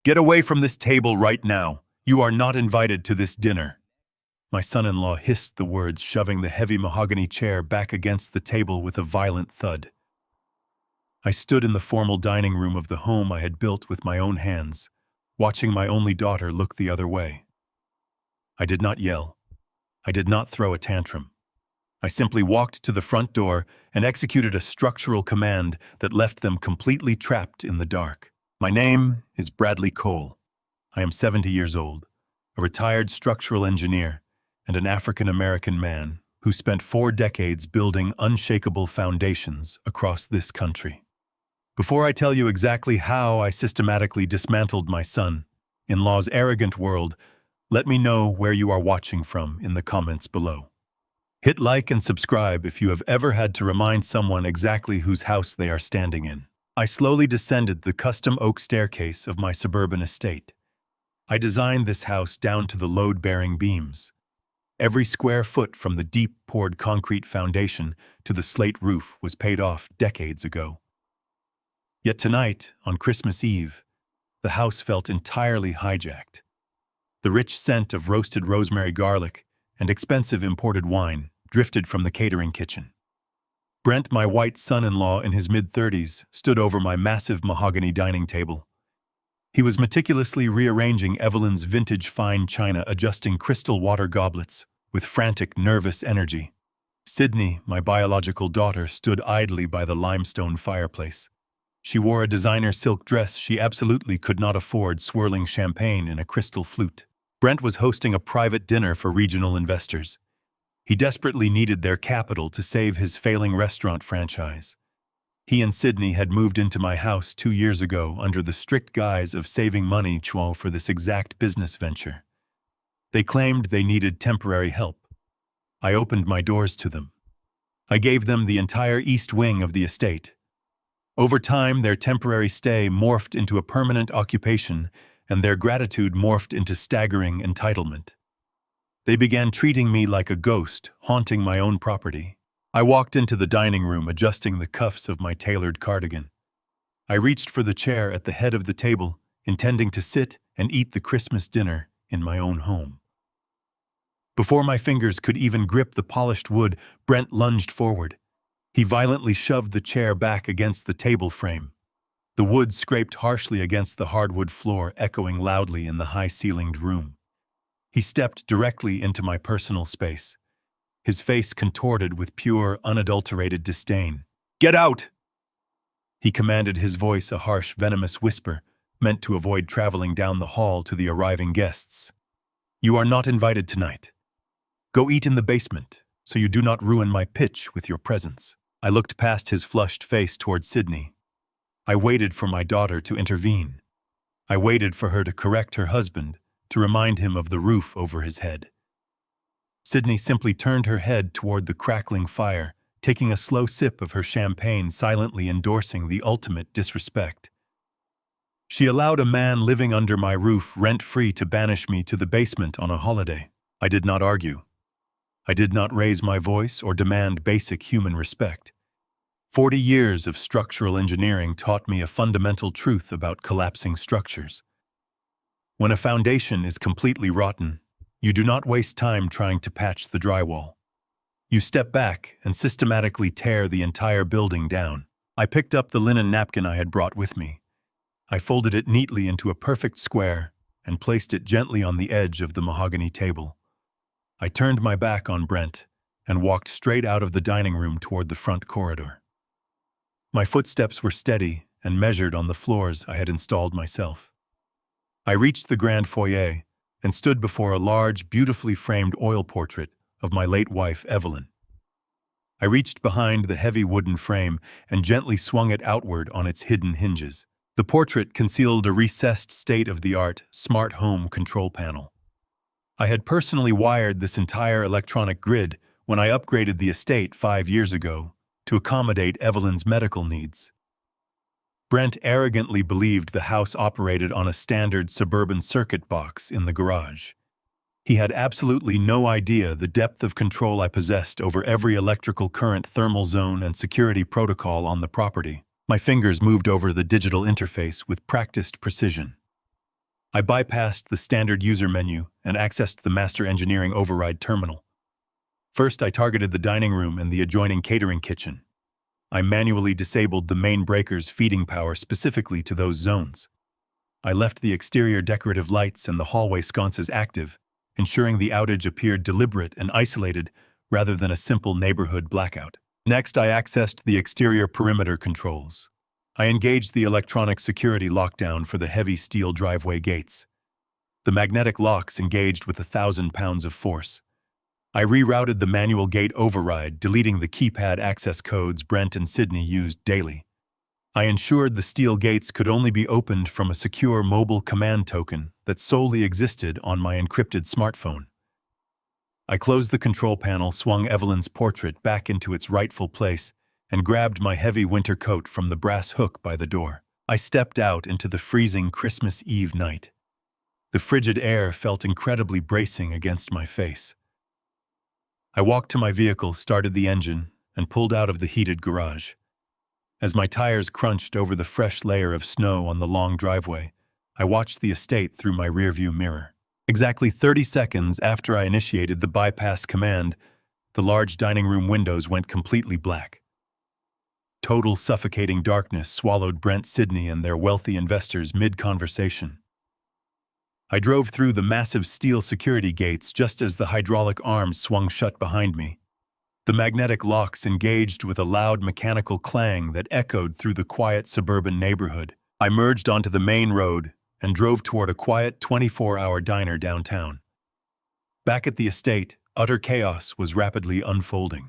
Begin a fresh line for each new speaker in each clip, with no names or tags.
Get away from this table right now. You are not invited to this dinner. My son-in-law hissed the words, shoving the heavy mahogany chair back against the table with a violent thud. I stood in the formal dining room of the home I had built with my own hands, watching my only daughter look the other way. I did not yell. I did not throw a tantrum. I simply walked to the front door and executed a structural command that left them completely trapped in the dark. My name is Bradley Cole. I am 70 years old, a retired structural engineer, and an African-American man who spent 4 decades building unshakable foundations across this country. Before I tell you exactly how I systematically dismantled my son-in-law's arrogant world, let me know where you are watching from in the comments below. Hit like and subscribe if you have ever had to remind someone exactly whose house they are standing in. I slowly descended the custom oak staircase of my suburban estate. I designed this house down to the load-bearing beams. Every square foot from the deep poured concrete foundation to the slate roof was paid off decades ago. Yet tonight, on Christmas Eve, the house felt entirely hijacked. The rich scent of roasted rosemary garlic and expensive imported wine drifted from the catering kitchen. Brent, my white son-in-law in his mid-30s, stood over my massive mahogany dining table. He was meticulously rearranging Evelyn's vintage fine china, adjusting crystal water goblets with frantic, nervous energy. Sydney, my biological daughter, stood idly by the limestone fireplace. She wore a designer silk dress she absolutely could not afford, swirling champagne in a crystal flute. Brent was hosting a private dinner for regional investors. He desperately needed their capital to save his failing restaurant franchise. He and Sydney had moved into my house 2 years ago under the strict guise of saving money for this exact business venture. They claimed they needed temporary help. I opened my doors to them. I gave them the entire east wing of the estate. Over time, their temporary stay morphed into a permanent occupation, and their gratitude morphed into staggering entitlement. They began treating me like a ghost, haunting my own property. I walked into the dining room, adjusting the cuffs of my tailored cardigan. I reached for the chair at the head of the table, intending to sit and eat the Christmas dinner in my own home. Before my fingers could even grip the polished wood, Brent lunged forward. He violently shoved the chair back against the table frame. The wood scraped harshly against the hardwood floor, echoing loudly in the high-ceilinged room. He stepped directly into my personal space, his face contorted with pure, unadulterated disdain. "Get out!" He commanded, his voice a harsh, venomous whisper, meant to avoid traveling down the hall to the arriving guests. "You are not invited tonight. Go eat in the basement, so you do not ruin my pitch with your presence." I looked past his flushed face toward Sydney. I waited for my daughter to intervene. I waited for her to correct her husband, to remind him of the roof over his head. Sydney simply turned her head toward the crackling fire, taking a slow sip of her champagne, silently endorsing the ultimate disrespect. She allowed a man living under my roof rent-free to banish me to the basement on a holiday. I did not argue. I did not raise my voice or demand basic human respect. 40 years of structural engineering taught me a fundamental truth about collapsing structures. When a foundation is completely rotten, you do not waste time trying to patch the drywall. You step back and systematically tear the entire building down. I picked up the linen napkin I had brought with me. I folded it neatly into a perfect square and placed it gently on the edge of the mahogany table. I turned my back on Brent and walked straight out of the dining room toward the front corridor. My footsteps were steady and measured on the floors I had installed myself. I reached the grand foyer and stood before a large, beautifully framed oil portrait of my late wife, Evelyn. I reached behind the heavy wooden frame and gently swung it outward on its hidden hinges. The portrait concealed a recessed state-of-the-art smart home control panel. I had personally wired this entire electronic grid when I upgraded the estate 5 years ago to accommodate Evelyn's medical needs. Brent arrogantly believed the house operated on a standard suburban circuit box in the garage. He had absolutely no idea the depth of control I possessed over every electrical current, thermal zone, and security protocol on the property. My fingers moved over the digital interface with practiced precision. I bypassed the standard user menu and accessed the master engineering override terminal. First, I targeted the dining room and the adjoining catering kitchen. I manually disabled the main breakers feeding power specifically to those zones. I left the exterior decorative lights and the hallway sconces active, ensuring the outage appeared deliberate and isolated rather than a simple neighborhood blackout. Next, I accessed the exterior perimeter controls. I engaged the electronic security lockdown for the heavy steel driveway gates. The magnetic locks engaged with 1,000 pounds of force. I rerouted the manual gate override, deleting the keypad access codes Brent and Sydney used daily. I ensured the steel gates could only be opened from a secure mobile command token that solely existed on my encrypted smartphone. I closed the control panel, swung Evelyn's portrait back into its rightful place, and grabbed my heavy winter coat from the brass hook by the door. I stepped out into the freezing Christmas Eve night. The frigid air felt incredibly bracing against my face. I walked to my vehicle, started the engine, and pulled out of the heated garage. As my tires crunched over the fresh layer of snow on the long driveway, I watched the estate through my rearview mirror. Exactly 30 seconds after I initiated the bypass command, the large dining room windows went completely black. Total suffocating darkness swallowed Brent, Sydney, and their wealthy investors mid-conversation. I drove through the massive steel security gates just as the hydraulic arms swung shut behind me. The magnetic locks engaged with a loud mechanical clang that echoed through the quiet suburban neighborhood. I merged onto the main road and drove toward a quiet 24-hour diner downtown. Back at the estate, utter chaos was rapidly unfolding.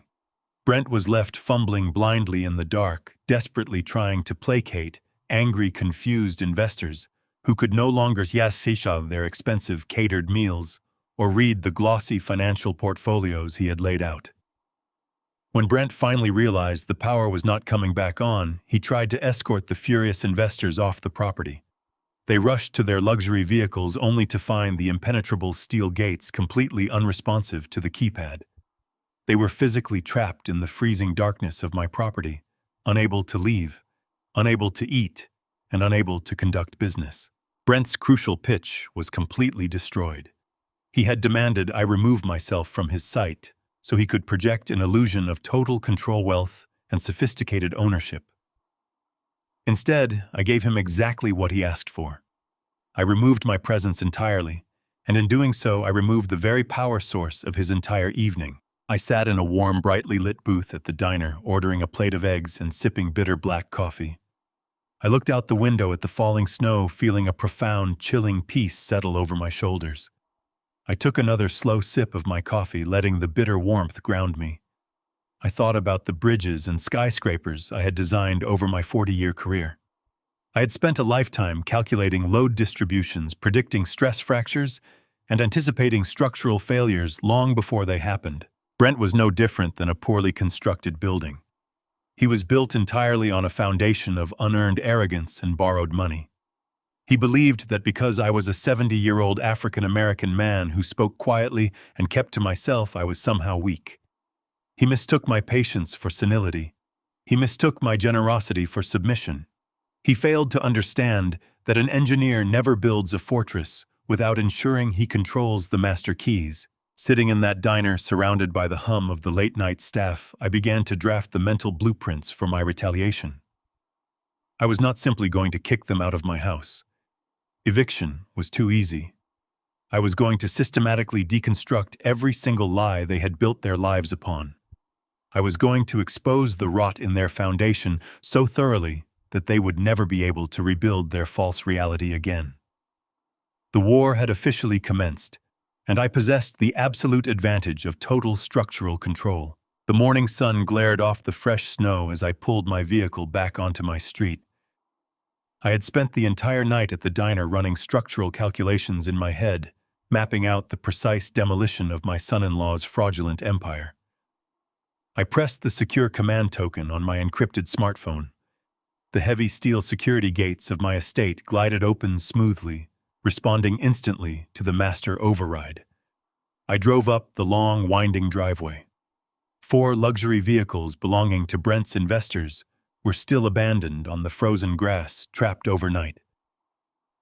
Brent was left fumbling blindly in the dark, desperately trying to placate angry, confused investors who could no longer shisha their expensive catered meals or read the glossy financial portfolios he had laid out. When Brent finally realized the power was not coming back on, he tried to escort the furious investors off the property. They rushed to their luxury vehicles only to find the impenetrable steel gates completely unresponsive to the keypad. They were physically trapped in the freezing darkness of my property, unable to leave, unable to eat, and unable to conduct business. Brent's crucial pitch was completely destroyed. He had demanded I remove myself from his sight so he could project an illusion of total control, wealth, and sophisticated ownership. Instead, I gave him exactly what he asked for. I removed my presence entirely, and in doing so, I removed the very power source of his entire evening. I sat in a warm, brightly lit booth at the diner, ordering a plate of eggs and sipping bitter black coffee. I looked out the window at the falling snow, feeling a profound, chilling peace settle over my shoulders. I took another slow sip of my coffee, letting the bitter warmth ground me. I thought about the bridges and skyscrapers I had designed over my 40-year career. I had spent a lifetime calculating load distributions, predicting stress fractures, and anticipating structural failures long before they happened. Brent was no different than a poorly constructed building. He was built entirely on a foundation of unearned arrogance and borrowed money. He believed that because I was a 70-year-old African-American man who spoke quietly and kept to myself, I was somehow weak. He mistook my patience for senility. He mistook my generosity for submission. He failed to understand that an engineer never builds a fortress without ensuring he controls the master keys. Sitting in that diner, surrounded by the hum of the late-night staff, I began to draft the mental blueprints for my retaliation. I was not simply going to kick them out of my house. Eviction was too easy. I was going to systematically deconstruct every single lie they had built their lives upon. I was going to expose the rot in their foundation so thoroughly that they would never be able to rebuild their false reality again. The war had officially commenced, and I possessed the absolute advantage of total structural control. The morning sun glared off the fresh snow as I pulled my vehicle back onto my street. I had spent the entire night at the diner running structural calculations in my head, mapping out the precise demolition of my son-in-law's fraudulent empire. I pressed the secure command token on my encrypted smartphone. The heavy steel security gates of my estate glided open smoothly, responding instantly to the master override. I drove up the long, winding driveway. 4 luxury vehicles belonging to Brent's investors were still abandoned on the frozen grass, trapped overnight.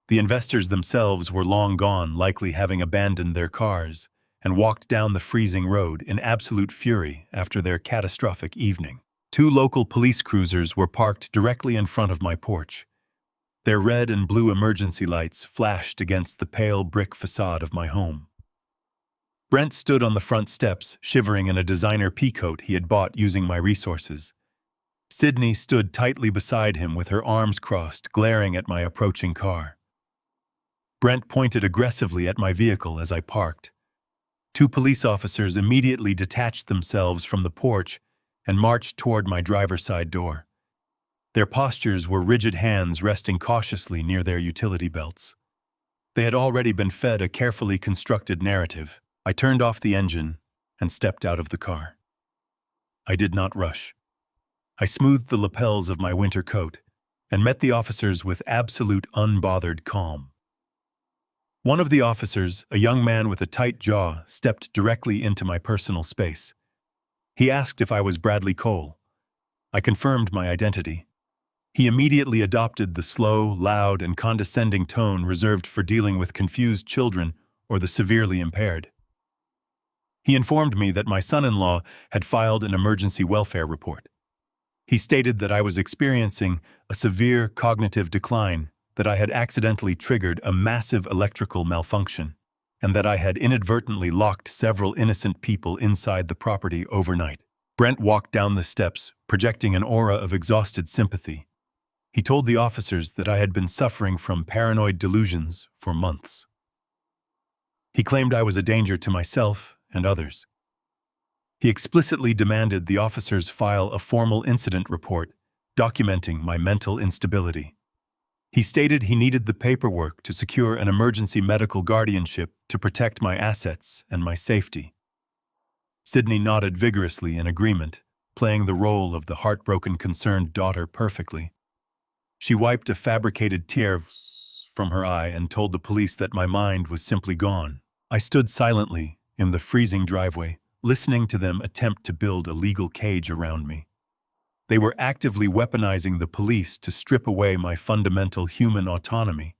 The investors themselves were long gone, likely having abandoned their cars, and walked down the freezing road in absolute fury after their catastrophic evening. Two local police cruisers were parked directly in front of my porch. Their red and blue emergency lights flashed against the pale brick facade of my home. Brent stood on the front steps, shivering in a designer peacoat he had bought using my resources. Sydney stood tightly beside him with her arms crossed, glaring at my approaching car. Brent pointed aggressively at my vehicle as I parked. Two police officers immediately detached themselves from the porch and marched toward my driver's side door. Their postures were rigid hands resting cautiously near their utility belts. They had already been fed a carefully constructed narrative. I turned off the engine and stepped out of the car. I did not rush. I smoothed the lapels of my winter coat and met the officers with absolute unbothered calm. One of the officers, a young man with a tight jaw, stepped directly into my personal space. He asked if I was Bradley Cole. I confirmed my identity. He immediately adopted the slow, loud, and condescending tone reserved for dealing with confused children or the severely impaired. He informed me that my son-in-law had filed an emergency welfare report. He stated that I was experiencing a severe cognitive decline, that I had accidentally triggered a massive electrical malfunction, and that I had inadvertently locked several innocent people inside the property overnight. Brent walked down the steps, projecting an aura of exhausted sympathy. He told the officers that I had been suffering from paranoid delusions for months. He claimed I was a danger to myself and others. He explicitly demanded the officers file a formal incident report documenting my mental instability. He stated he needed the paperwork to secure an emergency medical guardianship to protect my assets and my safety. Sydney nodded vigorously in agreement, playing the role of the heartbroken, concerned daughter perfectly. She wiped a fabricated tear from her eye and told the police that my mind was simply gone. I stood silently in the freezing driveway, listening to them attempt to build a legal cage around me. They were actively weaponizing the police to strip away my fundamental human autonomy.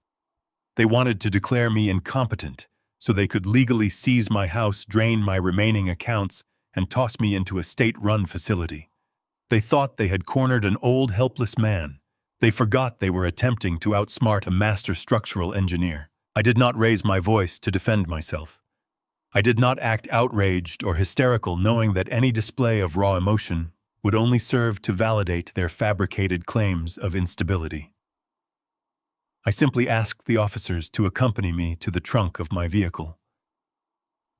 They wanted to declare me incompetent so they could legally seize my house, drain my remaining accounts, and toss me into a state-run facility. They thought they had cornered an old, helpless man. They forgot they were attempting to outsmart a master structural engineer. I did not raise my voice to defend myself. I did not act outraged or hysterical, knowing that any display of raw emotion would only serve to validate their fabricated claims of instability. I simply asked the officers to accompany me to the trunk of my vehicle.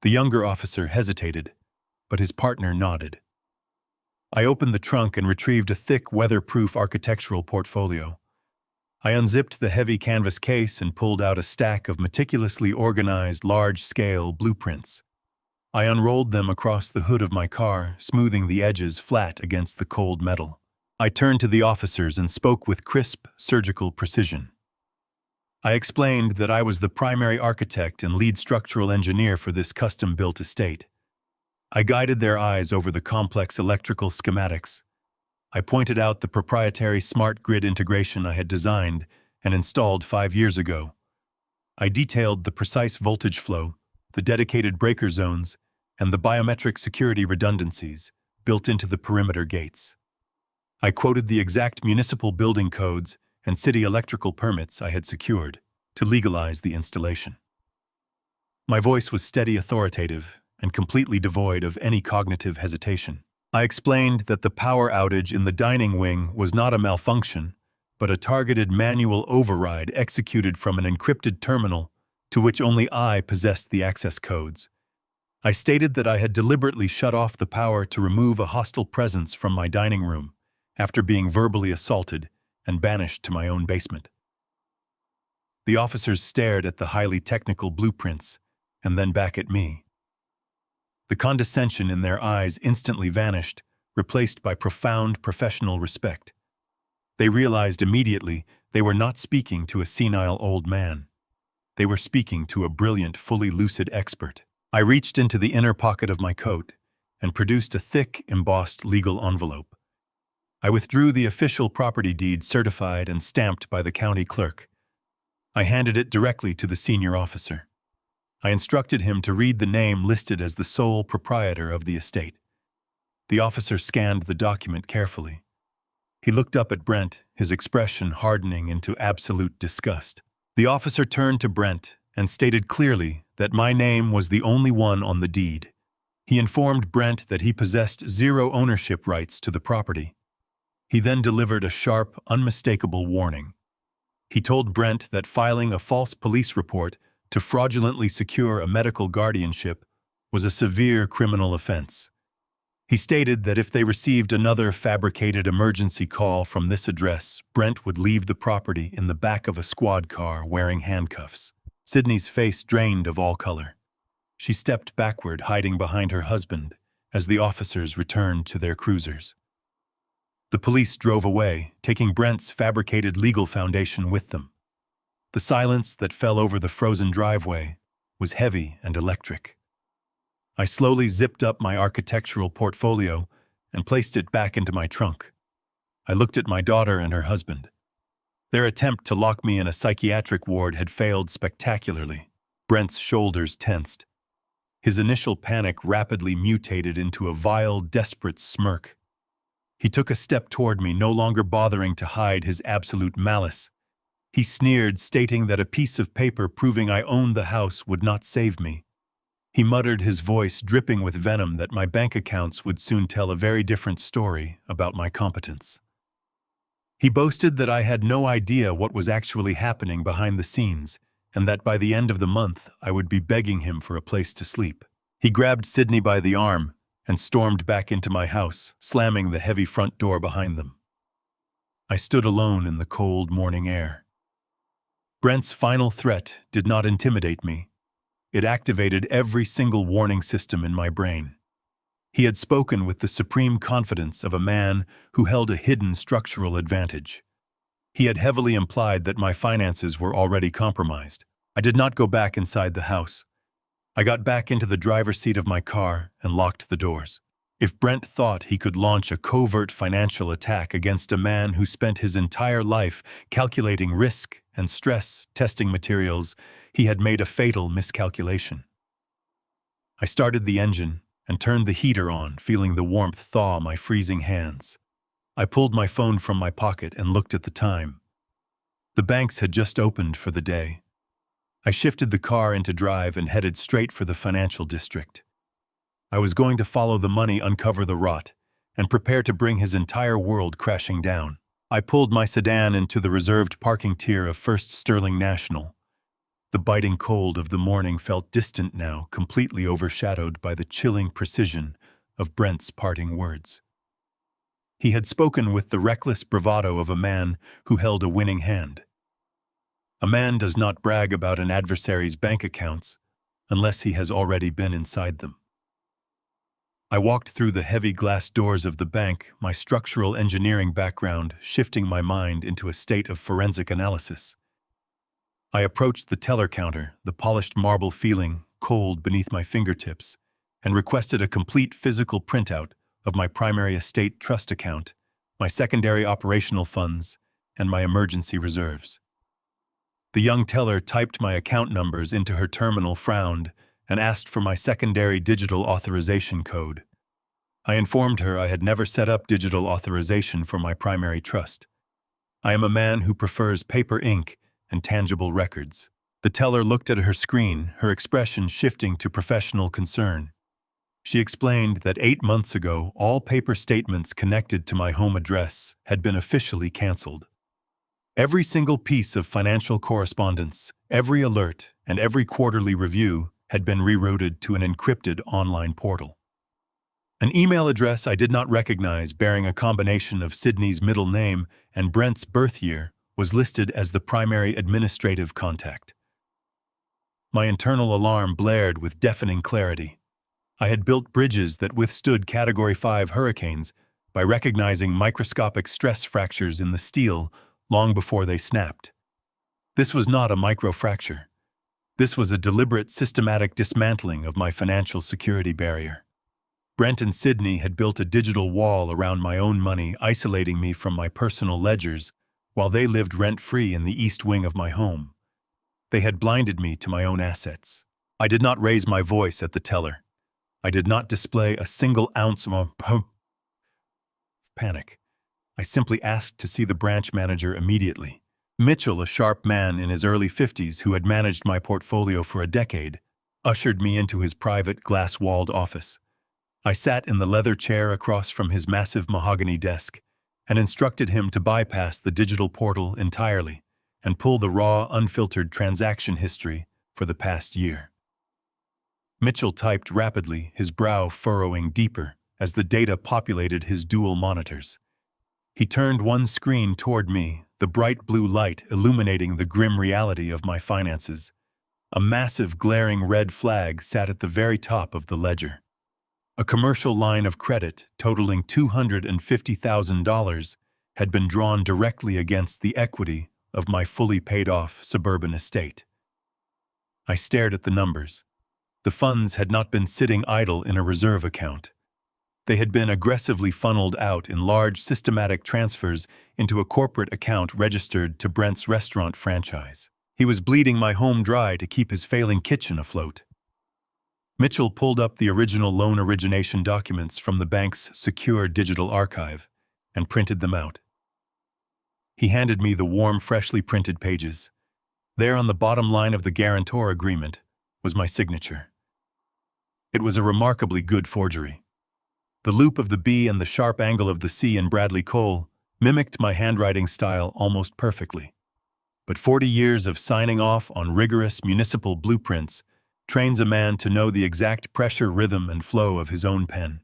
The younger officer hesitated, but his partner nodded. I opened the trunk and retrieved a thick, weatherproof architectural portfolio. I unzipped the heavy canvas case and pulled out a stack of meticulously organized, large-scale blueprints. I unrolled them across the hood of my car, smoothing the edges flat against the cold metal. I turned to the officers and spoke with crisp, surgical precision. I explained that I was the primary architect and lead structural engineer for this custom-built estate. I guided their eyes over the complex electrical schematics. I pointed out the proprietary smart grid integration I had designed and installed 5 years ago. I detailed the precise voltage flow, the dedicated breaker zones, and the biometric security redundancies built into the perimeter gates. I quoted the exact municipal building codes and city electrical permits I had secured to legalize the installation. My voice was steady, authoritative, and completely devoid of any cognitive hesitation. I explained that the power outage in the dining wing was not a malfunction, but a targeted manual override executed from an encrypted terminal to which only I possessed the access codes. I stated that I had deliberately shut off the power to remove a hostile presence from my dining room after being verbally assaulted and banished to my own basement. The officers stared at the highly technical blueprints and then back at me. The condescension in their eyes instantly vanished, replaced by profound professional respect. They realized immediately they were not speaking to a senile old man. They were speaking to a brilliant, fully lucid expert. I reached into the inner pocket of my coat and produced a thick, embossed legal envelope. I withdrew the official property deed certified and stamped by the county clerk. I handed it directly to the senior officer. I instructed him to read the name listed as the sole proprietor of the estate. The officer scanned the document carefully. He looked up at Brent, his expression hardening into absolute disgust. The officer turned to Brent and stated clearly that my name was the only one on the deed. He informed Brent that he possessed zero ownership rights to the property. He then delivered a sharp, unmistakable warning. He told Brent that filing a false police report to fraudulently secure a medical guardianship was a severe criminal offense. He stated that if they received another fabricated emergency call from this address, Brent would leave the property in the back of a squad car wearing handcuffs. Sydney's face drained of all color. She stepped backward, hiding behind her husband, as the officers returned to their cruisers. The police drove away, taking Brent's fabricated legal foundation with them. The silence that fell over the frozen driveway was heavy and electric. I slowly zipped up my architectural portfolio and placed it back into my trunk. I looked at my daughter and her husband. Their attempt to lock me in a psychiatric ward had failed spectacularly. Brent's shoulders tensed. His initial panic rapidly mutated into a vile, desperate smirk. He took a step toward me, no longer bothering to hide his absolute malice. He sneered, stating that a piece of paper proving I owned the house would not save me. He muttered, his voice dripping with venom, that my bank accounts would soon tell a very different story about my competence. He boasted that I had no idea what was actually happening behind the scenes, and that by the end of the month I would be begging him for a place to sleep. He grabbed Sydney by the arm and stormed back into my house, slamming the heavy front door behind them. I stood alone in the cold morning air. Brent's final threat did not intimidate me. It activated every single warning system in my brain. He had spoken with the supreme confidence of a man who held a hidden structural advantage. He had heavily implied that my finances were already compromised. I did not go back inside the house. I got back into the driver's seat of my car and locked the doors. If Brent thought he could launch a covert financial attack against a man who spent his entire life calculating risk and stress testing materials, he had made a fatal miscalculation. I started the engine and turned the heater on, feeling the warmth thaw my freezing hands. I pulled my phone from my pocket and looked at the time. The banks had just opened for the day. I shifted the car into drive and headed straight for the financial district. I was going to follow the money, uncover the rot, and prepare to bring his entire world crashing down. I pulled my sedan into the reserved parking tier of First Sterling National. The biting cold of the morning felt distant now, completely overshadowed by the chilling precision of Brent's parting words. He had spoken with the reckless bravado of a man who held a winning hand. A man does not brag about an adversary's bank accounts unless he has already been inside them. I walked through the heavy glass doors of the bank, my structural engineering background shifting my mind into a state of forensic analysis. I approached the teller counter, the polished marble feeling cold beneath my fingertips, and requested a complete physical printout of my primary estate trust account, my secondary operational funds, and my emergency reserves. The young teller typed my account numbers into her terminal, frowned, and asked for my secondary digital authorization code. I informed her I had never set up digital authorization for my primary trust. I am a man who prefers paper ink and tangible records. The teller looked at her screen, her expression shifting to professional concern. She explained that 8 months ago, all paper statements connected to my home address had been officially canceled. Every single piece of financial correspondence, every alert, and every quarterly review had been rerouted to an encrypted online portal. An email address I did not recognize, bearing a combination of Sydney's middle name and Brent's birth year, was listed as the primary administrative contact. My internal alarm blared with deafening clarity. I had built bridges that withstood Category 5 hurricanes by recognizing microscopic stress fractures in the steel long before they snapped. This was not a microfracture. This was a deliberate, systematic dismantling of my financial security barrier. Brent and Sydney had built a digital wall around my own money, isolating me from my personal ledgers, while they lived rent-free in the east wing of my home. They had blinded me to my own assets. I did not raise my voice at the teller. I did not display a single ounce of panic. I simply asked to see the branch manager immediately. Mitchell, a sharp man in his early 50s who had managed my portfolio for a decade, ushered me into his private glass-walled office. I sat in the leather chair across from his massive mahogany desk and instructed him to bypass the digital portal entirely and pull the raw, unfiltered transaction history for the past year. Mitchell typed rapidly, his brow furrowing deeper as the data populated his dual monitors. He turned one screen toward me, the bright blue light illuminating the grim reality of my finances. A massive, glaring red flag sat at the very top of the ledger. A commercial line of credit totaling $250,000 had been drawn directly against the equity of my fully paid-off suburban estate. I stared at the numbers. The funds had not been sitting idle in a reserve account. They had been aggressively funneled out in large systematic transfers into a corporate account registered to Brent's restaurant franchise. He was bleeding my home dry to keep his failing kitchen afloat. Mitchell pulled up the original loan origination documents from the bank's secure digital archive and printed them out. He handed me the warm, freshly printed pages. There on the bottom line of the guarantor agreement was my signature. It was a remarkably good forgery. The loop of the B and the sharp angle of the C in Bradley Cole mimicked my handwriting style almost perfectly. But 40 years of signing off on rigorous municipal blueprints trains a man to know the exact pressure, rhythm, and flow of his own pen.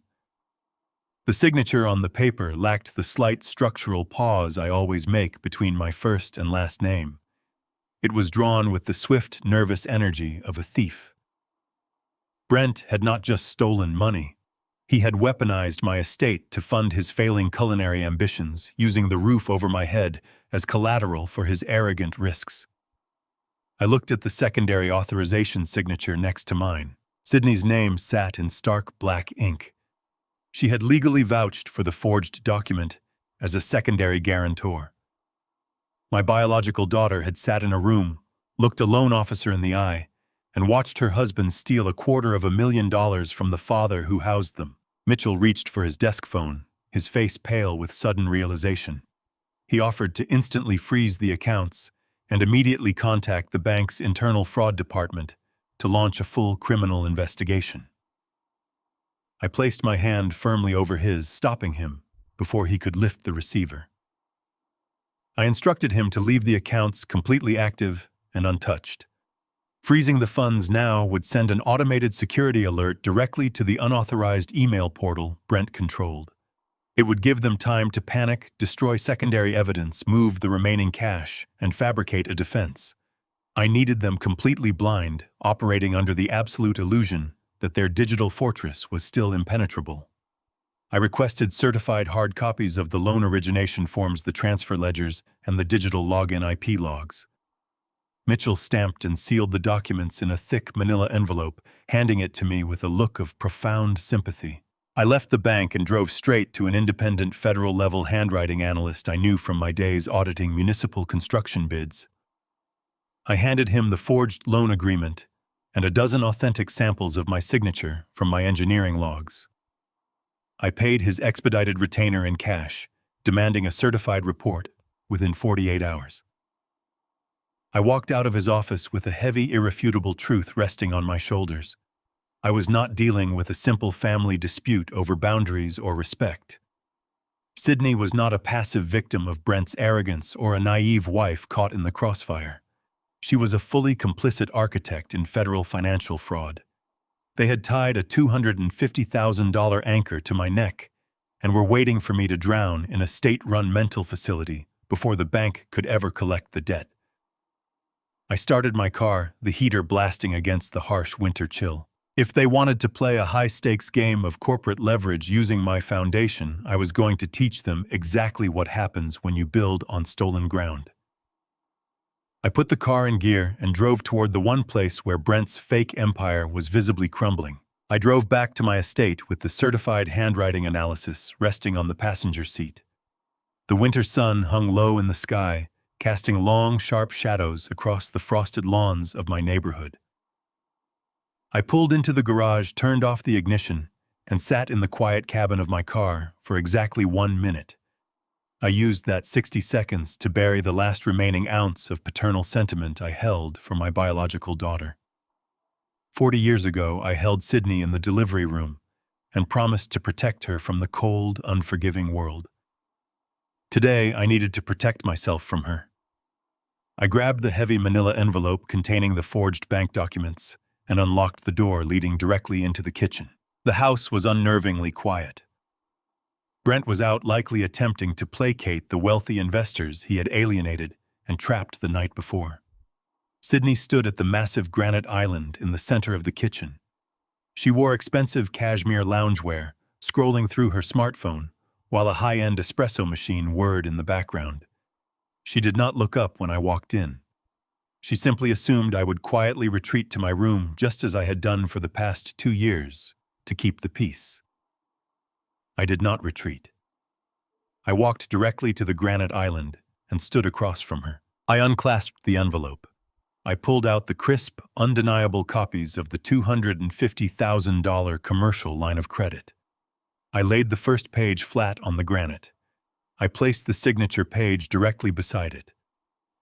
The signature on the paper lacked the slight structural pause I always make between my first and last name. It was drawn with the swift, nervous energy of a thief. Brent had not just stolen money. He had weaponized my estate to fund his failing culinary ambitions, using the roof over my head as collateral for his arrogant risks. I looked at the secondary authorization signature next to mine. Sydney's name sat in stark black ink. She had legally vouched for the forged document as a secondary guarantor. My biological daughter had sat in a room, looked a loan officer in the eye, and watched her husband steal $250,000 from the father who housed them. Mitchell reached for his desk phone, his face pale with sudden realization. He offered to instantly freeze the accounts and immediately contact the bank's internal fraud department to launch a full criminal investigation. I placed my hand firmly over his, stopping him before he could lift the receiver. I instructed him to leave the accounts completely active and untouched. Freezing the funds now would send an automated security alert directly to the unauthorized email portal Brent controlled. It would give them time to panic, destroy secondary evidence, move the remaining cash, and fabricate a defense. I needed them completely blind, operating under the absolute illusion that their digital fortress was still impenetrable. I requested certified hard copies of the loan origination forms, the transfer ledgers, and the digital login IP logs. Mitchell stamped and sealed the documents in a thick manila envelope, handing it to me with a look of profound sympathy. I left the bank and drove straight to an independent federal-level handwriting analyst I knew from my days auditing municipal construction bids. I handed him the forged loan agreement and a dozen authentic samples of my signature from my engineering logs. I paid his expedited retainer in cash, demanding a certified report within 48 hours. I walked out of his office with a heavy, irrefutable truth resting on my shoulders. I was not dealing with a simple family dispute over boundaries or respect. Sydney was not a passive victim of Brent's arrogance or a naive wife caught in the crossfire. She was a fully complicit architect in federal financial fraud. They had tied a $250,000 anchor to my neck and were waiting for me to drown in a state-run mental facility before the bank could ever collect the debt. I started my car, the heater blasting against the harsh winter chill. If they wanted to play a high-stakes game of corporate leverage using my foundation, I was going to teach them exactly what happens when you build on stolen ground. I put the car in gear and drove toward the one place where Brent's fake empire was visibly crumbling. I drove back to my estate with the certified handwriting analysis resting on the passenger seat. The winter sun hung low in the sky, casting long, sharp shadows across the frosted lawns of my neighborhood. I pulled into the garage, turned off the ignition, and sat in the quiet cabin of my car for exactly 1 minute. I used that 60 seconds to bury the last remaining ounce of paternal sentiment I held for my biological daughter. 40 years ago, I held Sydney in the delivery room and promised to protect her from the cold, unforgiving world. Today, I needed to protect myself from her. I grabbed the heavy manila envelope containing the forged bank documents and unlocked the door leading directly into the kitchen. The house was unnervingly quiet. Brent was out, likely attempting to placate the wealthy investors he had alienated and trapped the night before. Sydney stood at the massive granite island in the center of the kitchen. She wore expensive cashmere loungewear, scrolling through her smartphone, while a high-end espresso machine whirred in the background. She did not look up when I walked in. She simply assumed I would quietly retreat to my room, just as I had done for the past 2 years, to keep the peace. I did not retreat. I walked directly to the granite island and stood across from her. I unclasped the envelope. I pulled out the crisp, undeniable copies of the $250,000 commercial line of credit. I laid the first page flat on the granite. I placed the signature page directly beside it.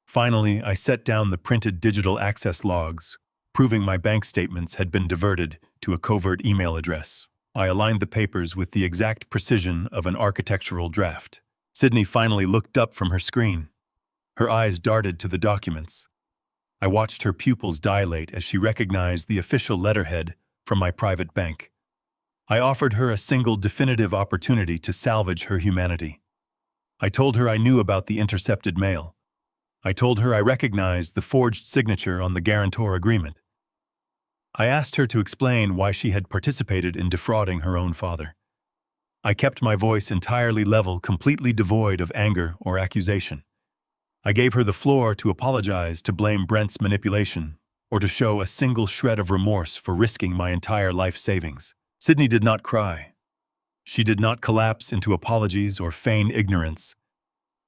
Finally, I set down the printed digital access logs, proving my bank statements had been diverted to a covert email address. I aligned the papers with the exact precision of an architectural draft. Sydney finally looked up from her screen. Her eyes darted to the documents. I watched her pupils dilate as she recognized the official letterhead from my private bank. I offered her a single definitive opportunity to salvage her humanity. I told her I knew about the intercepted mail. I told her I recognized the forged signature on the guarantor agreement. I asked her to explain why she had participated in defrauding her own father. I kept my voice entirely level, completely devoid of anger or accusation. I gave her the floor to apologize, to blame Brent's manipulation, or to show a single shred of remorse for risking my entire life savings. Sydney did not cry. She did not collapse into apologies or feign ignorance.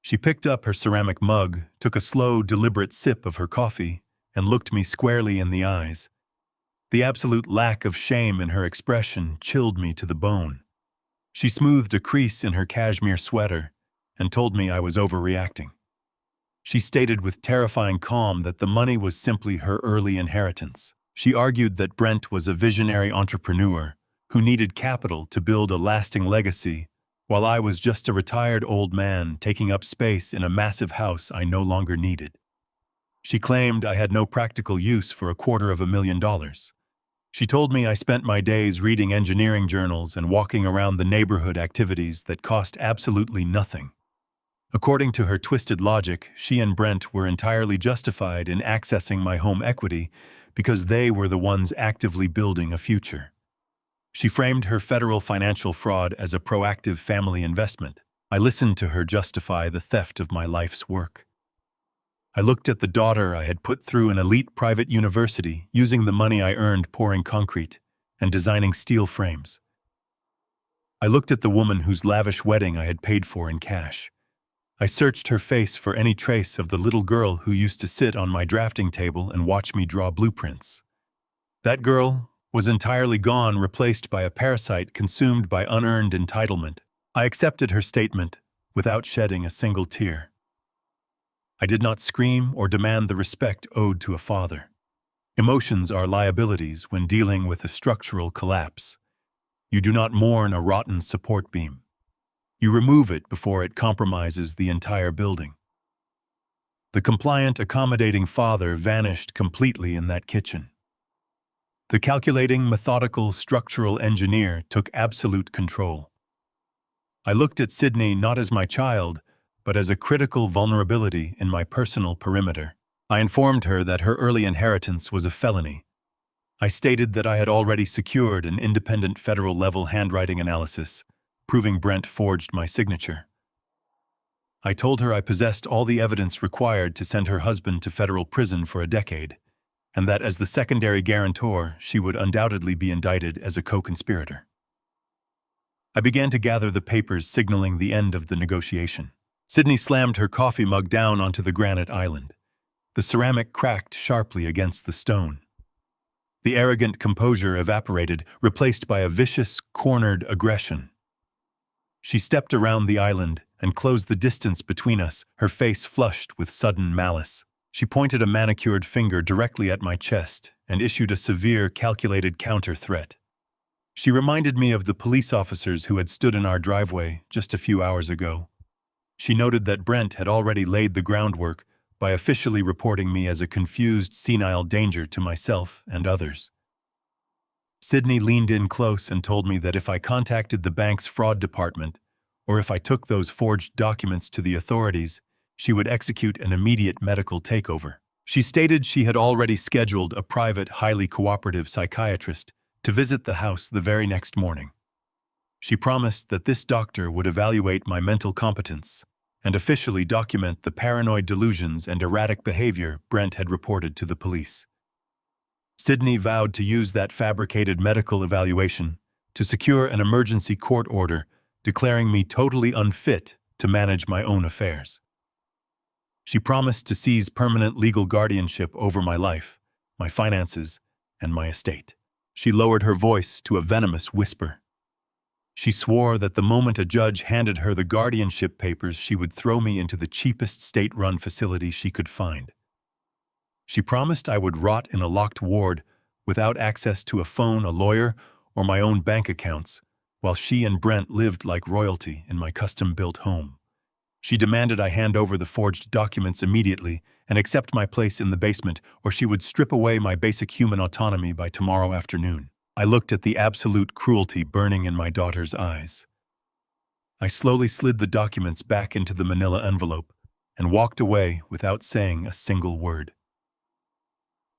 She picked up her ceramic mug, took a slow, deliberate sip of her coffee, and looked me squarely in the eyes. The absolute lack of shame in her expression chilled me to the bone. She smoothed a crease in her cashmere sweater and told me I was overreacting. She stated with terrifying calm that the money was simply her early inheritance. She argued that Brent was a visionary entrepreneur who needed capital to build a lasting legacy, while I was just a retired old man taking up space in a massive house I no longer needed. She claimed I had no practical use for $250,000. She told me I spent my days reading engineering journals and walking around the neighborhood, activities that cost absolutely nothing. According to her twisted logic, she and Brent were entirely justified in accessing my home equity because they were the ones actively building a future. She framed her federal financial fraud as a proactive family investment. I listened to her justify the theft of my life's work. I looked at the daughter I had put through an elite private university using the money I earned pouring concrete and designing steel frames. I looked at the woman whose lavish wedding I had paid for in cash. I searched her face for any trace of the little girl who used to sit on my drafting table and watch me draw blueprints. That girl was entirely gone, replaced by a parasite consumed by unearned entitlement. I accepted her statement without shedding a single tear. I did not scream or demand the respect owed to a father. Emotions are liabilities when dealing with a structural collapse. You do not mourn a rotten support beam. You remove it before it compromises the entire building. The compliant, accommodating father vanished completely in that kitchen. The calculating, methodical, structural engineer took absolute control. I looked at Sydney not as my child, but as a critical vulnerability in my personal perimeter. I informed her that her early inheritance was a felony. I stated that I had already secured an independent federal-level handwriting analysis, proving Brent forged my signature. I told her I possessed all the evidence required to send her husband to federal prison for a decade, and that as the secondary guarantor, she would undoubtedly be indicted as a co-conspirator. I began to gather the papers signaling the end of the negotiation. Sydney slammed her coffee mug down onto the granite island. The ceramic cracked sharply against the stone. The arrogant composure evaporated, replaced by a vicious, cornered aggression. She stepped around the island and closed the distance between us, her face flushed with sudden malice. She pointed a manicured finger directly at my chest and issued a severe, calculated counter-threat. She reminded me of the police officers who had stood in our driveway just a few hours ago. She noted that Brent had already laid the groundwork by officially reporting me as a confused, senile danger to myself and others. Sydney leaned in close and told me that if I contacted the bank's fraud department, or if I took those forged documents to the authorities, she would execute an immediate medical takeover. She stated she had already scheduled a private, highly cooperative psychiatrist to visit the house the very next morning. She promised that this doctor would evaluate my mental competence and officially document the paranoid delusions and erratic behavior Brent had reported to the police. Sydney vowed to use that fabricated medical evaluation to secure an emergency court order declaring me totally unfit to manage my own affairs. She promised to seize permanent legal guardianship over my life, my finances, and my estate. She lowered her voice to a venomous whisper. She swore that the moment a judge handed her the guardianship papers, she would throw me into the cheapest state-run facility she could find. She promised I would rot in a locked ward without access to a phone, a lawyer, or my own bank accounts, while she and Brent lived like royalty in my custom-built home. She demanded I hand over the forged documents immediately and accept my place in the basement, or she would strip away my basic human autonomy by tomorrow afternoon. I looked at the absolute cruelty burning in my daughter's eyes. I slowly slid the documents back into the manila envelope and walked away without saying a single word.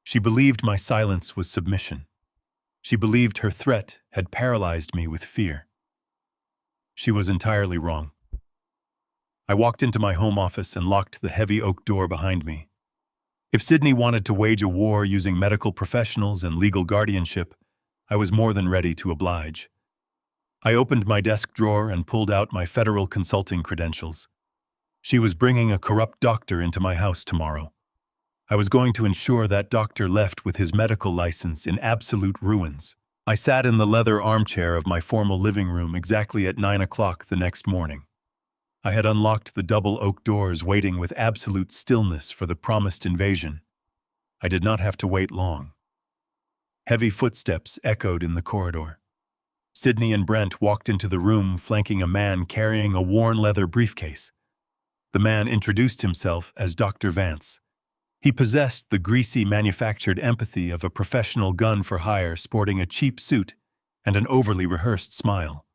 She believed my silence was submission. She believed her threat had paralyzed me with fear. She was entirely wrong. I walked into my home office and locked the heavy oak door behind me. If Sydney wanted to wage a war using medical professionals and legal guardianship, I was more than ready to oblige. I opened my desk drawer and pulled out my federal consulting credentials. She was bringing a corrupt doctor into my house tomorrow. I was going to ensure that doctor left with his medical license in absolute ruins. I sat in the leather armchair of my formal living room exactly at 9 o'clock the next morning. I had unlocked the double oak doors, waiting with absolute stillness for the promised invasion. I did not have to wait long. Heavy footsteps echoed in the corridor. Sydney and Brent walked into the room, flanking a man carrying a worn leather briefcase. The man introduced himself as Dr. Vance. He possessed the greasy, manufactured empathy of a professional gun for hire, sporting a cheap suit and an overly rehearsed smile.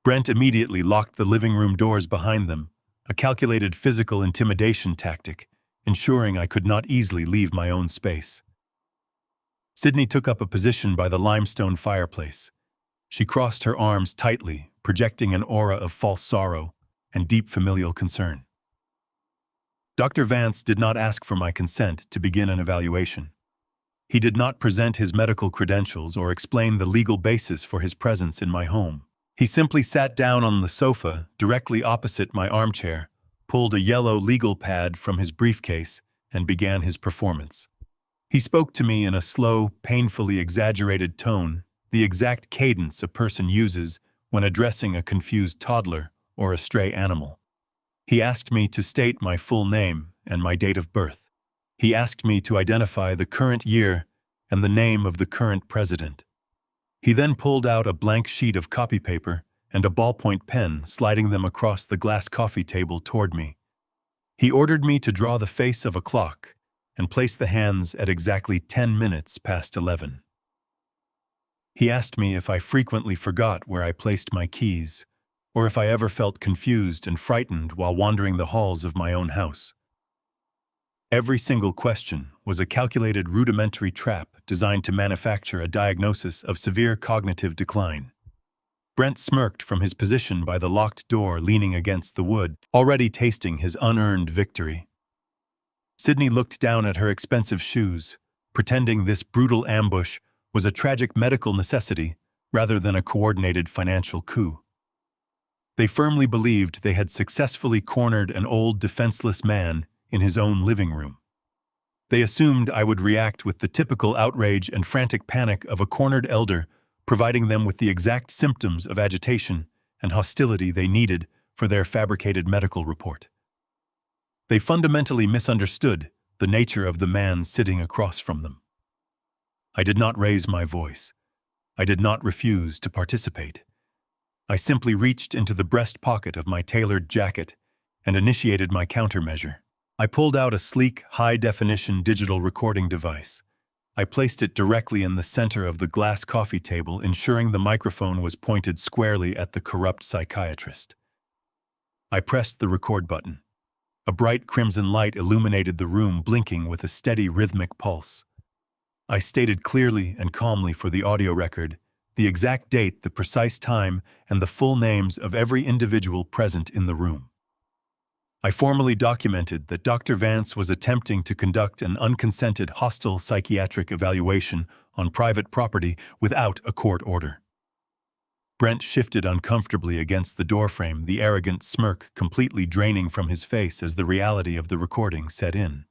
Brent immediately locked the living room doors behind them, a calculated physical intimidation tactic, ensuring I could not easily leave my own space. Sydney took up a position by the limestone fireplace. She crossed her arms tightly, projecting an aura of false sorrow and deep familial concern. Dr. Vance did not ask for my consent to begin an evaluation. He did not present his medical credentials or explain the legal basis for his presence in my home. He simply sat down on the sofa directly opposite my armchair, pulled a yellow legal pad from his briefcase, and began his performance. He spoke to me in a slow, painfully exaggerated tone, the exact cadence a person uses when addressing a confused toddler or a stray animal. He asked me to state my full name and my date of birth. He asked me to identify the current year and the name of the current president. He then pulled out a blank sheet of copy paper and a ballpoint pen, sliding them across the glass coffee table toward me. He ordered me to draw the face of a clock and place the hands at exactly 10 minutes past 11. He asked me if I frequently forgot where I placed my keys, or if I ever felt confused and frightened while wandering the halls of my own house. Every single question was a calculated rudimentary trap designed to manufacture a diagnosis of severe cognitive decline. Brent smirked from his position by the locked door, leaning against the wood, already tasting his unearned victory. Sydney looked down at her expensive shoes, pretending this brutal ambush was a tragic medical necessity rather than a coordinated financial coup. They firmly believed they had successfully cornered an old, defenseless man in his own living room. They assumed I would react with the typical outrage and frantic panic of a cornered elder, providing them with the exact symptoms of agitation and hostility they needed for their fabricated medical report. They fundamentally misunderstood the nature of the man sitting across from them. I did not raise my voice. I did not refuse to participate. I simply reached into the breast pocket of my tailored jacket and initiated my countermeasure. I pulled out a sleek, high-definition digital recording device. I placed it directly in the center of the glass coffee table, ensuring the microphone was pointed squarely at the corrupt psychiatrist. I pressed the record button. A bright crimson light illuminated the room, blinking with a steady, rhythmic pulse. I stated clearly and calmly for the audio record the exact date, the precise time, and the full names of every individual present in the room. I formally documented that Dr. Vance was attempting to conduct an unconsented, hostile psychiatric evaluation on private property without a court order. Brent shifted uncomfortably against the doorframe, the arrogant smirk completely draining from his face as the reality of the recording set in.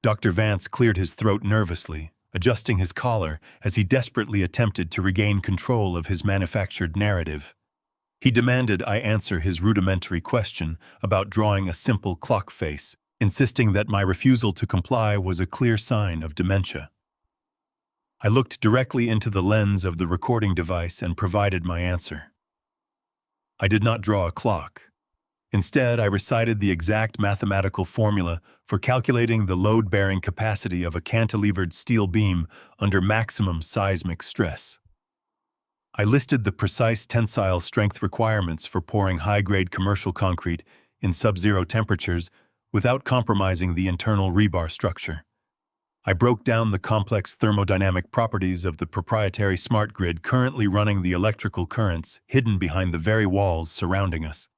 Dr. Vance cleared his throat nervously, adjusting his collar as he desperately attempted to regain control of his manufactured narrative. He demanded I answer his rudimentary question about drawing a simple clock face, insisting that my refusal to comply was a clear sign of dementia. I looked directly into the lens of the recording device and provided my answer. I did not draw a clock. Instead, I recited the exact mathematical formula for calculating the load-bearing capacity of a cantilevered steel beam under maximum seismic stress. I listed the precise tensile strength requirements for pouring high-grade commercial concrete in sub-zero temperatures without compromising the internal rebar structure. I broke down the complex thermodynamic properties of the proprietary smart grid currently running the electrical currents hidden behind the very walls surrounding us.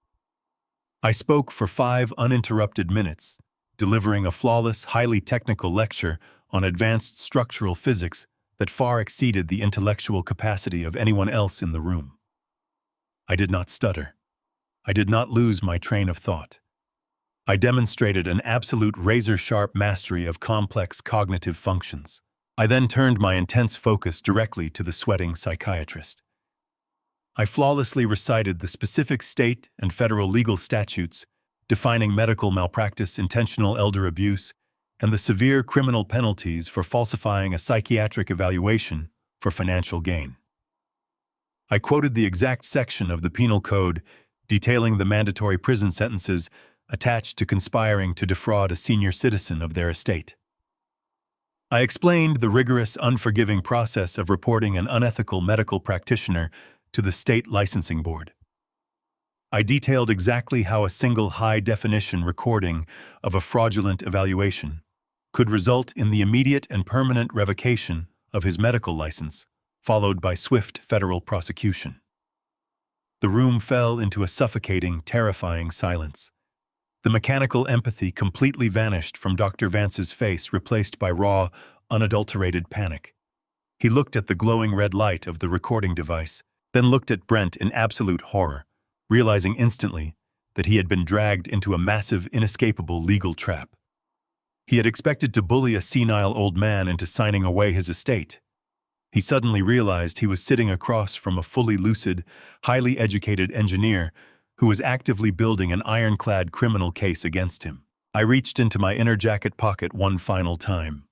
I spoke for 5 uninterrupted minutes, delivering a flawless, highly technical lecture on advanced structural physics that far exceeded the intellectual capacity of anyone else in the room. I did not stutter. I did not lose my train of thought. I demonstrated an absolute razor-sharp mastery of complex cognitive functions. I then turned my intense focus directly to the sweating psychiatrist. I flawlessly recited the specific state and federal legal statutes defining medical malpractice, intentional elder abuse, and the severe criminal penalties for falsifying a psychiatric evaluation for financial gain. I quoted the exact section of the Penal Code detailing the mandatory prison sentences attached to conspiring to defraud a senior citizen of their estate. I explained the rigorous, unforgiving process of reporting an unethical medical practitioner to the state licensing board. I detailed exactly how a single high-definition recording of a fraudulent evaluation could result in the immediate and permanent revocation of his medical license, followed by swift federal prosecution. The room fell into a suffocating, terrifying silence. The mechanical empathy completely vanished from Dr. Vance's face, replaced by raw, unadulterated panic. He looked at the glowing red light of the recording device, then looked at Brent in absolute horror, realizing instantly that he had been dragged into a massive, inescapable legal trap. He had expected to bully a senile old man into signing away his estate. He suddenly realized he was sitting across from a fully lucid, highly educated engineer who was actively building an ironclad criminal case against him. I reached into my inner jacket pocket one final time.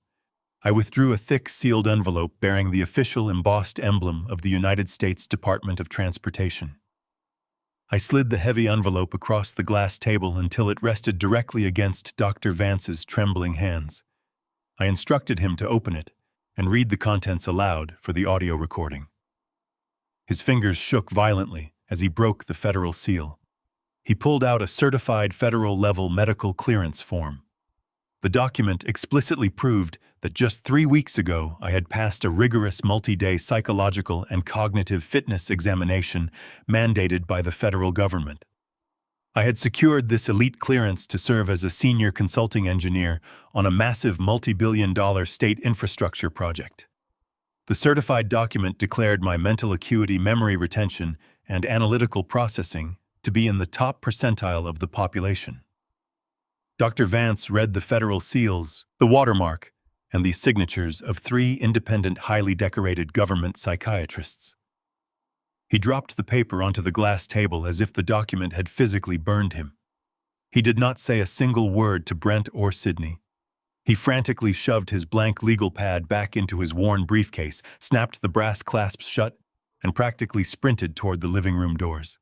I withdrew a thick, sealed envelope bearing the official embossed emblem of the United States Department of Transportation. I slid the heavy envelope across the glass table until it rested directly against Dr. Vance's trembling hands. I instructed him to open it and read the contents aloud for the audio recording. His fingers shook violently as he broke the federal seal. He pulled out a certified federal-level medical clearance form. The document explicitly proved that just 3 weeks ago I had passed a rigorous multi-day psychological and cognitive fitness examination mandated by the federal government. I had secured this elite clearance to serve as a senior consulting engineer on a massive multi-billion-dollar state infrastructure project. The certified document declared my mental acuity, memory retention, and analytical processing to be in the top percentile of the population. Dr. Vance read the federal seals, the watermark, and the signatures of 3 independent, highly decorated government psychiatrists. He dropped the paper onto the glass table as if the document had physically burned him. He did not say a single word to Brent or Sydney. He frantically shoved his blank legal pad back into his worn briefcase, snapped the brass clasps shut, and practically sprinted toward the living room doors.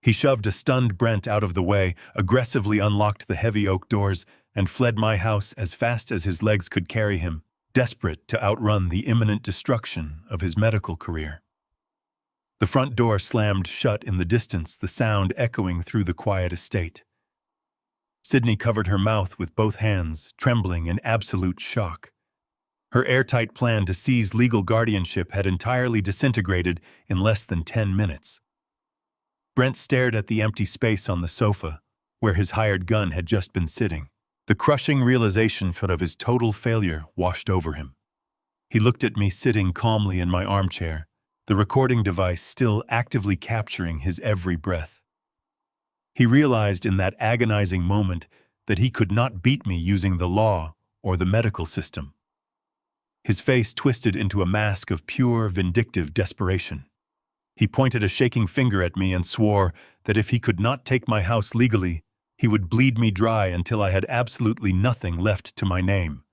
He shoved a stunned Brent out of the way, aggressively unlocked the heavy oak doors, and fled my house as fast as his legs could carry him, desperate to outrun the imminent destruction of his medical career. The front door slammed shut in the distance, the sound echoing through the quiet estate. Sydney covered her mouth with both hands, trembling in absolute shock. Her airtight plan to seize legal guardianship had entirely disintegrated in less than 10 minutes. Brent stared at the empty space on the sofa, where his hired gun had just been sitting. The crushing realization of his total failure washed over him. He looked at me sitting calmly in my armchair, the recording device still actively capturing his every breath. He realized in that agonizing moment that he could not beat me using the law or the medical system. His face twisted into a mask of pure, vindictive desperation. He pointed a shaking finger at me and swore that if he could not take my house legally, he would bleed me dry until I had absolutely nothing left to my name.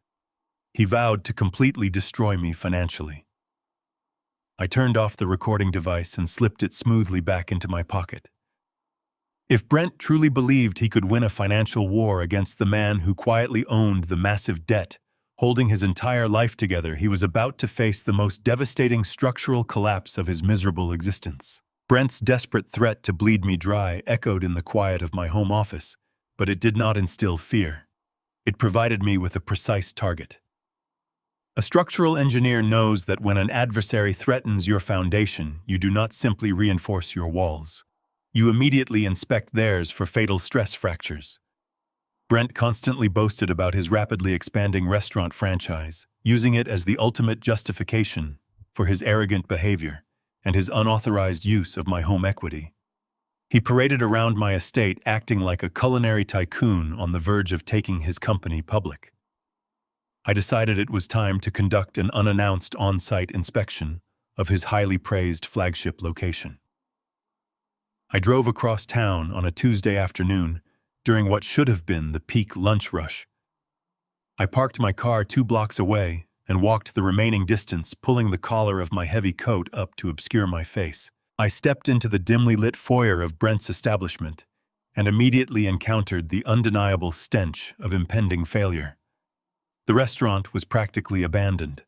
He vowed to completely destroy me financially. I turned off the recording device and slipped it smoothly back into my pocket. If Brent truly believed he could win a financial war against the man who quietly owned the massive debt, holding his entire life together, he was about to face the most devastating structural collapse of his miserable existence. Brent's desperate threat to bleed me dry echoed in the quiet of my home office, but it did not instill fear. It provided me with a precise target. A structural engineer knows that when an adversary threatens your foundation, you do not simply reinforce your walls. You immediately inspect theirs for fatal stress fractures. Brent constantly boasted about his rapidly expanding restaurant franchise, using it as the ultimate justification for his arrogant behavior and his unauthorized use of my home equity. He paraded around my estate acting like a culinary tycoon on the verge of taking his company public. I decided it was time to conduct an unannounced on-site inspection of his highly praised flagship location. I drove across town on a Tuesday afternoon during what should have been the peak lunch rush. I parked my car 2 blocks away and walked the remaining distance, pulling the collar of my heavy coat up to obscure my face. I stepped into the dimly lit foyer of Brent's establishment and immediately encountered the undeniable stench of impending failure. The restaurant was practically abandoned.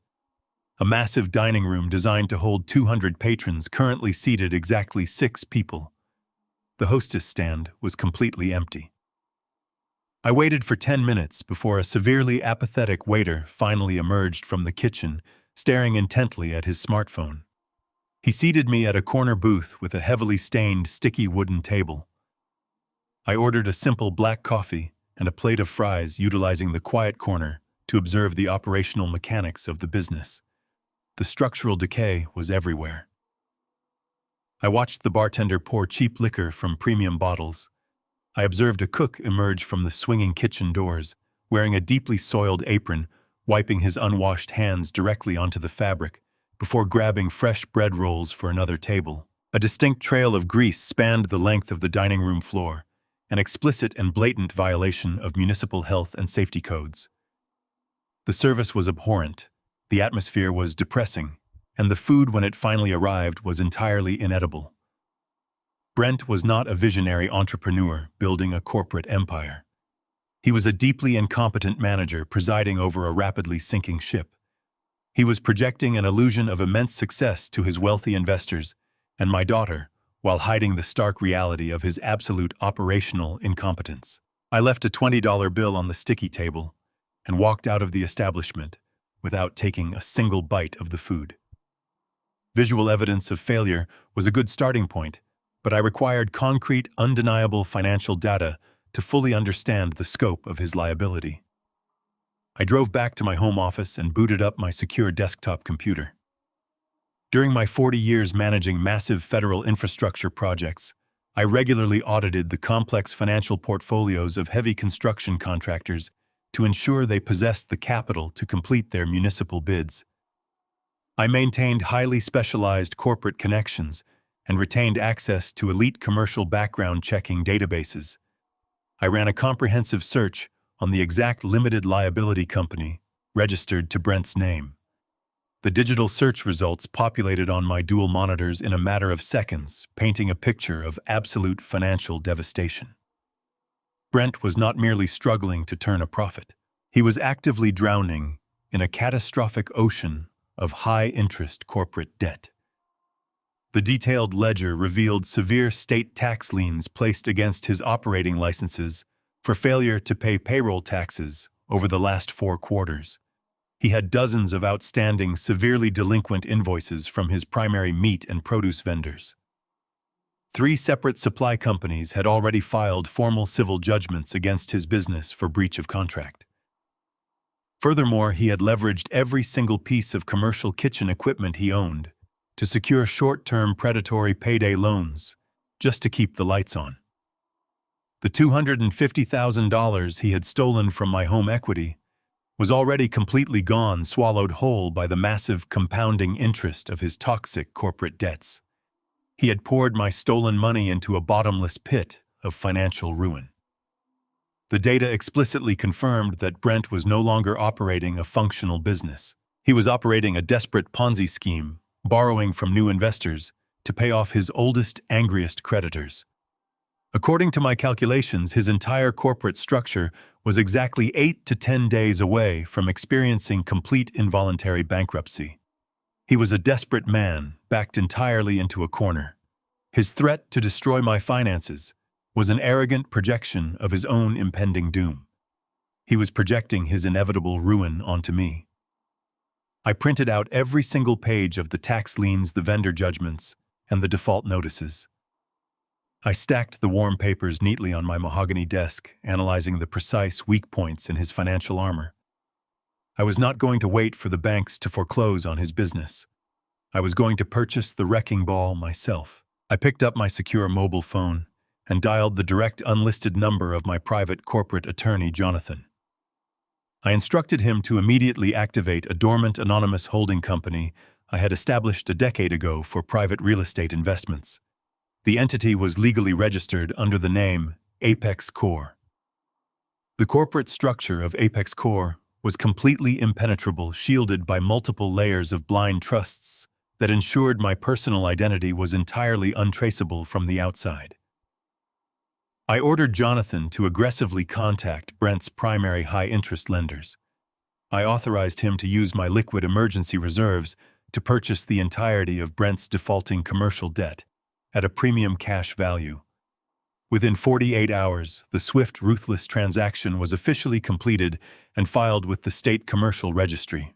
A massive dining room designed to hold 200 patrons currently seated exactly 6 people. The hostess stand was completely empty. I waited for 10 minutes before a severely apathetic waiter finally emerged from the kitchen, staring intently at his smartphone. He seated me at a corner booth with a heavily stained, sticky wooden table. I ordered a simple black coffee and a plate of fries, utilizing the quiet corner to observe the operational mechanics of the business. The structural decay was everywhere. I watched the bartender pour cheap liquor from premium bottles. I observed a cook emerge from the swinging kitchen doors, wearing a deeply soiled apron, wiping his unwashed hands directly onto the fabric, before grabbing fresh bread rolls for another table. A distinct trail of grease spanned the length of the dining room floor, an explicit and blatant violation of municipal health and safety codes. The service was abhorrent, the atmosphere was depressing, and the food when it finally arrived was entirely inedible. Brent was not a visionary entrepreneur building a corporate empire. He was a deeply incompetent manager presiding over a rapidly sinking ship. He was projecting an illusion of immense success to his wealthy investors and my daughter, while hiding the stark reality of his absolute operational incompetence. I left a $20 bill on the sticky table and walked out of the establishment without taking a single bite of the food. Visual evidence of failure was a good starting point, but I required concrete, undeniable financial data to fully understand the scope of his liability. I drove back to my home office and booted up my secure desktop computer. During my 40 years managing massive federal infrastructure projects, I regularly audited the complex financial portfolios of heavy construction contractors to ensure they possessed the capital to complete their municipal bids. I maintained highly specialized corporate connections and retained access to elite commercial background checking databases. I ran a comprehensive search on the exact limited liability company registered to Brent's name. The digital search results populated on my dual monitors in a matter of seconds, painting a picture of absolute financial devastation. Brent was not merely struggling to turn a profit. He was actively drowning in a catastrophic ocean of high-interest corporate debt. The detailed ledger revealed severe state tax liens placed against his operating licenses for failure to pay payroll taxes over the last 4 quarters. He had dozens of outstanding, severely delinquent invoices from his primary meat and produce vendors. 3 separate supply companies had already filed formal civil judgments against his business for breach of contract. Furthermore, he had leveraged every single piece of commercial kitchen equipment he owned to secure short-term predatory payday loans just to keep the lights on. The $250,000 he had stolen from my home equity was already completely gone, swallowed whole by the massive compounding interest of his toxic corporate debts. He had poured my stolen money into a bottomless pit of financial ruin. The data explicitly confirmed that Brent was no longer operating a functional business. He was operating a desperate Ponzi scheme, borrowing from new investors to pay off his oldest, angriest creditors. According to my calculations, his entire corporate structure was exactly 8 to 10 days away from experiencing complete involuntary bankruptcy. He was a desperate man, backed entirely into a corner. His threat to destroy my finances was an arrogant projection of his own impending doom. He was projecting his inevitable ruin onto me. I printed out every single page of the tax liens, the vendor judgments, and the default notices. I stacked the warm papers neatly on my mahogany desk, analyzing the precise weak points in his financial armor. I was not going to wait for the banks to foreclose on his business. I was going to purchase the wrecking ball myself. I picked up my secure mobile phone and dialed the direct unlisted number of my private corporate attorney, Jonathan. I instructed him to immediately activate a dormant anonymous holding company I had established a decade ago for private real estate investments. The entity was legally registered under the name Apex Core. The corporate structure of Apex Core was completely impenetrable, shielded by multiple layers of blind trusts that ensured my personal identity was entirely untraceable from the outside. I ordered Jonathan to aggressively contact Brent's primary high-interest lenders. I authorized him to use my liquid emergency reserves to purchase the entirety of Brent's defaulting commercial debt at a premium cash value. Within 48 hours, the swift, ruthless transaction was officially completed and filed with the state commercial registry.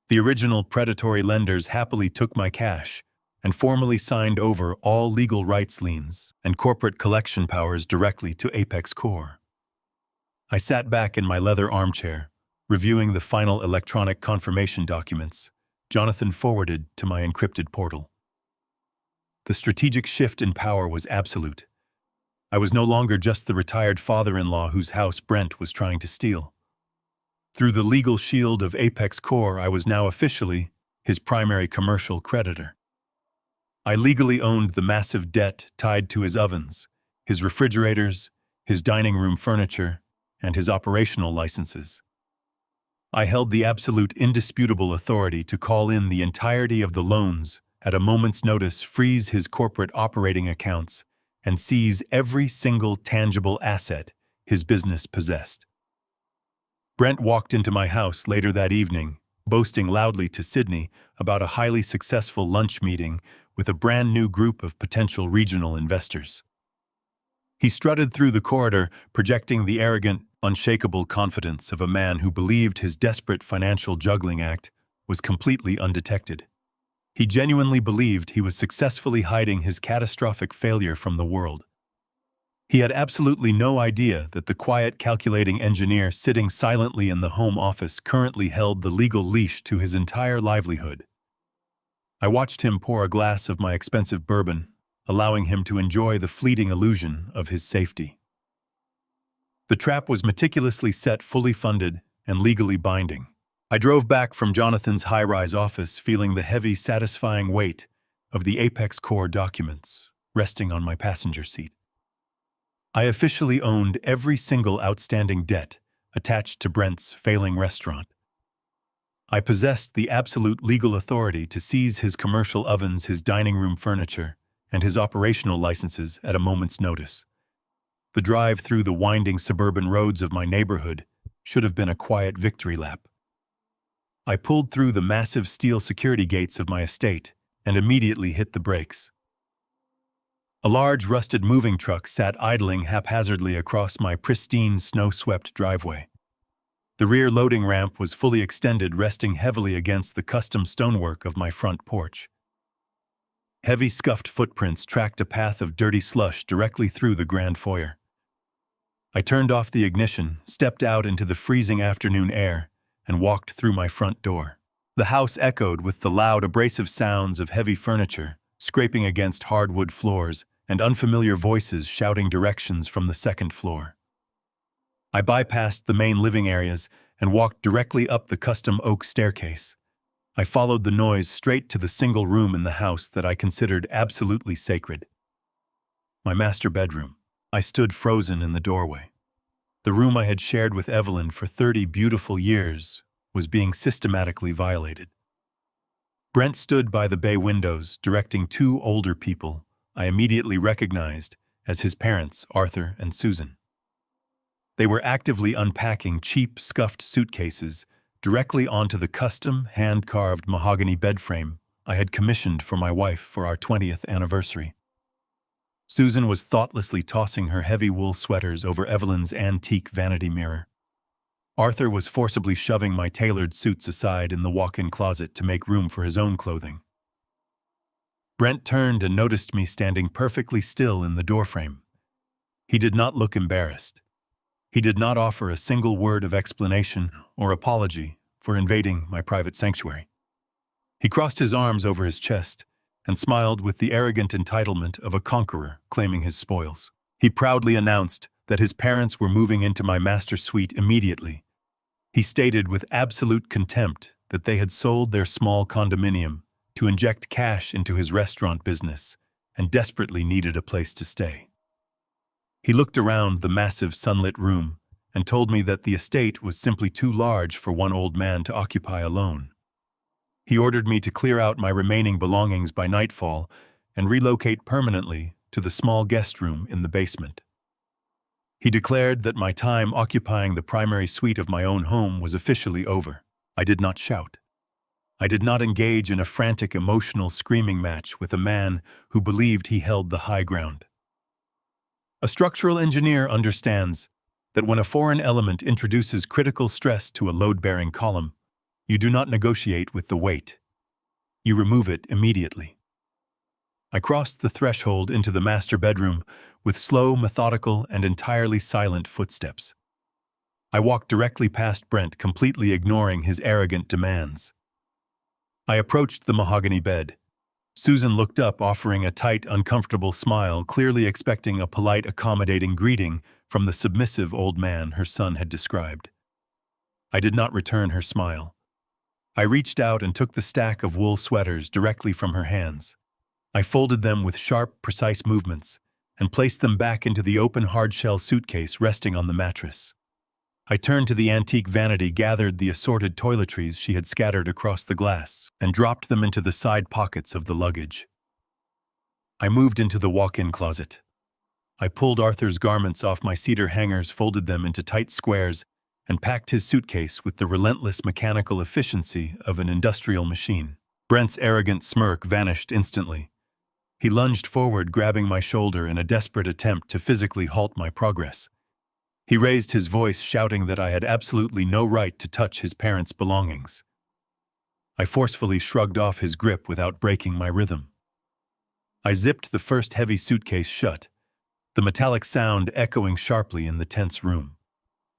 The original predatory lenders happily took my cash and formally signed over all legal rights liens and corporate collection powers directly to Apex Core. I sat back in my leather armchair, reviewing the final electronic confirmation documents Jonathan forwarded to my encrypted portal. The strategic shift in power was absolute. I was no longer just the retired father-in-law whose house Brent was trying to steal. Through the legal shield of Apex Core, I was now officially his primary commercial creditor. I legally owned the massive debt tied to his ovens, his refrigerators, his dining room furniture, and his operational licenses. I held the absolute indisputable authority to call in the entirety of the loans at a moment's notice, freeze his corporate operating accounts, and seize every single tangible asset his business possessed. Brent walked into my house later that evening, boasting loudly to Sydney about a highly successful lunch meeting with a brand new group of potential regional investors. He strutted through the corridor, projecting the arrogant, unshakable confidence of a man who believed his desperate financial juggling act was completely undetected. He genuinely believed he was successfully hiding his catastrophic failure from the world. He had absolutely no idea that the quiet, calculating engineer sitting silently in the home office currently held the legal leash to his entire livelihood. I watched him pour a glass of my expensive bourbon allowing him to enjoy the fleeting illusion of his safety. The trap was meticulously set, fully funded, and legally binding. I drove back from Jonathan's high-rise office feeling the heavy, satisfying weight of the Apex Core documents resting on my passenger seat. I officially owned every single outstanding debt attached to Brent's failing restaurant. I possessed the absolute legal authority to seize his commercial ovens, his dining room furniture, and his operational licenses at a moment's notice. The drive through the winding suburban roads of my neighborhood should have been a quiet victory lap. I pulled through the massive steel security gates of my estate and immediately hit the brakes. A large rusted moving truck sat idling haphazardly across my pristine, snow-swept driveway. The rear loading ramp was fully extended, resting heavily against the custom stonework of my front porch. Heavy, scuffed footprints tracked a path of dirty slush directly through the grand foyer. I turned off the ignition, stepped out into the freezing afternoon air, and walked through my front door. The house echoed with the loud, abrasive sounds of heavy furniture scraping against hardwood floors and unfamiliar voices shouting directions from the second floor. I bypassed the main living areas and walked directly up the custom oak staircase. I followed the noise straight to the single room in the house that I considered absolutely sacred. My master bedroom. I stood frozen in the doorway. The room I had shared with Evelyn for 30 beautiful years was being systematically violated. Brent stood by the bay windows, directing two older people I immediately recognized as his parents, Arthur and Susan. They were actively unpacking cheap, scuffed suitcases directly onto the custom, hand-carved mahogany bed frame I had commissioned for my wife for our 20th anniversary. Susan was thoughtlessly tossing her heavy wool sweaters over Evelyn's antique vanity mirror. Arthur was forcibly shoving my tailored suits aside in the walk-in closet to make room for his own clothing. Brent turned and noticed me standing perfectly still in the doorframe. He did not look embarrassed. He did not offer a single word of explanation or apology for invading my private sanctuary. He crossed his arms over his chest and smiled with the arrogant entitlement of a conqueror claiming his spoils. He proudly announced that his parents were moving into my master suite immediately. He stated with absolute contempt that they had sold their small condominium to inject cash into his restaurant business and desperately needed a place to stay. He looked around the massive sunlit room and told me that the estate was simply too large for one old man to occupy alone. He ordered me to clear out my remaining belongings by nightfall and relocate permanently to the small guest room in the basement. He declared that my time occupying the primary suite of my own home was officially over. I did not shout. I did not engage in a frantic emotional screaming match with a man who believed he held the high ground. A structural engineer understands that when a foreign element introduces critical stress to a load-bearing column, you do not negotiate with the weight. You remove it immediately. I crossed the threshold into the master bedroom with slow, methodical, and entirely silent footsteps. I walked directly past Brent, completely ignoring his arrogant demands. I approached the mahogany bed. Susan looked up, offering a tight, uncomfortable smile, clearly expecting a polite, accommodating greeting from the submissive old man her son had described. I did not return her smile. I reached out and took the stack of wool sweaters directly from her hands. I folded them with sharp, precise movements and placed them back into the open hard-shell suitcase resting on the mattress. I turned to the antique vanity, gathered the assorted toiletries she had scattered across the glass, and dropped them into the side pockets of the luggage. I moved into the walk-in closet. I pulled Arthur's garments off my cedar hangers, folded them into tight squares, and packed his suitcase with the relentless mechanical efficiency of an industrial machine. Brent's arrogant smirk vanished instantly. He lunged forward, grabbing my shoulder in a desperate attempt to physically halt my progress. He raised his voice, shouting that I had absolutely no right to touch his parents' belongings. I forcefully shrugged off his grip without breaking my rhythm. I zipped the first heavy suitcase shut, the metallic sound echoing sharply in the tense room.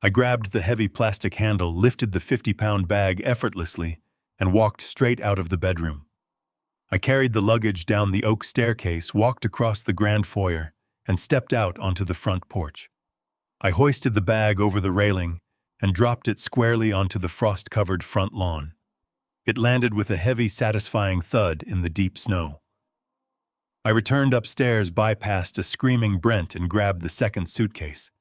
I grabbed the heavy plastic handle, lifted the 50-pound bag effortlessly, and walked straight out of the bedroom. I carried the luggage down the oak staircase, walked across the grand foyer, and stepped out onto the front porch. I hoisted the bag over the railing and dropped it squarely onto the frost-covered front lawn. It landed with a heavy, satisfying thud in the deep snow. I returned upstairs, bypassed a screaming Brent, and grabbed the second suitcase.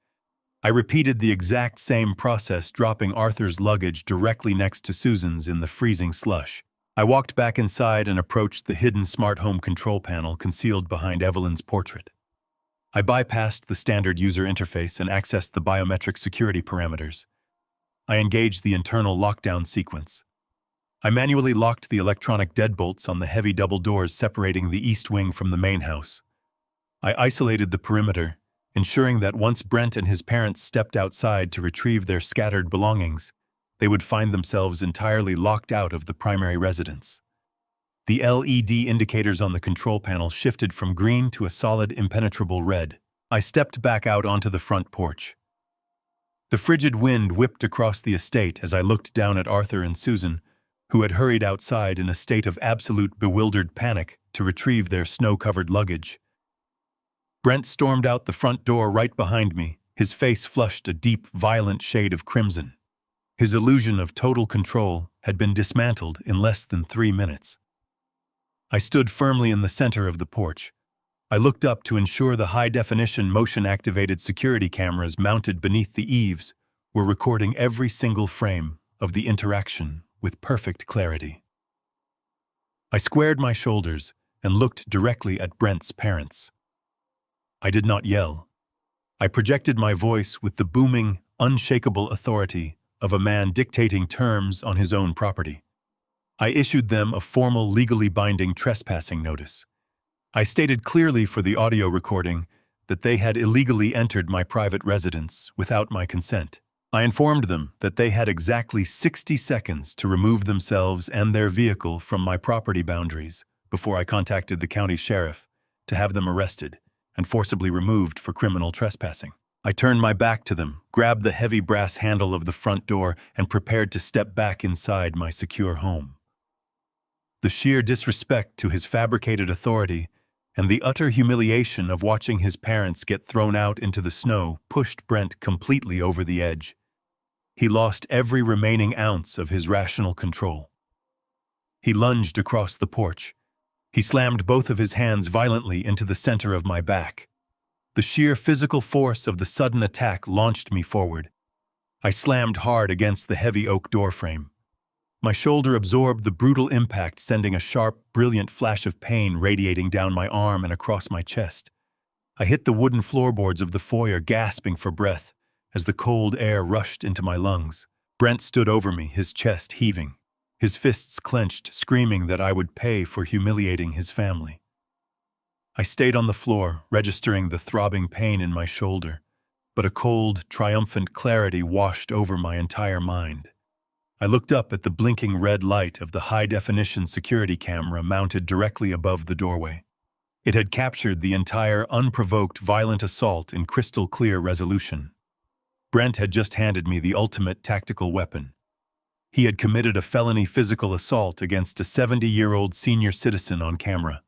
I repeated the exact same process, dropping Arthur's luggage directly next to Susan's in the freezing slush. I walked back inside and approached the hidden smart home control panel concealed behind Evelyn's portrait. I bypassed the standard user interface and accessed the biometric security parameters. I engaged the internal lockdown sequence. I manually locked the electronic deadbolts on the heavy double doors separating the east wing from the main house. I isolated the perimeter, ensuring that once Brent and his parents stepped outside to retrieve their scattered belongings, they would find themselves entirely locked out of the primary residence. The LED indicators on the control panel shifted from green to a solid, impenetrable red. I stepped back out onto the front porch. The frigid wind whipped across the estate as I looked down at Arthur and Susan, who had hurried outside in a state of absolute bewildered panic to retrieve their snow-covered luggage. Brent stormed out the front door right behind me, his face flushed a deep, violent shade of crimson. His illusion of total control had been dismantled in less than 3 minutes. I stood firmly in the center of the porch. I looked up to ensure the high-definition motion-activated security cameras mounted beneath the eaves were recording every single frame of the interaction with perfect clarity. I squared my shoulders and looked directly at Brent's parents. I did not yell. I projected my voice with the booming, unshakable authority of a man dictating terms on his own property. I issued them a formal, legally binding trespassing notice. I stated clearly for the audio recording that they had illegally entered my private residence without my consent. I informed them that they had exactly 60 seconds to remove themselves and their vehicle from my property boundaries before I contacted the county sheriff to have them arrested and forcibly removed for criminal trespassing. I turned my back to them, grabbed the heavy brass handle of the front door, and prepared to step back inside my secure home. The sheer disrespect to his fabricated authority and the utter humiliation of watching his parents get thrown out into the snow pushed Brent completely over the edge. He lost every remaining ounce of his rational control. He lunged across the porch. He slammed both of his hands violently into the center of my back. The sheer physical force of the sudden attack launched me forward. I slammed hard against the heavy oak doorframe. My shoulder absorbed the brutal impact, sending a sharp, brilliant flash of pain radiating down my arm and across my chest. I hit the wooden floorboards of the foyer, gasping for breath as the cold air rushed into my lungs. Brent stood over me, his chest heaving, his fists clenched, screaming that I would pay for humiliating his family. I stayed on the floor, registering the throbbing pain in my shoulder, but a cold, triumphant clarity washed over my entire mind. I looked up at the blinking red light of the high-definition security camera mounted directly above the doorway. It had captured the entire unprovoked violent assault in crystal-clear resolution. Brent had just handed me the ultimate tactical weapon. He had committed a felony physical assault against a 70-year-old senior citizen on camera.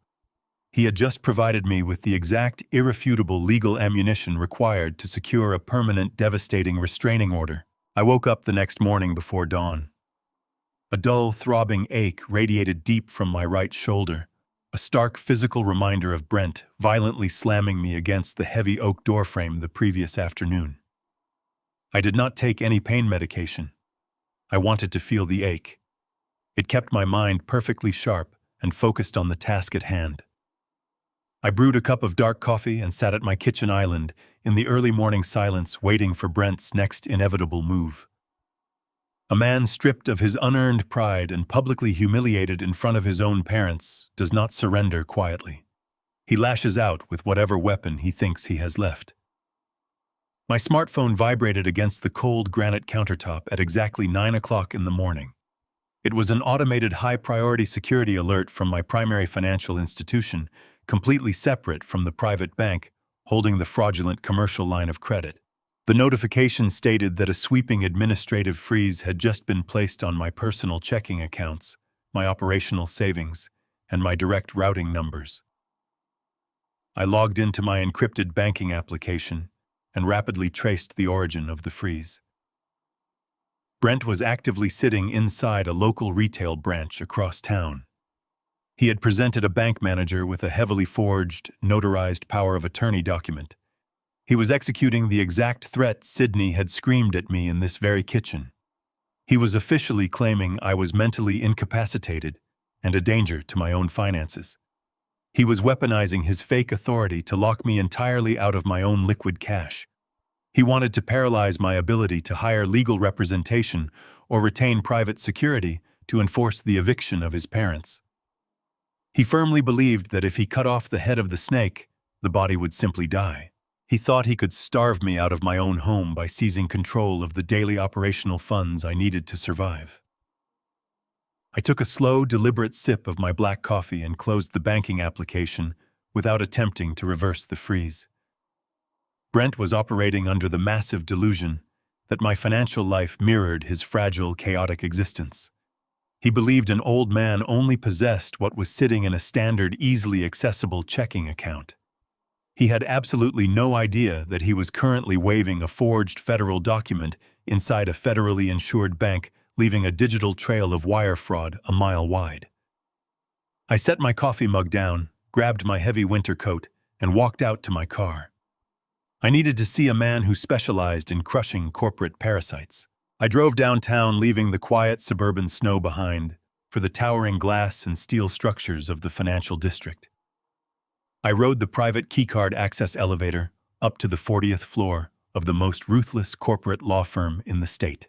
He had just provided me with the exact irrefutable legal ammunition required to secure a permanent, devastating restraining order. I woke up the next morning before dawn. A dull, throbbing ache radiated deep from my right shoulder, a stark physical reminder of Brent violently slamming me against the heavy oak doorframe the previous afternoon. I did not take any pain medication. I wanted to feel the ache. It kept my mind perfectly sharp and focused on the task at hand. I brewed a cup of dark coffee and sat at my kitchen island in the early morning silence, waiting for Brent's next inevitable move. A man stripped of his unearned pride and publicly humiliated in front of his own parents does not surrender quietly. He lashes out with whatever weapon he thinks he has left. My smartphone vibrated against the cold granite countertop at exactly 9 o'clock in the morning. It was an automated high-priority security alert from my primary financial institution, completely separate from the private bank holding the fraudulent commercial line of credit. The notification stated that a sweeping administrative freeze had just been placed on my personal checking accounts, my operational savings, and my direct routing numbers. I logged into my encrypted banking application and rapidly traced the origin of the freeze. Brent was actively sitting inside a local retail branch across town. He had presented a bank manager with a heavily forged, notarized power of attorney document. He was executing the exact threat Sydney had screamed at me in this very kitchen. He was officially claiming I was mentally incapacitated and a danger to my own finances. He was weaponizing his fake authority to lock me entirely out of my own liquid cash. He wanted to paralyze my ability to hire legal representation or retain private security to enforce the eviction of his parents. He firmly believed that if he cut off the head of the snake, the body would simply die. He thought he could starve me out of my own home by seizing control of the daily operational funds I needed to survive. I took a slow, deliberate sip of my black coffee and closed the banking application without attempting to reverse the freeze. Brent was operating under the massive delusion that my financial life mirrored his fragile, chaotic existence. He believed an old man only possessed what was sitting in a standard, easily accessible checking account. He had absolutely no idea that he was currently waving a forged federal document inside a federally insured bank, leaving a digital trail of wire fraud a mile wide. I set my coffee mug down, grabbed my heavy winter coat, and walked out to my car. I needed to see a man who specialized in crushing corporate parasites. I drove downtown, leaving the quiet suburban snow behind for the towering glass and steel structures of the financial district. I rode the private keycard access elevator up to the 40th floor of the most ruthless corporate law firm in the state.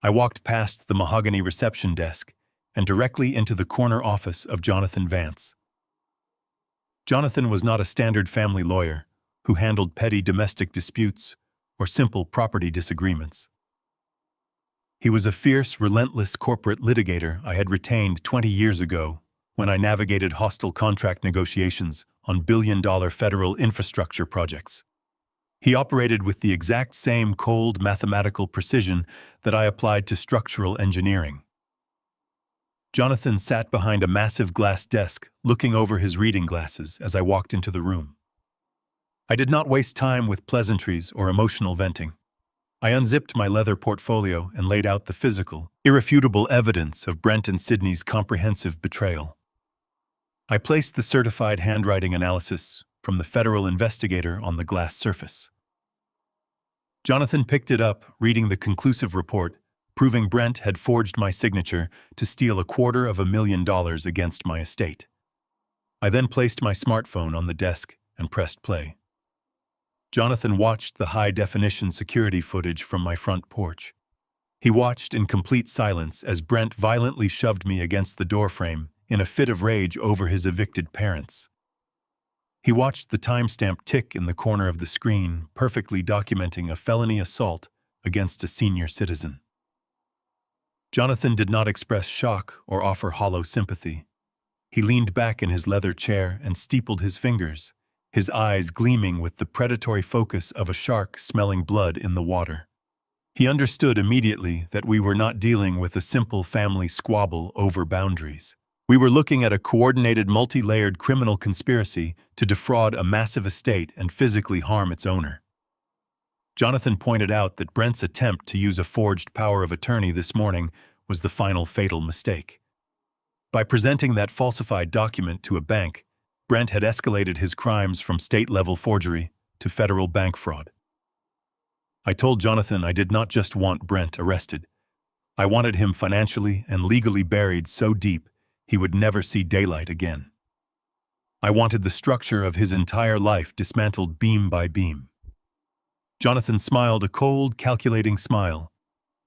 I walked past the mahogany reception desk and directly into the corner office of Jonathan Vance. Jonathan was not a standard family lawyer who handled petty domestic disputes or simple property disagreements. He was a fierce, relentless corporate litigator I had retained 20 years ago when I navigated hostile contract negotiations on billion-dollar federal infrastructure projects. He operated with the exact same cold mathematical precision that I applied to structural engineering. Jonathan sat behind a massive glass desk, looking over his reading glasses as I walked into the room. I did not waste time with pleasantries or emotional venting. I unzipped my leather portfolio and laid out the physical, irrefutable evidence of Brent and Sydney's comprehensive betrayal. I placed the certified handwriting analysis from the federal investigator on the glass surface. Jonathan picked it up, reading the conclusive report, proving Brent had forged my signature to steal $250,000 against my estate. I then placed my smartphone on the desk and pressed play. Jonathan watched the high-definition security footage from my front porch. He watched in complete silence as Brent violently shoved me against the doorframe in a fit of rage over his evicted parents. He watched the timestamp tick in the corner of the screen, perfectly documenting a felony assault against a senior citizen. Jonathan did not express shock or offer hollow sympathy. He leaned back in his leather chair and steepled his fingers, his eyes gleaming with the predatory focus of a shark smelling blood in the water. He understood immediately that we were not dealing with a simple family squabble over boundaries. We were looking at a coordinated, multi-layered criminal conspiracy to defraud a massive estate and physically harm its owner. Jonathan pointed out that Brent's attempt to use a forged power of attorney this morning was the final fatal mistake. By presenting that falsified document to a bank, Brent had escalated his crimes from state-level forgery to federal bank fraud. I told Jonathan I did not just want Brent arrested. I wanted him financially and legally buried so deep he would never see daylight again. I wanted the structure of his entire life dismantled beam by beam. Jonathan smiled a cold, calculating smile.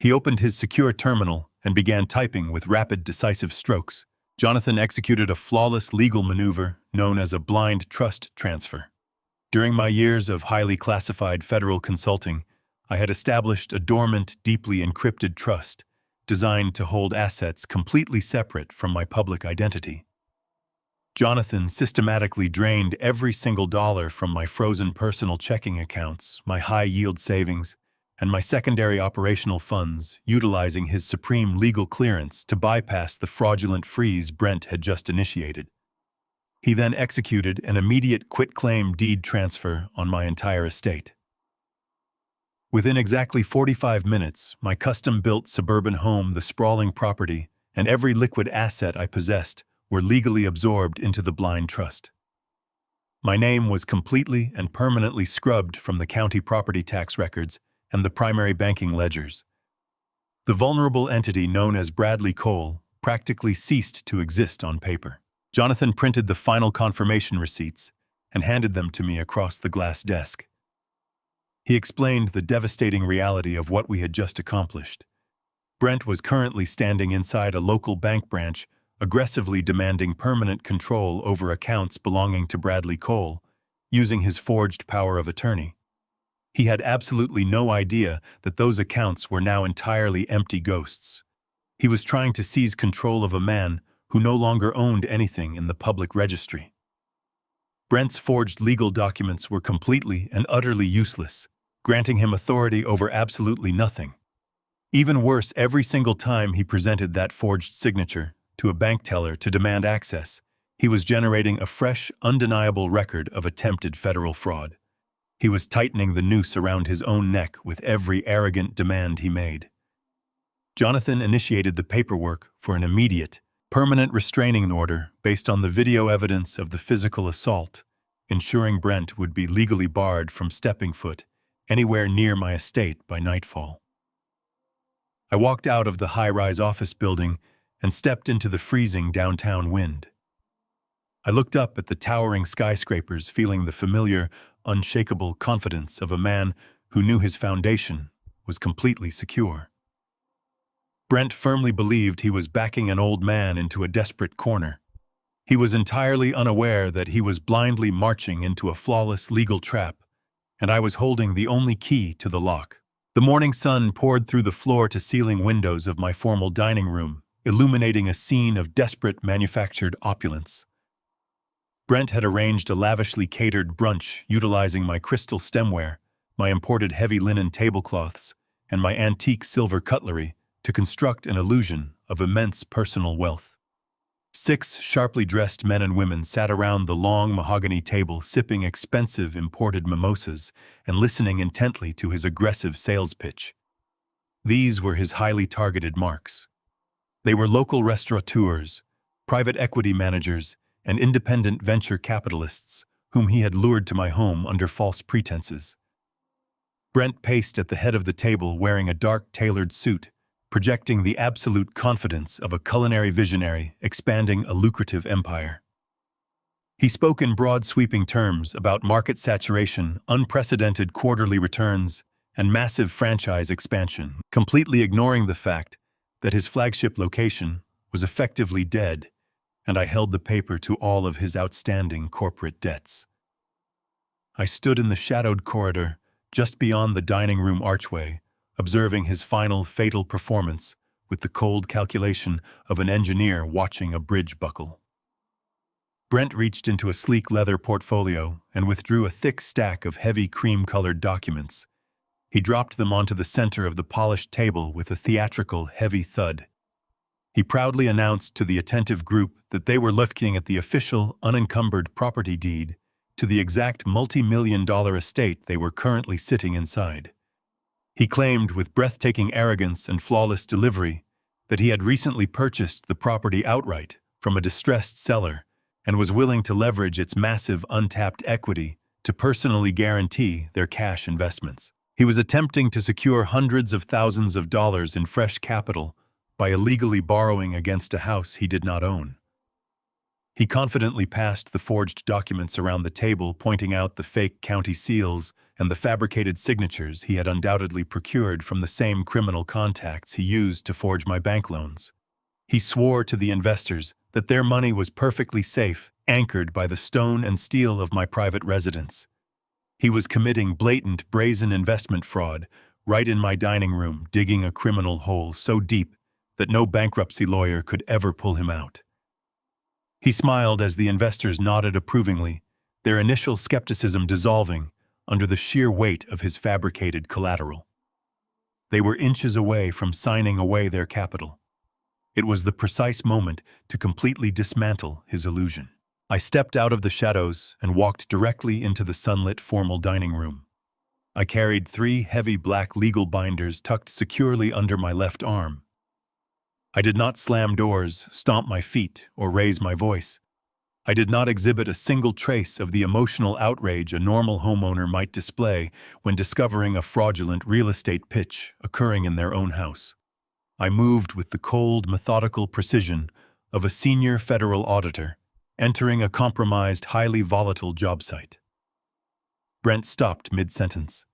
He opened his secure terminal and began typing with rapid, decisive strokes. Jonathan executed a flawless legal maneuver known as a blind trust transfer. During my years of highly classified federal consulting, I had established a dormant, deeply encrypted trust designed to hold assets completely separate from my public identity. Jonathan systematically drained every single dollar from my frozen personal checking accounts, my high-yield savings, and my secondary operational funds, utilizing his supreme legal clearance to bypass the fraudulent freeze Brent had just initiated. He then executed an immediate quitclaim deed transfer on my entire estate. Within exactly 45 minutes, my custom-built suburban home, the sprawling property, and every liquid asset I possessed were legally absorbed into the blind trust. My name was completely and permanently scrubbed from the county property tax records and the primary banking ledgers. The vulnerable entity known as Bradley Cole practically ceased to exist on paper. Jonathan printed the final confirmation receipts and handed them to me across the glass desk. He explained the devastating reality of what we had just accomplished. Brent was currently standing inside a local bank branch, aggressively demanding permanent control over accounts belonging to Bradley Cole, using his forged power of attorney. He had absolutely no idea that those accounts were now entirely empty ghosts. He was trying to seize control of a man who no longer owned anything in the public registry. Brent's forged legal documents were completely and utterly useless, granting him authority over absolutely nothing. Even worse, every single time he presented that forged signature to a bank teller to demand access, he was generating a fresh, undeniable record of attempted federal fraud. He was tightening the noose around his own neck with every arrogant demand he made. Jonathan initiated the paperwork for an immediate, permanent restraining order based on the video evidence of the physical assault, ensuring Brent would be legally barred from stepping foot anywhere near my estate by nightfall. I walked out of the high-rise office building and stepped into the freezing downtown wind. I looked up at the towering skyscrapers, feeling the familiar, unshakable confidence of a man who knew his foundation was completely secure. Brent firmly believed he was backing an old man into a desperate corner. He was entirely unaware that he was blindly marching into a flawless legal trap, and I was holding the only key to the lock. The morning sun poured through the floor-to-ceiling windows of my formal dining room, illuminating a scene of desperate manufactured opulence. Brent had arranged a lavishly catered brunch utilizing my crystal stemware, my imported heavy linen tablecloths, and my antique silver cutlery to construct an illusion of immense personal wealth. 6 sharply dressed men and women sat around the long mahogany table sipping expensive imported mimosas and listening intently to his aggressive sales pitch. These were his highly targeted marks. They were local restaurateurs, private equity managers, and independent venture capitalists whom he had lured to my home under false pretenses. Brent paced at the head of the table wearing a dark tailored suit, projecting the absolute confidence of a culinary visionary expanding a lucrative empire. He spoke in broad sweeping terms about market saturation, unprecedented quarterly returns, and massive franchise expansion, completely ignoring the fact that his flagship location was effectively dead, and I held the paper to all of his outstanding corporate debts. I stood in the shadowed corridor, just beyond the dining room archway, observing his final fatal performance with the cold calculation of an engineer watching a bridge buckle. Brent reached into a sleek leather portfolio and withdrew a thick stack of heavy cream-colored documents. He dropped them onto the center of the polished table with a theatrical, heavy thud. He proudly announced to the attentive group that they were looking at the official, unencumbered property deed to the exact multi-million-dollar estate they were currently sitting inside. He claimed with breathtaking arrogance and flawless delivery that he had recently purchased the property outright from a distressed seller and was willing to leverage its massive untapped equity to personally guarantee their cash investments. He was attempting to secure hundreds of thousands of dollars in fresh capital by illegally borrowing against a house he did not own. He confidently passed the forged documents around the table, pointing out the fake county seals and the fabricated signatures he had undoubtedly procured from the same criminal contacts he used to forge my bank loans. He swore to the investors that their money was perfectly safe, anchored by the stone and steel of my private residence. He was committing blatant, brazen investment fraud right in my dining room, digging a criminal hole so deep that no bankruptcy lawyer could ever pull him out. He smiled as the investors nodded approvingly, their initial skepticism dissolving under the sheer weight of his fabricated collateral. They were inches away from signing away their capital. It was the precise moment to completely dismantle his illusion. I stepped out of the shadows and walked directly into the sunlit formal dining room. I carried 3 heavy black legal binders tucked securely under my left arm. I did not slam doors, stomp my feet, or raise my voice. I did not exhibit a single trace of the emotional outrage a normal homeowner might display when discovering a fraudulent real estate pitch occurring in their own house. I moved with the cold, methodical precision of a senior federal auditor entering a compromised, highly volatile job site. Brent stopped mid-sentence.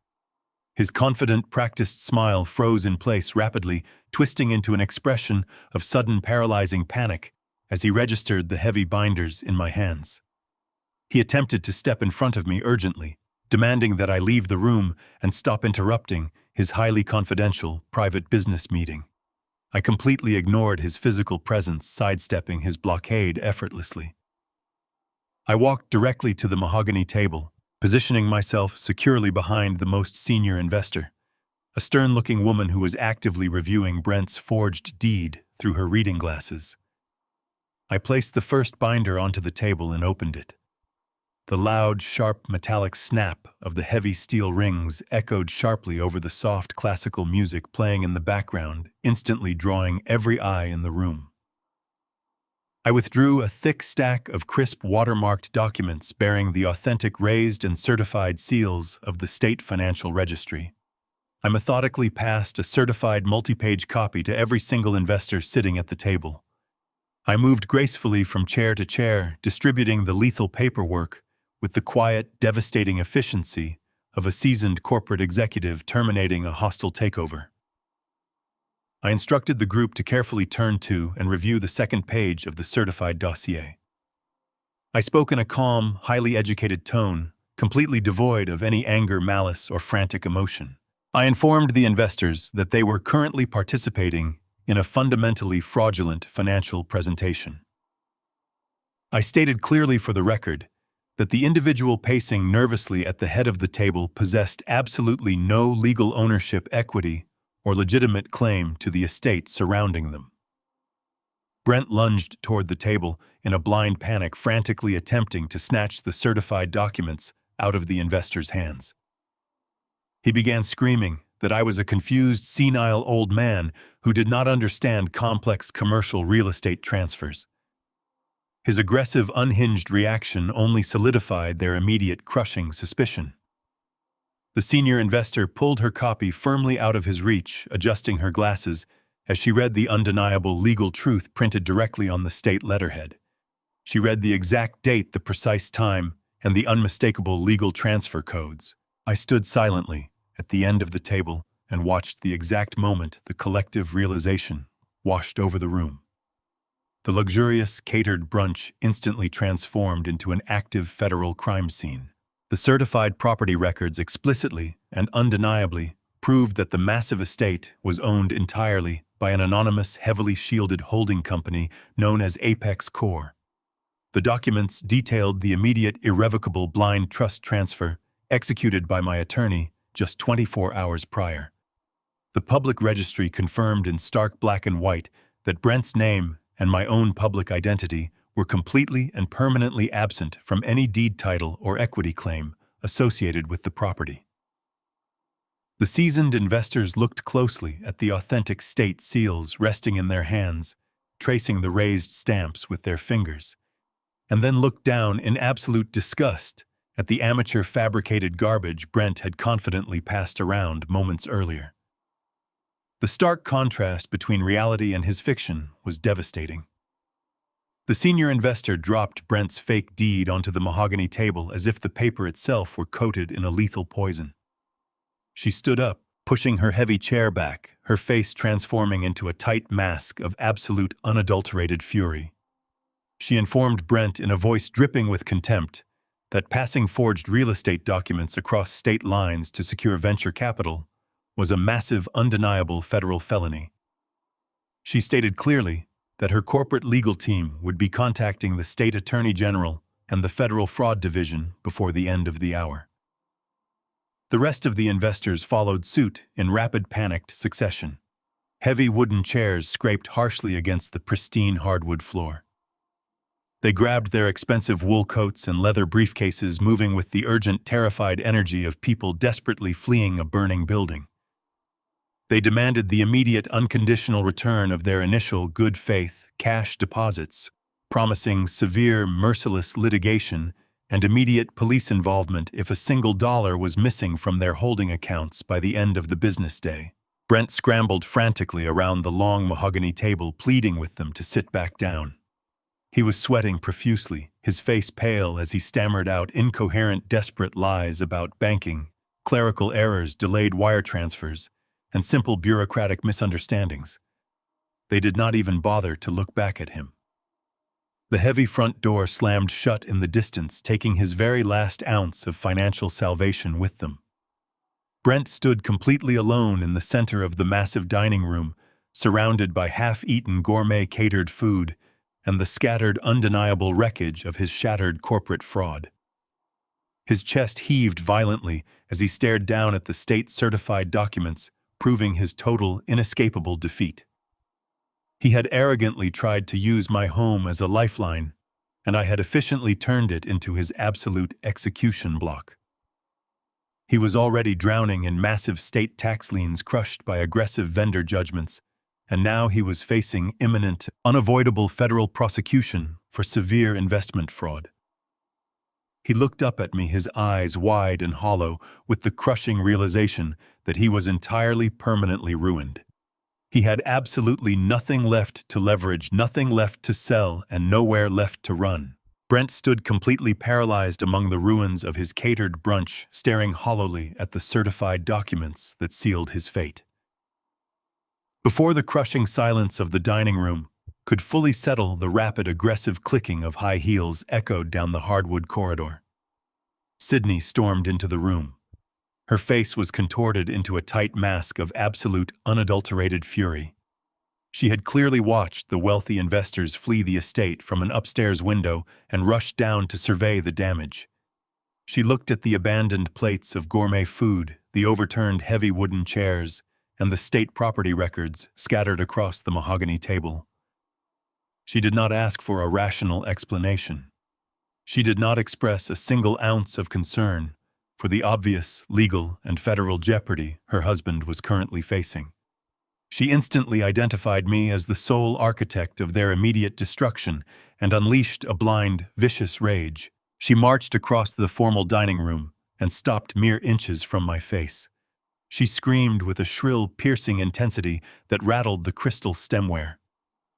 His confident, practiced smile froze in place rapidly, twisting into an expression of sudden paralyzing panic as he registered the heavy binders in my hands. He attempted to step in front of me urgently, demanding that I leave the room and stop interrupting his highly confidential, private business meeting. I completely ignored his physical presence, sidestepping his blockade effortlessly. I walked directly to the mahogany table, positioning myself securely behind the most senior investor, a stern-looking woman who was actively reviewing Brent's forged deed through her reading glasses. I placed the first binder onto the table and opened it. The loud, sharp, metallic snap of the heavy steel rings echoed sharply over the soft classical music playing in the background, instantly drawing every eye in the room. I withdrew a thick stack of crisp watermarked documents bearing the authentic raised and certified seals of the State Financial Registry. I methodically passed a certified multi-page copy to every single investor sitting at the table. I moved gracefully from chair to chair, distributing the lethal paperwork with the quiet, devastating efficiency of a seasoned corporate executive terminating a hostile takeover. I instructed the group to carefully turn to and review the second page of the certified dossier. I spoke in a calm, highly educated tone, completely devoid of any anger, malice, or frantic emotion. I informed the investors that they were currently participating in a fundamentally fraudulent financial presentation. I stated clearly for the record that the individual pacing nervously at the head of the table possessed absolutely no legal ownership, equity, or legitimate claim to the estate surrounding them. Brent lunged toward the table in a blind panic, frantically attempting to snatch the certified documents out of the investor's hands. He began screaming that I was a confused, senile old man who did not understand complex commercial real estate transfers. His aggressive, unhinged reaction only solidified their immediate crushing suspicion. The senior investor pulled her copy firmly out of his reach, adjusting her glasses as she read the undeniable legal truth printed directly on the state letterhead. She read the exact date, the precise time, and the unmistakable legal transfer codes. I stood silently at the end of the table and watched the exact moment the collective realization washed over the room. The luxurious, catered brunch instantly transformed into an active federal crime scene. The certified property records explicitly and undeniably proved that the massive estate was owned entirely by an anonymous, heavily shielded holding company known as Apex Corp. The documents detailed the immediate, irrevocable blind trust transfer executed by my attorney just 24 hours prior. The public registry confirmed in stark black and white that Brent's name and my own public identity were completely and permanently absent from any deed title or equity claim associated with the property. The seasoned investors looked closely at the authentic state seals resting in their hands, tracing the raised stamps with their fingers, and then looked down in absolute disgust at the amateur fabricated garbage Brent had confidently passed around moments earlier. The stark contrast between reality and his fiction was devastating. The senior investor dropped Brent's fake deed onto the mahogany table as if the paper itself were coated in a lethal poison. She stood up, pushing her heavy chair back, her face transforming into a tight mask of absolute, unadulterated fury. She informed Brent in a voice dripping with contempt that passing forged real estate documents across state lines to secure venture capital was a massive, undeniable federal felony. She stated clearly that her corporate legal team would be contacting the state attorney general and the federal fraud division before the end of the hour. The rest of the investors followed suit in rapid panicked succession. Heavy wooden chairs scraped harshly against the pristine hardwood floor. They grabbed their expensive wool coats and leather briefcases, moving with the urgent, terrified energy of people desperately fleeing a burning building. They demanded the immediate, unconditional return of their initial good-faith cash deposits, promising severe, merciless litigation and immediate police involvement if a single dollar was missing from their holding accounts by the end of the business day. Brent scrambled frantically around the long mahogany table, pleading with them to sit back down. He was sweating profusely, his face pale as he stammered out incoherent, desperate lies about banking, clerical errors, delayed wire transfers, and simple bureaucratic misunderstandings. They did not even bother to look back at him. The heavy front door slammed shut in the distance, taking his very last ounce of financial salvation with them. Brent stood completely alone in the center of the massive dining room, surrounded by half-eaten gourmet-catered food and the scattered, undeniable wreckage of his shattered corporate fraud. His chest heaved violently as he stared down at the state-certified documents, proving his total, inescapable defeat. He had arrogantly tried to use my home as a lifeline, and I had efficiently turned it into his absolute execution block. He was already drowning in massive state tax liens crushed by aggressive vendor judgments, and now he was facing imminent, unavoidable federal prosecution for severe investment fraud. He looked up at me, his eyes wide and hollow, with the crushing realization that he was entirely permanently ruined. He had absolutely nothing left to leverage, nothing left to sell, and nowhere left to run. Brent stood completely paralyzed among the ruins of his catered brunch, staring hollowly at the certified documents that sealed his fate. Before the crushing silence of the dining room could fully settle, the rapid, aggressive clicking of high heels echoed down the hardwood corridor. Sydney stormed into the room. Her face was contorted into a tight mask of absolute, unadulterated fury. She had clearly watched the wealthy investors flee the estate from an upstairs window and rushed down to survey the damage. She looked at the abandoned plates of gourmet food, the overturned heavy wooden chairs, and the state property records scattered across the mahogany table. She did not ask for a rational explanation. She did not express a single ounce of concern for the obvious legal and federal jeopardy her husband was currently facing. She instantly identified me as the sole architect of their immediate destruction and unleashed a blind, vicious rage. She marched across the formal dining room and stopped mere inches from my face. She screamed with a shrill, piercing intensity that rattled the crystal stemware.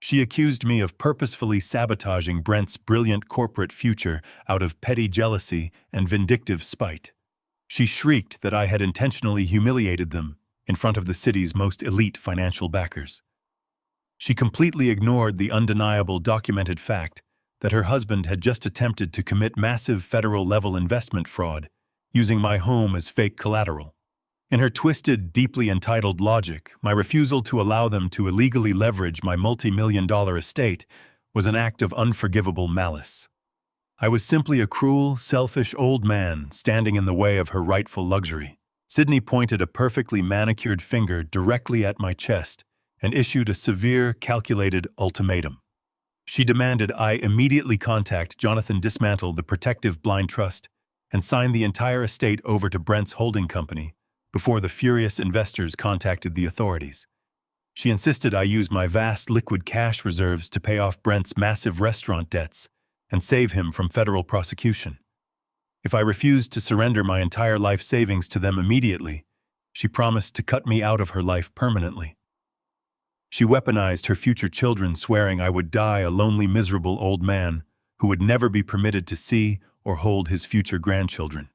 She accused me of purposefully sabotaging Brent's brilliant corporate future out of petty jealousy and vindictive spite. She shrieked that I had intentionally humiliated them in front of the city's most elite financial backers. She completely ignored the undeniable documented fact that her husband had just attempted to commit massive federal-level investment fraud, using my home as fake collateral. In her twisted, deeply entitled logic, my refusal to allow them to illegally leverage my multi-million-dollar estate was an act of unforgivable malice. I was simply a cruel, selfish old man standing in the way of her rightful luxury. Sydney pointed a perfectly manicured finger directly at my chest and issued a severe, calculated ultimatum. She demanded I immediately contact Jonathan, dismantle the protective blind trust, and sign the entire estate over to Brent's holding company before the furious investors contacted the authorities. She insisted I use my vast liquid cash reserves to pay off Brent's massive restaurant debts and save him from federal prosecution. If I refused to surrender my entire life savings to them immediately, she promised to cut me out of her life permanently. She weaponized her future children, swearing I would die a lonely, miserable old man who would never be permitted to see or hold his future grandchildren.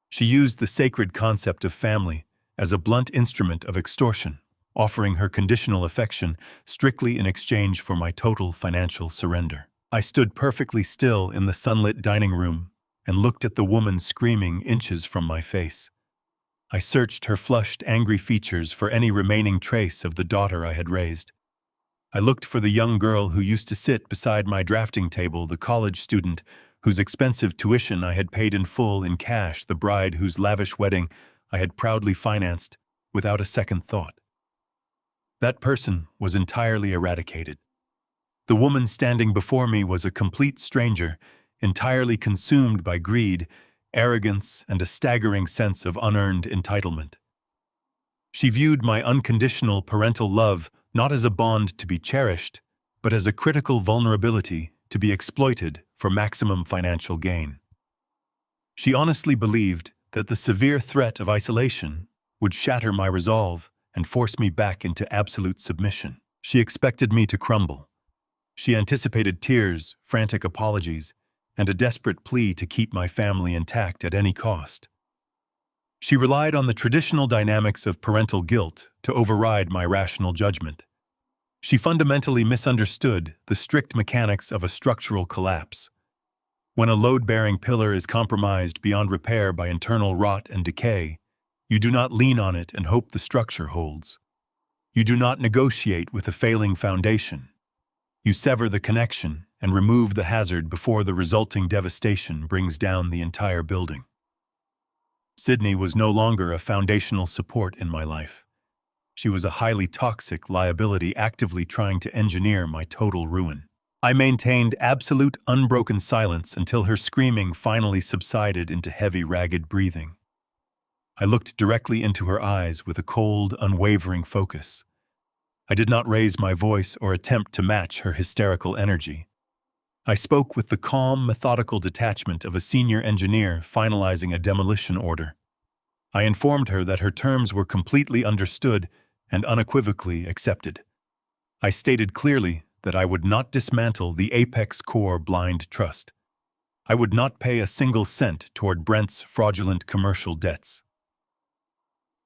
She used the sacred concept of family as a blunt instrument of extortion, offering her conditional affection strictly in exchange for my total financial surrender. I stood perfectly still in the sunlit dining room and looked at the woman screaming inches from my face. I searched her flushed, angry features for any remaining trace of the daughter I had raised. I looked for the young girl who used to sit beside my drafting table, the college student whose expensive tuition I had paid in full in cash, the bride whose lavish wedding I had proudly financed without a second thought. That person was entirely eradicated. The woman standing before me was a complete stranger, entirely consumed by greed, arrogance, and a staggering sense of unearned entitlement. She viewed my unconditional parental love not as a bond to be cherished, but as a critical vulnerability to be exploited for maximum financial gain. She honestly believed that the severe threat of isolation would shatter my resolve and force me back into absolute submission. She expected me to crumble. She anticipated tears, frantic apologies, and a desperate plea to keep my family intact at any cost. She relied on the traditional dynamics of parental guilt to override my rational judgment. She fundamentally misunderstood the strict mechanics of a structural collapse. When a load-bearing pillar is compromised beyond repair by internal rot and decay, you do not lean on it and hope the structure holds. You do not negotiate with a failing foundation. You sever the connection and remove the hazard before the resulting devastation brings down the entire building. Sydney was no longer a foundational support in my life. She was a highly toxic liability actively trying to engineer my total ruin. I maintained absolute unbroken silence until her screaming finally subsided into heavy, ragged breathing. I looked directly into her eyes with a cold, unwavering focus. I did not raise my voice or attempt to match her hysterical energy. I spoke with the calm, methodical detachment of a senior engineer finalizing a demolition order. I informed her that her terms were completely understood and unequivocally accepted. I stated clearly that I would not dismantle the Apex Core blind trust. I would not pay a single cent toward Brent's fraudulent commercial debts.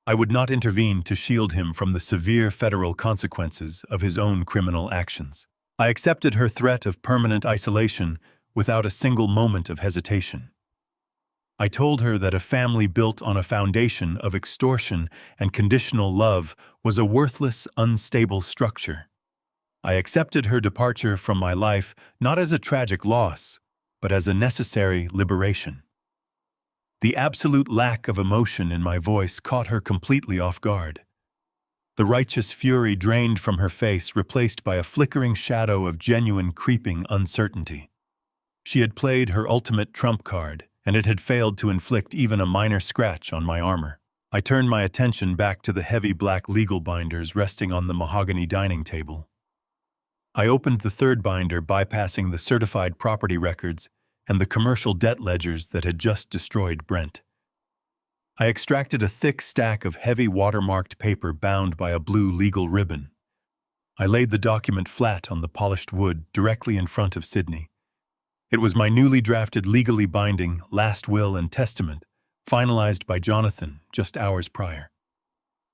I would not intervene to shield him from the severe federal consequences of his own criminal actions. I accepted her threat of permanent isolation without a single moment of hesitation. I told her that a family built on a foundation of extortion and conditional love was a worthless, unstable structure. I accepted her departure from my life not as a tragic loss, but as a necessary liberation. The absolute lack of emotion in my voice caught her completely off guard. The righteous fury drained from her face, replaced by a flickering shadow of genuine creeping uncertainty. She had played her ultimate trump card, and it had failed to inflict even a minor scratch on my armor. I turned my attention back to the heavy black legal binders resting on the mahogany dining table. I opened the third binder, bypassing the certified property records and the commercial debt ledgers that had just destroyed Brent. I extracted a thick stack of heavy watermarked paper bound by a blue legal ribbon. I laid the document flat on the polished wood directly in front of Sydney. It was my newly drafted legally binding last will and testament, finalized by Jonathan just hours prior.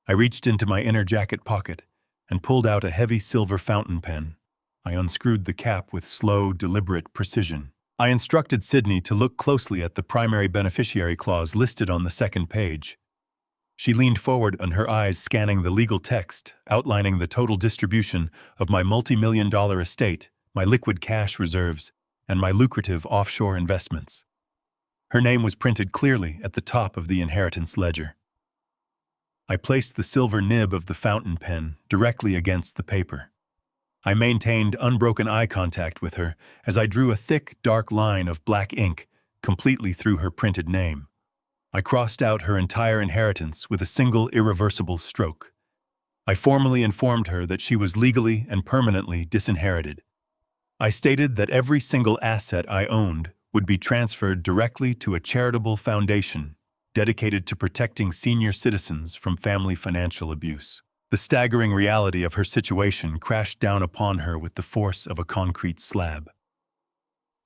I reached into my inner jacket pocket and pulled out a heavy silver fountain pen. I unscrewed the cap with slow, deliberate precision. I instructed Sydney to look closely at the primary beneficiary clause listed on the second page. She leaned forward and her eyes scanning the legal text, outlining the total distribution of my multi-million-dollar estate, my liquid cash reserves, and my lucrative offshore investments. Her name was printed clearly at the top of the inheritance ledger. I placed the silver nib of the fountain pen directly against the paper. I maintained unbroken eye contact with her as I drew a thick, dark line of black ink completely through her printed name. I crossed out her entire inheritance with a single irreversible stroke. I formally informed her that she was legally and permanently disinherited. I stated that every single asset I owned would be transferred directly to a charitable foundation dedicated to protecting senior citizens from family financial abuse. The staggering reality of her situation crashed down upon her with the force of a concrete slab.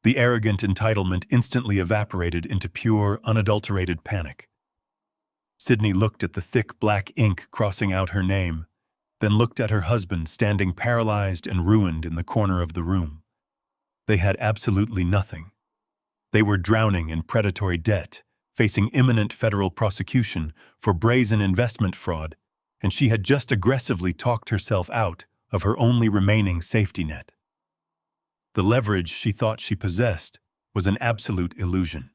The arrogant entitlement instantly evaporated into pure, unadulterated panic. Sydney looked at the thick black ink crossing out her name, then looked at her husband standing paralyzed and ruined in the corner of the room. They had absolutely nothing. They were drowning in predatory debt, facing imminent federal prosecution for brazen investment fraud, and she had just aggressively talked herself out of her only remaining safety net. The leverage she thought she possessed was an absolute illusion.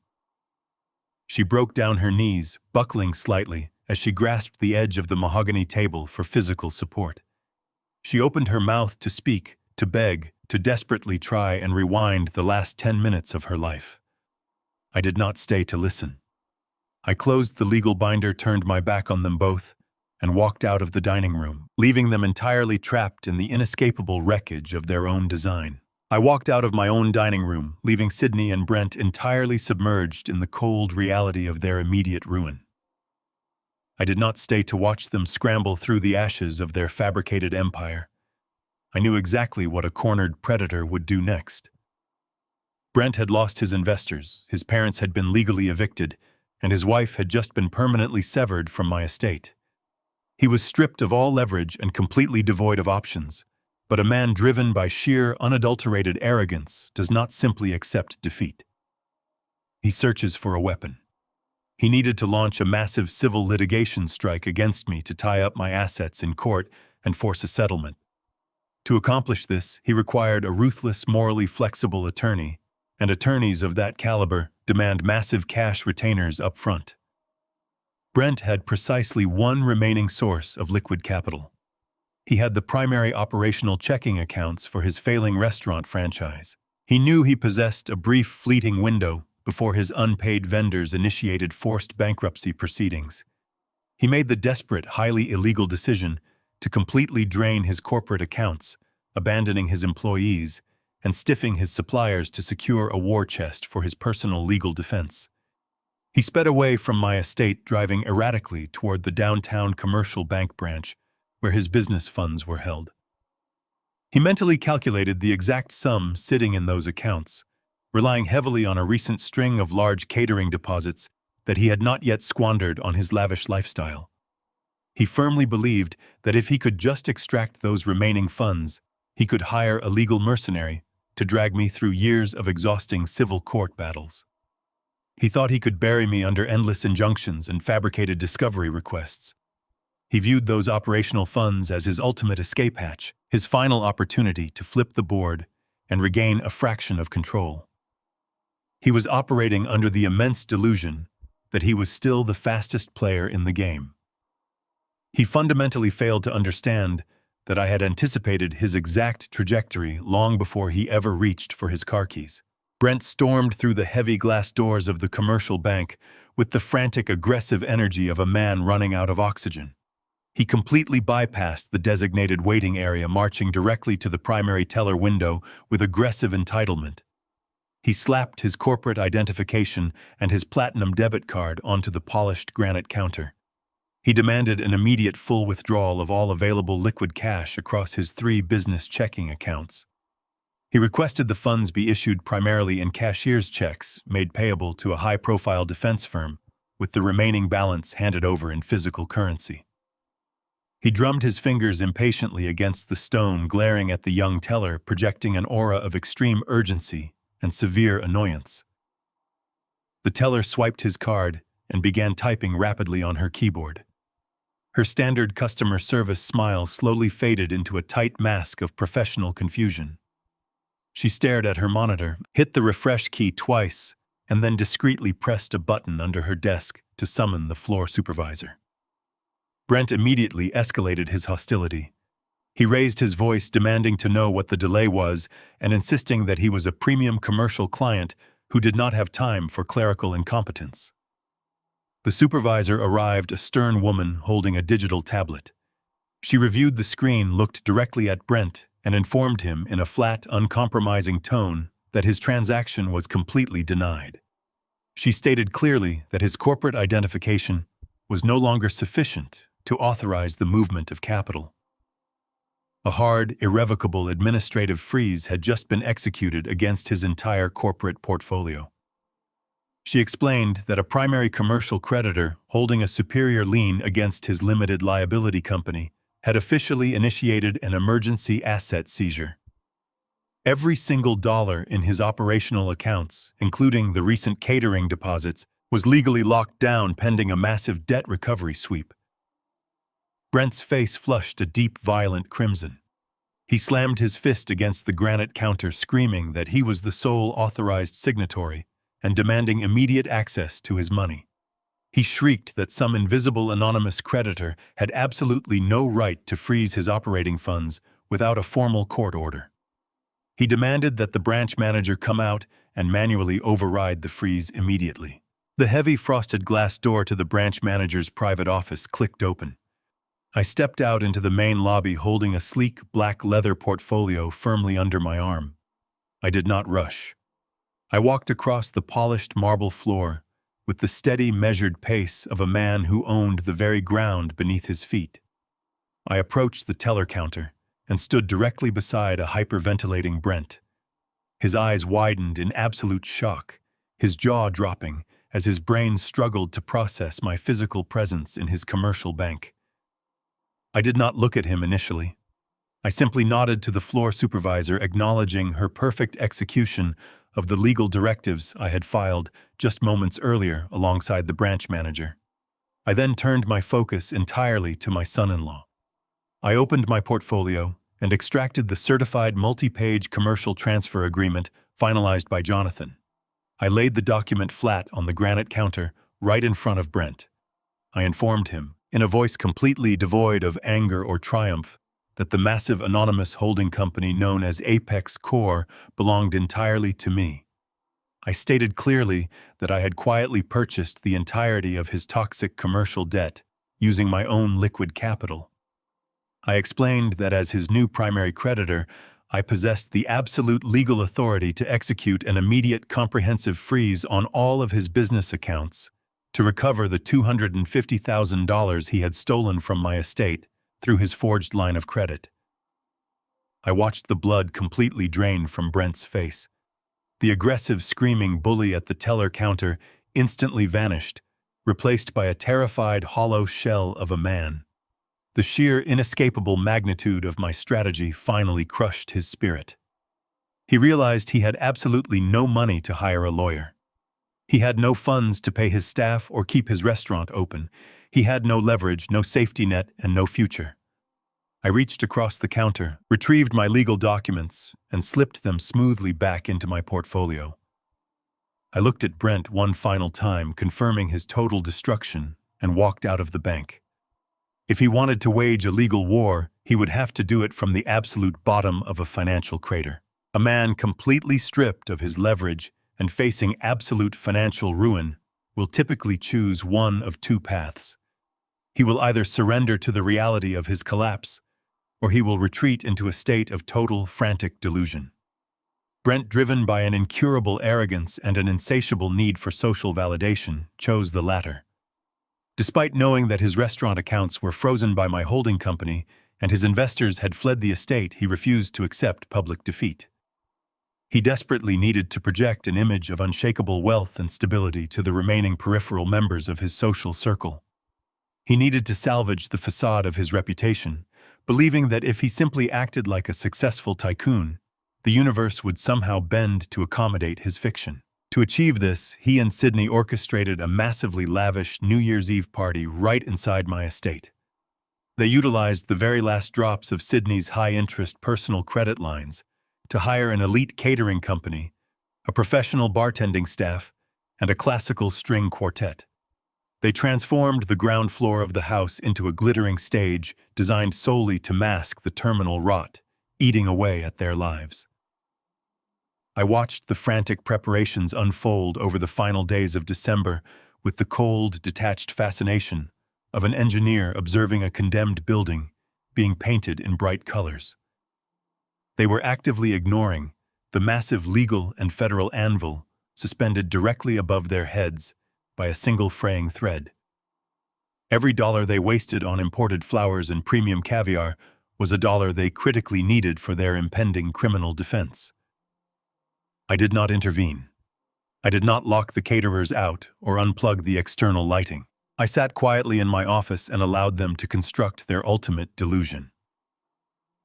She broke down her knees, buckling slightly, as she grasped the edge of the mahogany table for physical support. She opened her mouth to speak, to beg, to desperately try and rewind the last 10 minutes of her life. I did not stay to listen. I closed the legal binder, turned my back on them both, and walked out of the dining room, leaving them entirely trapped in the inescapable wreckage of their own design. I walked out of my own dining room, leaving Sydney and Brent entirely submerged in the cold reality of their immediate ruin. I did not stay to watch them scramble through the ashes of their fabricated empire. I knew exactly what a cornered predator would do next. Brent had lost his investors, his parents had been legally evicted, and his wife had just been permanently severed from my estate. He was stripped of all leverage and completely devoid of options, but a man driven by sheer, unadulterated arrogance does not simply accept defeat. He searches for a weapon. He needed to launch a massive civil litigation strike against me to tie up my assets in court and force a settlement. To accomplish this, he required a ruthless, morally flexible attorney, and attorneys of that caliber demand massive cash retainers up front. Brent had precisely one remaining source of liquid capital. He had the primary operational checking accounts for his failing restaurant franchise. He knew he possessed a brief, fleeting window before his unpaid vendors initiated forced bankruptcy proceedings. He made the desperate, highly illegal decision to completely drain his corporate accounts, abandoning his employees, and stiffing his suppliers to secure a war chest for his personal legal defense. He sped away from my estate, driving erratically toward the downtown commercial bank branch where his business funds were held. He mentally calculated the exact sum sitting in those accounts, relying heavily on a recent string of large catering deposits that he had not yet squandered on his lavish lifestyle. He firmly believed that if he could just extract those remaining funds, he could hire a legal mercenary to drag me through years of exhausting civil court battles. He thought he could bury me under endless injunctions and fabricated discovery requests. He viewed those operational funds as his ultimate escape hatch, his final opportunity to flip the board and regain a fraction of control. He was operating under the immense delusion that he was still the fastest player in the game. He fundamentally failed to understand that I had anticipated his exact trajectory long before he ever reached for his car keys. Brent stormed through the heavy glass doors of the commercial bank with the frantic, aggressive energy of a man running out of oxygen. He completely bypassed the designated waiting area, marching directly to the primary teller window with aggressive entitlement. He slapped his corporate identification and his platinum debit card onto the polished granite counter. He demanded an immediate full withdrawal of all available liquid cash across his 3 business checking accounts. He requested the funds be issued primarily in cashier's checks made payable to a high-profile defense firm, with the remaining balance handed over in physical currency. He drummed his fingers impatiently against the stone, glaring at the young teller, projecting an aura of extreme urgency and severe annoyance. The teller swiped his card and began typing rapidly on her keyboard. Her standard customer service smile slowly faded into a tight mask of professional confusion. She stared at her monitor, hit the refresh key twice, and then discreetly pressed a button under her desk to summon the floor supervisor. Brent immediately escalated his hostility. He raised his voice, demanding to know what the delay was and insisting that he was a premium commercial client who did not have time for clerical incompetence. The supervisor arrived, a stern woman holding a digital tablet. She reviewed the screen, looked directly at Brent, and informed him in a flat, uncompromising tone that his transaction was completely denied. She stated clearly that his corporate identification was no longer sufficient to authorize the movement of capital. A hard, irrevocable administrative freeze had just been executed against his entire corporate portfolio. She explained that a primary commercial creditor holding a superior lien against his limited liability company had officially initiated an emergency asset seizure. Every single dollar in his operational accounts, including the recent catering deposits, was legally locked down pending a massive debt recovery sweep. Brent's face flushed a deep, violent crimson. He slammed his fist against the granite counter, screaming that he was the sole authorized signatory and demanding immediate access to his money. He shrieked that some invisible anonymous creditor had absolutely no right to freeze his operating funds without a formal court order. He demanded that the branch manager come out and manually override the freeze immediately. The heavy frosted glass door to the branch manager's private office clicked open. I stepped out into the main lobby holding a sleek black leather portfolio firmly under my arm. I did not rush. I walked across the polished marble floor with the steady, measured pace of a man who owned the very ground beneath his feet. I approached the teller counter and stood directly beside a hyperventilating Brent. His eyes widened in absolute shock, his jaw dropping as his brain struggled to process my physical presence in his commercial bank. I did not look at him initially. I simply nodded to the floor supervisor, acknowledging her perfect execution of the legal directives I had filed just moments earlier alongside the branch manager. I then turned my focus entirely to my son-in-law. I opened my portfolio and extracted the certified multi-page commercial transfer agreement finalized by Jonathan. I laid the document flat on the granite counter right in front of Brent. I informed him, in a voice completely devoid of anger or triumph, that the massive anonymous holding company known as Apex Corp belonged entirely to me. I stated clearly that I had quietly purchased the entirety of his toxic commercial debt using my own liquid capital. I explained that as his new primary creditor, I possessed the absolute legal authority to execute an immediate comprehensive freeze on all of his business accounts to recover the $250,000 he had stolen from my estate through his forged line of credit. I watched the blood completely drain from Brent's face. The aggressive, screaming bully at the teller counter instantly vanished, replaced by a terrified, hollow shell of a man. The sheer, inescapable magnitude of my strategy finally crushed his spirit. He realized he had absolutely no money to hire a lawyer. He had no funds to pay his staff or keep his restaurant open. He had no leverage, no safety net, and no future. I reached across the counter, retrieved my legal documents, and slipped them smoothly back into my portfolio. I looked at Brent one final time, confirming his total destruction, and walked out of the bank. If he wanted to wage a legal war, he would have to do it from the absolute bottom of a financial crater. A man completely stripped of his leverage and facing absolute financial ruin will typically choose one of two paths. He will either surrender to the reality of his collapse, or he will retreat into a state of total, frantic delusion. Brent, driven by an incurable arrogance and an insatiable need for social validation, chose the latter. Despite knowing that his restaurant accounts were frozen by my holding company and his investors had fled the estate, he refused to accept public defeat. He desperately needed to project an image of unshakable wealth and stability to the remaining peripheral members of his social circle. He needed to salvage the facade of his reputation, believing that if he simply acted like a successful tycoon, the universe would somehow bend to accommodate his fiction. To achieve this, he and Sydney orchestrated a massively lavish New Year's Eve party right inside my estate. They utilized the very last drops of Sydney's high-interest personal credit lines to hire an elite catering company, a professional bartending staff, and a classical string quartet. They transformed the ground floor of the house into a glittering stage designed solely to mask the terminal rot eating away at their lives. I watched the frantic preparations unfold over the final days of December with the cold, detached fascination of an engineer observing a condemned building being painted in bright colors. They were actively ignoring the massive legal and federal anvil suspended directly above their heads by a single fraying thread. Every dollar they wasted on imported flowers and premium caviar was a dollar they critically needed for their impending criminal defense. I did not intervene. I did not lock the caterers out or unplug the external lighting. I sat quietly in my office and allowed them to construct their ultimate delusion.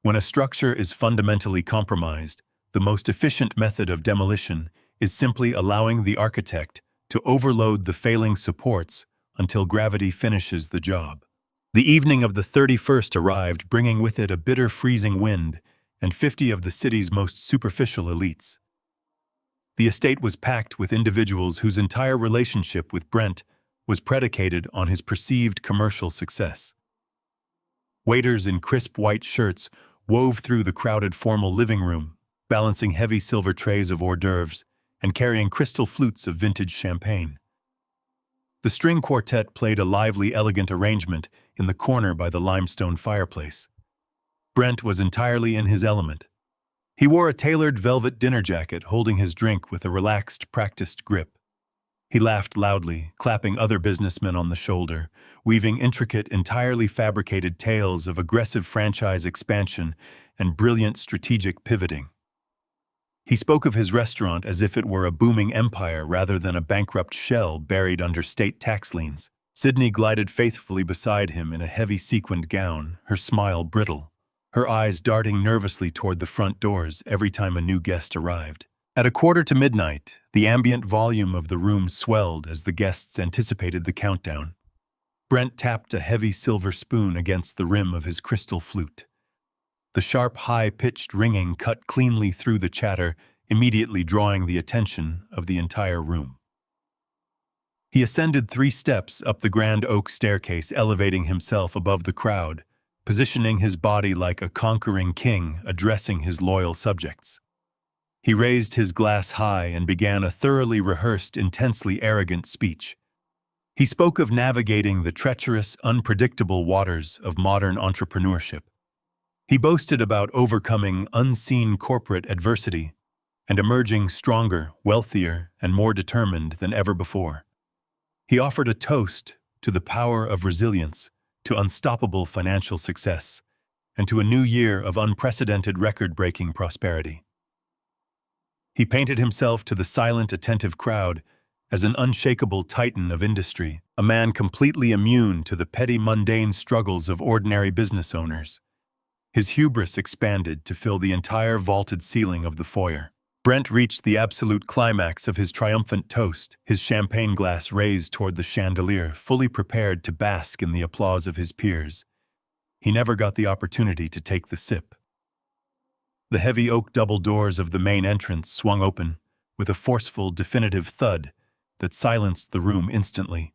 When a structure is fundamentally compromised, the most efficient method of demolition is simply allowing the architect to overload the failing supports until gravity finishes the job. The evening of the 31st arrived, bringing with it a bitter freezing wind and 50 of the city's most superficial elites. The estate was packed with individuals whose entire relationship with Brent was predicated on his perceived commercial success. Waiters in crisp white shirts wove through the crowded formal living room, balancing heavy silver trays of hors d'oeuvres and carrying crystal flutes of vintage champagne. The string quartet played a lively, elegant arrangement in the corner by the limestone fireplace. Brent was entirely in his element. He wore a tailored velvet dinner jacket, holding his drink with a relaxed, practiced grip. He laughed loudly, clapping other businessmen on the shoulder, weaving intricate, entirely fabricated tales of aggressive franchise expansion and brilliant strategic pivoting. He spoke of his restaurant as if it were a booming empire rather than a bankrupt shell buried under state tax liens. Sydney glided faithfully beside him in a heavy sequined gown, her smile brittle, her eyes darting nervously toward the front doors every time a new guest arrived. At 1:45, the ambient volume of the room swelled as the guests anticipated the countdown. Brent tapped a heavy silver spoon against the rim of his crystal flute. The sharp, high-pitched ringing cut cleanly through the chatter, immediately drawing the attention of the entire room. He ascended 3 steps up the grand oak staircase, elevating himself above the crowd, positioning his body like a conquering king addressing his loyal subjects. He raised his glass high and began a thoroughly rehearsed, intensely arrogant speech. He spoke of navigating the treacherous, unpredictable waters of modern entrepreneurship. He boasted about overcoming unseen corporate adversity and emerging stronger, wealthier, and more determined than ever before. He offered a toast to the power of resilience, to unstoppable financial success, and to a new year of unprecedented record-breaking prosperity. He painted himself to the silent, attentive crowd as an unshakable titan of industry, a man completely immune to the petty, mundane struggles of ordinary business owners. His hubris expanded to fill the entire vaulted ceiling of the foyer. Brent reached the absolute climax of his triumphant toast, his champagne glass raised toward the chandelier, fully prepared to bask in the applause of his peers. He never got the opportunity to take the sip. The heavy oak double doors of the main entrance swung open, with a forceful, definitive thud that silenced the room instantly.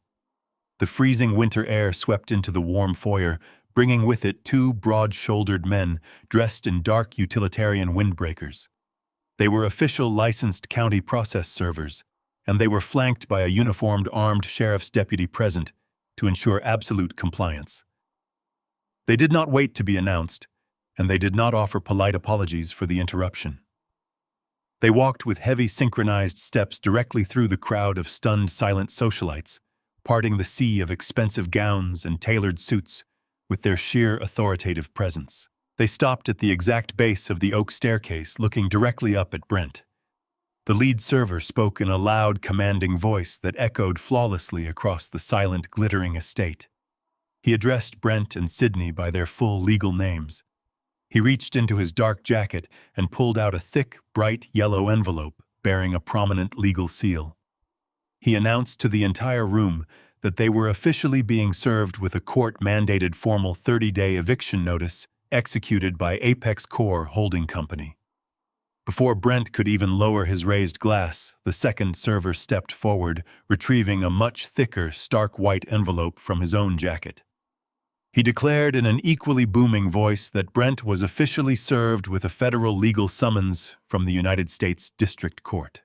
The freezing winter air swept into the warm foyer, bringing with it 2 broad-shouldered men dressed in dark utilitarian windbreakers. They were official licensed county process servers, and they were flanked by a uniformed armed sheriff's deputy present to ensure absolute compliance. They did not wait to be announced, and they did not offer polite apologies for the interruption. They walked with heavy synchronized steps directly through the crowd of stunned, silent socialites, parting the sea of expensive gowns and tailored suits with their sheer authoritative presence. They stopped at the exact base of the oak staircase, looking directly up at Brent. The lead server spoke in a loud, commanding voice that echoed flawlessly across the silent, glittering estate. He addressed Brent and Sydney by their full legal names. He reached into his dark jacket and pulled out a thick, bright yellow envelope bearing a prominent legal seal. He announced to the entire room that they were officially being served with a court-mandated formal 30-day eviction notice executed by Apex Core Holding Company. Before Brent could even lower his raised glass, the second server stepped forward, retrieving a much thicker, stark white envelope from his own jacket. He declared in an equally booming voice that Brent was officially served with a federal legal summons from the United States District Court.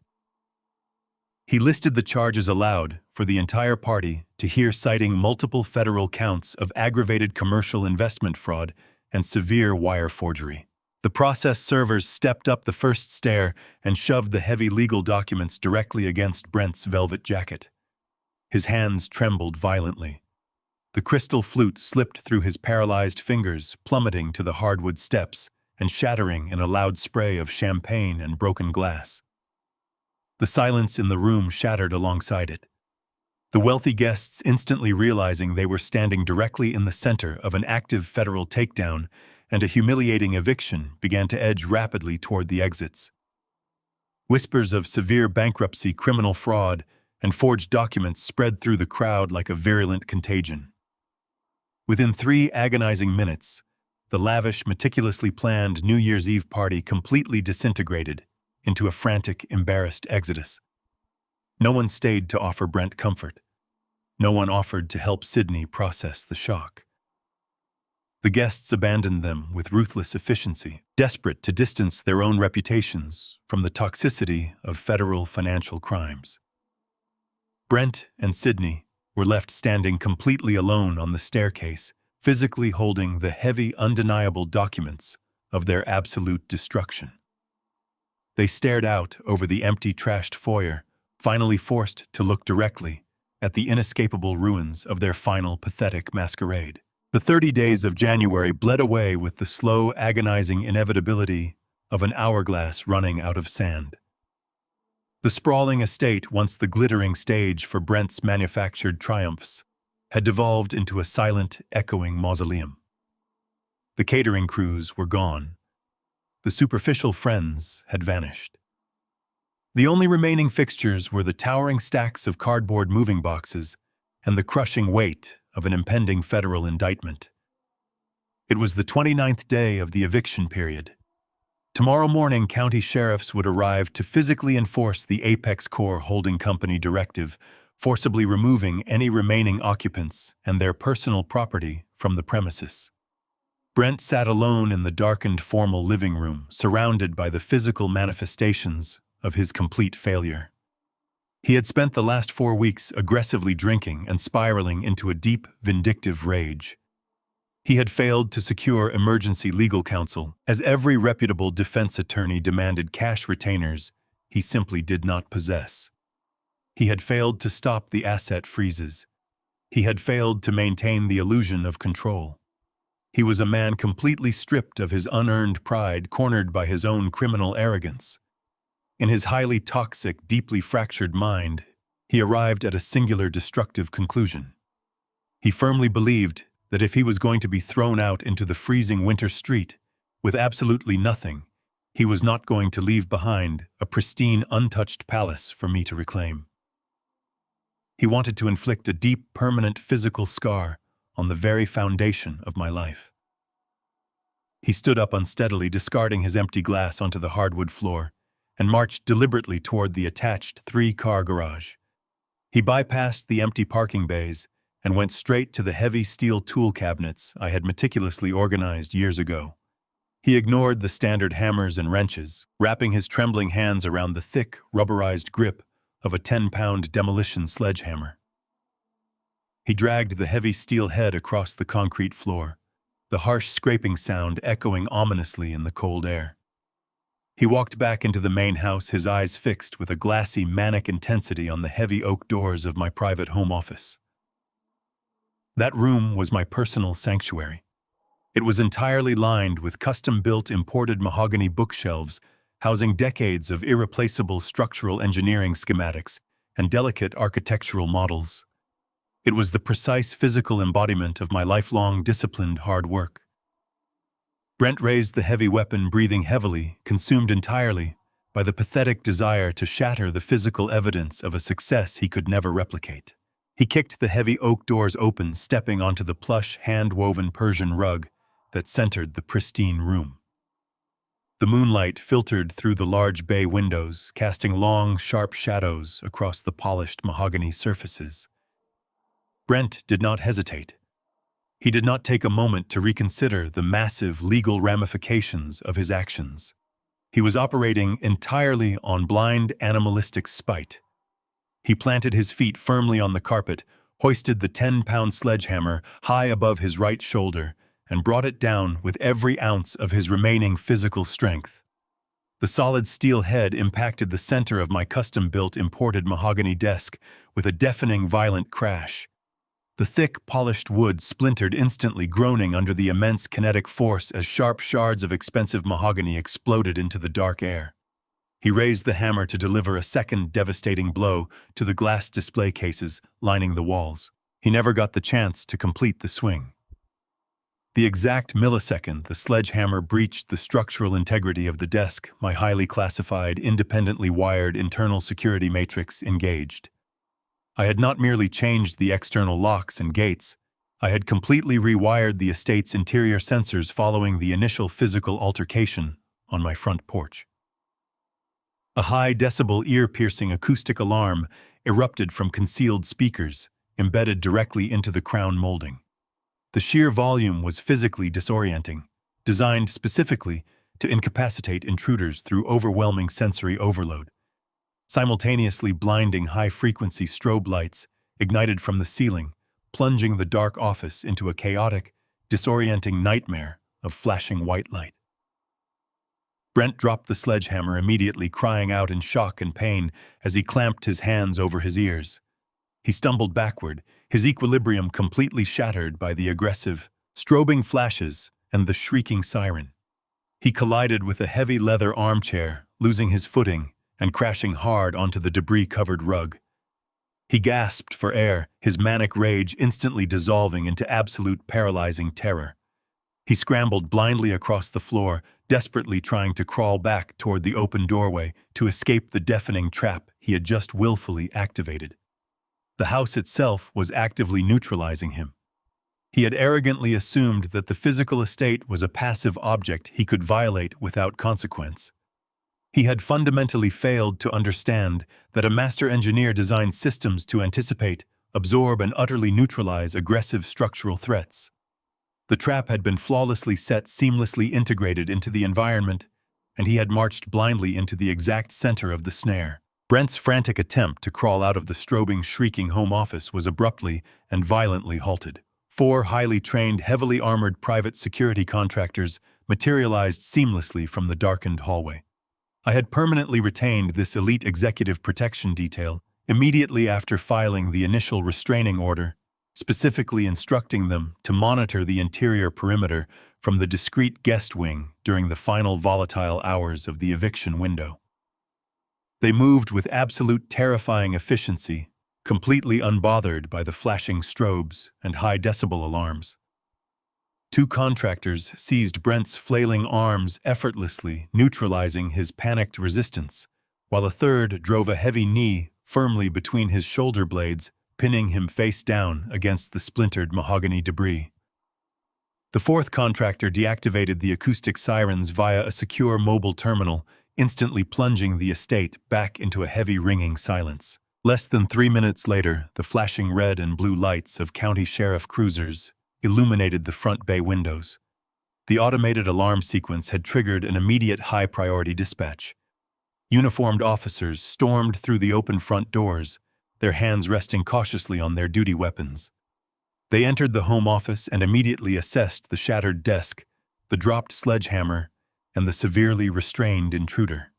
He listed the charges aloud for the entire party to hear, citing multiple federal counts of aggravated commercial investment fraud and severe wire forgery. The process servers stepped up the first stair and shoved the heavy legal documents directly against Brent's velvet jacket. His hands trembled violently. The crystal flute slipped through his paralyzed fingers, plummeting to the hardwood steps and shattering in a loud spray of champagne and broken glass. The silence in the room shattered alongside it. The wealthy guests, instantly realizing they were standing directly in the center of an active federal takedown and a humiliating eviction, began to edge rapidly toward the exits. Whispers of severe bankruptcy, criminal fraud, and forged documents spread through the crowd like a virulent contagion. Within 3 agonizing minutes, the lavish, meticulously planned New Year's Eve party completely disintegrated into a frantic, embarrassed exodus. No one stayed to offer Brent comfort. No one offered to help Sydney process the shock. The guests abandoned them with ruthless efficiency, desperate to distance their own reputations from the toxicity of federal financial crimes. Brent and Sydney were left standing completely alone on the staircase, physically holding the heavy, undeniable documents of their absolute destruction. They stared out over the empty, trashed foyer, finally forced to look directly at the inescapable ruins of their final pathetic masquerade. The 30 days of January bled away with the slow, agonizing inevitability of an hourglass running out of sand. The sprawling estate, once the glittering stage for Brent's manufactured triumphs, had devolved into a silent, echoing mausoleum. The catering crews were gone. The superficial friends had vanished. The only remaining fixtures were the towering stacks of cardboard moving boxes and the crushing weight of an impending federal indictment. It was the 29th day of the eviction period. Tomorrow morning, county sheriffs would arrive to physically enforce the Apex Corps Holding Company directive, forcibly removing any remaining occupants and their personal property from the premises. Brent sat alone in the darkened formal living room, surrounded by the physical manifestations of his complete failure. He had spent the last 4 weeks aggressively drinking and spiraling into a deep, vindictive rage. He had failed to secure emergency legal counsel, as every reputable defense attorney demanded cash retainers he simply did not possess. He had failed to stop the asset freezes. He had failed to maintain the illusion of control. He was a man completely stripped of his unearned pride, cornered by his own criminal arrogance. In his highly toxic, deeply fractured mind, he arrived at a singular destructive conclusion. He firmly believed that if he was going to be thrown out into the freezing winter street with absolutely nothing, he was not going to leave behind a pristine, untouched palace for me to reclaim. He wanted to inflict a deep, permanent physical scar on the very foundation of my life. He stood up unsteadily, discarding his empty glass onto the hardwood floor, and marched deliberately toward the attached 3-car garage. He bypassed the empty parking bays and went straight to the heavy steel tool cabinets I had meticulously organized years ago. He ignored the standard hammers and wrenches, wrapping his trembling hands around the thick, rubberized grip of a 10-pound demolition sledgehammer. He dragged the heavy steel head across the concrete floor, the harsh scraping sound echoing ominously in the cold air. He walked back into the main house, his eyes fixed with a glassy, manic intensity on the heavy oak doors of my private home office. That room was my personal sanctuary. It was entirely lined with custom-built imported mahogany bookshelves, housing decades of irreplaceable structural engineering schematics and delicate architectural models. It was the precise physical embodiment of my lifelong, disciplined hard work. Brent raised the heavy weapon, breathing heavily, consumed entirely by the pathetic desire to shatter the physical evidence of a success he could never replicate. He kicked the heavy oak doors open, stepping onto the plush, hand-woven Persian rug that centered the pristine room. The moonlight filtered through the large bay windows, casting long, sharp shadows across the polished mahogany surfaces. Brent did not hesitate. He did not take a moment to reconsider the massive legal ramifications of his actions. He was operating entirely on blind, animalistic spite. He planted his feet firmly on the carpet, hoisted the 10-pound sledgehammer high above his right shoulder, and brought it down with every ounce of his remaining physical strength. The solid steel head impacted the center of my custom-built imported mahogany desk with a deafening, violent crash. The thick, polished wood splintered instantly, groaning under the immense kinetic force as sharp shards of expensive mahogany exploded into the dark air. He raised the hammer to deliver a second devastating blow to the glass display cases lining the walls. He never got the chance to complete the swing. The exact millisecond the sledgehammer breached the structural integrity of the desk, my highly classified, independently wired internal security matrix engaged. I had not merely changed the external locks and gates, I had completely rewired the estate's interior sensors following the initial physical altercation on my front porch. A high-decibel, ear-piercing acoustic alarm erupted from concealed speakers, embedded directly into the crown molding. The sheer volume was physically disorienting, designed specifically to incapacitate intruders through overwhelming sensory overload. Simultaneously blinding high-frequency strobe lights ignited from the ceiling, plunging the dark office into a chaotic, disorienting nightmare of flashing white light. Brent dropped the sledgehammer immediately, crying out in shock and pain as he clamped his hands over his ears. He stumbled backward, his equilibrium completely shattered by the aggressive, strobing flashes and the shrieking siren. He collided with a heavy leather armchair, losing his footing and crashing hard onto the debris-covered rug. He gasped for air, his manic rage instantly dissolving into absolute paralyzing terror. He scrambled blindly across the floor, desperately trying to crawl back toward the open doorway to escape the deafening trap he had just willfully activated. The house itself was actively neutralizing him. He had arrogantly assumed that the physical estate was a passive object he could violate without consequence. He had fundamentally failed to understand that a master engineer designed systems to anticipate, absorb, and utterly neutralize aggressive structural threats. The trap had been flawlessly set, seamlessly integrated into the environment, and he had marched blindly into the exact center of the snare. Brent's frantic attempt to crawl out of the strobing, shrieking home office was abruptly and violently halted. 4 highly trained, heavily armored private security contractors materialized seamlessly from the darkened hallway. I had permanently retained this elite executive protection detail immediately after filing the initial restraining order, specifically instructing them to monitor the interior perimeter from the discreet guest wing during the final volatile hours of the eviction window. They moved with absolute terrifying efficiency, completely unbothered by the flashing strobes and high-decibel alarms. 2 contractors seized Brent's flailing arms effortlessly, neutralizing his panicked resistance, while a third drove a heavy knee firmly between his shoulder blades, pinning him face down against the splintered mahogany debris. The 4th contractor deactivated the acoustic sirens via a secure mobile terminal, instantly plunging the estate back into a heavy ringing silence. Less than 3 minutes later, the flashing red and blue lights of county sheriff cruisers illuminated the front bay windows. The automated alarm sequence had triggered an immediate high-priority dispatch. Uniformed officers stormed through the open front doors, their hands resting cautiously on their duty weapons. They entered the home office and immediately assessed the shattered desk, the dropped sledgehammer, and the severely restrained intruder.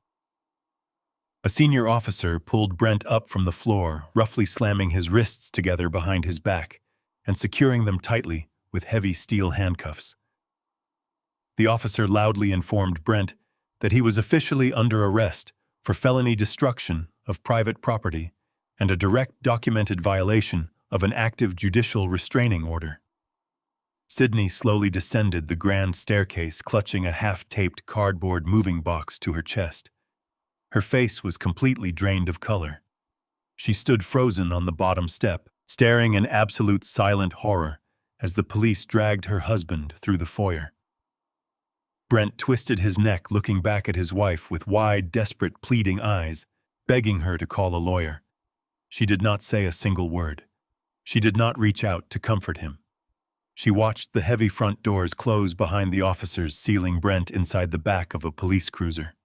A senior officer pulled Brent up from the floor, roughly slamming his wrists together behind his back and securing them tightly with heavy steel handcuffs. The officer loudly informed Brent that he was officially under arrest for felony destruction of private property and a direct documented violation of an active judicial restraining order. Sydney slowly descended the grand staircase, clutching a half-taped cardboard moving box to her chest. Her face was completely drained of color. She stood frozen on the bottom step, staring in absolute silent horror as the police dragged her husband through the foyer. Brent twisted his neck, looking back at his wife with wide, desperate, pleading eyes, begging her to call a lawyer. She did not say a single word. She did not reach out to comfort him. She watched the heavy front doors close behind the officers, sealing Brent inside the back of a police cruiser.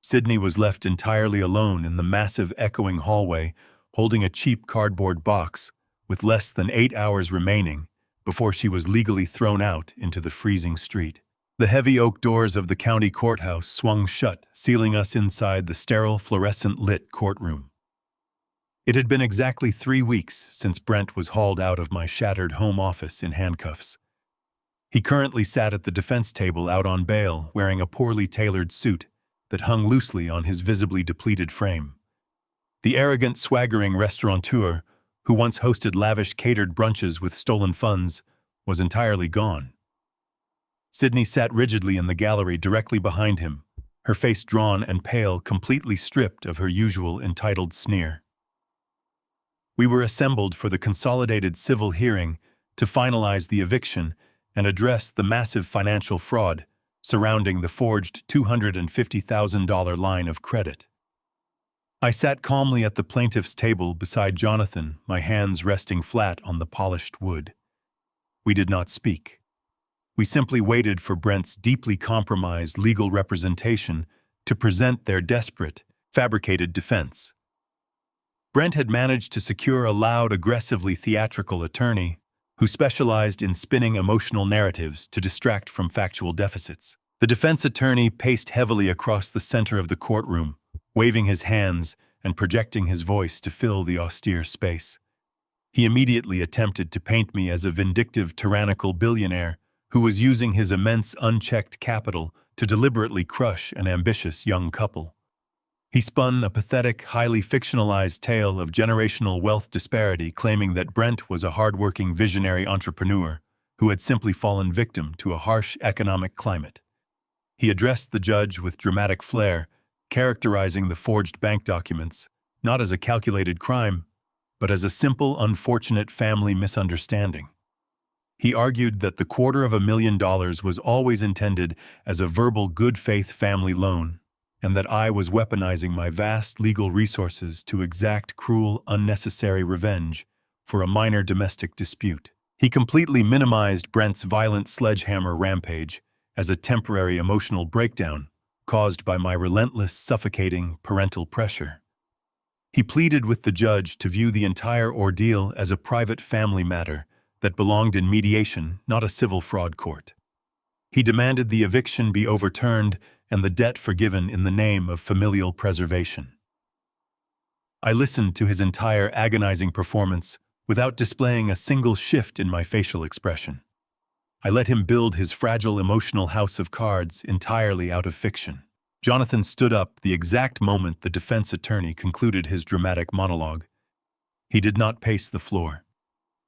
Sydney was left entirely alone in the massive, echoing hallway, holding a cheap cardboard box, with less than 8 hours remaining before she was legally thrown out into the freezing street. The heavy oak doors of the county courthouse swung shut, sealing us inside the sterile, fluorescent-lit courtroom. It had been exactly 3 weeks since Brent was hauled out of my shattered home office in handcuffs. He currently sat at the defense table out on bail, wearing a poorly tailored suit that hung loosely on his visibly depleted frame. The arrogant, swaggering restaurateur, who once hosted lavish catered brunches with stolen funds, was entirely gone. Sydney sat rigidly in the gallery directly behind him, her face drawn and pale, completely stripped of her usual entitled sneer. We were assembled for the consolidated civil hearing to finalize the eviction and address the massive financial fraud surrounding the forged $250,000 line of credit. I sat calmly at the plaintiff's table beside Jonathan, my hands resting flat on the polished wood. We did not speak. We simply waited for Brent's deeply compromised legal representation to present their desperate, fabricated defense. Brent had managed to secure a loud, aggressively theatrical attorney who specialized in spinning emotional narratives to distract from factual deficits. The defense attorney paced heavily across the center of the courtroom, waving his hands and projecting his voice to fill the austere space. He immediately attempted to paint me as a vindictive, tyrannical billionaire who was using his immense unchecked capital to deliberately crush an ambitious young couple. He spun a pathetic, highly fictionalized tale of generational wealth disparity, claiming that Brent was a hardworking visionary entrepreneur who had simply fallen victim to a harsh economic climate. He addressed the judge with dramatic flair, characterizing the forged bank documents not as a calculated crime, but as a simple, unfortunate family misunderstanding. He argued that the $250,000 was always intended as a verbal good-faith family loan, and that I was weaponizing my vast legal resources to exact cruel, unnecessary revenge for a minor domestic dispute. He completely minimized Brent's violent sledgehammer rampage as a temporary emotional breakdown caused by my relentless, suffocating parental pressure. He pleaded with the judge to view the entire ordeal as a private family matter that belonged in mediation, not a civil fraud court. He demanded the eviction be overturned and the debt forgiven in the name of familial preservation. I listened to his entire agonizing performance without displaying a single shift in my facial expression. I let him build his fragile emotional house of cards entirely out of fiction. Jonathan stood up the exact moment the defense attorney concluded his dramatic monologue. He did not pace the floor.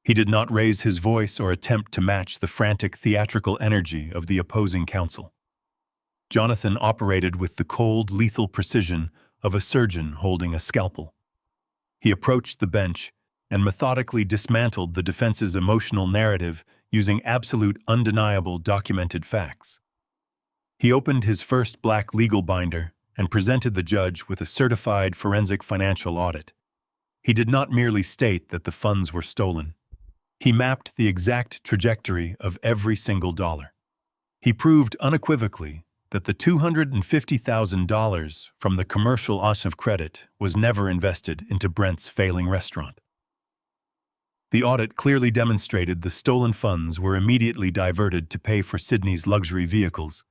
He did not raise his voice or attempt to match the frantic theatrical energy of the opposing counsel. Jonathan operated with the cold, lethal precision of a surgeon holding a scalpel. He approached the bench and methodically dismantled the defense's emotional narrative using absolute, undeniable, documented facts. He opened his first black legal binder and presented the judge with a certified forensic financial audit. He did not merely state that the funds were stolen. He mapped the exact trajectory of every single dollar. He proved unequivocally that the $250,000 from the commercial line of credit was never invested into Brent's failing restaurant. The audit clearly demonstrated the stolen funds were immediately diverted to pay for Sydney's luxury vehicles,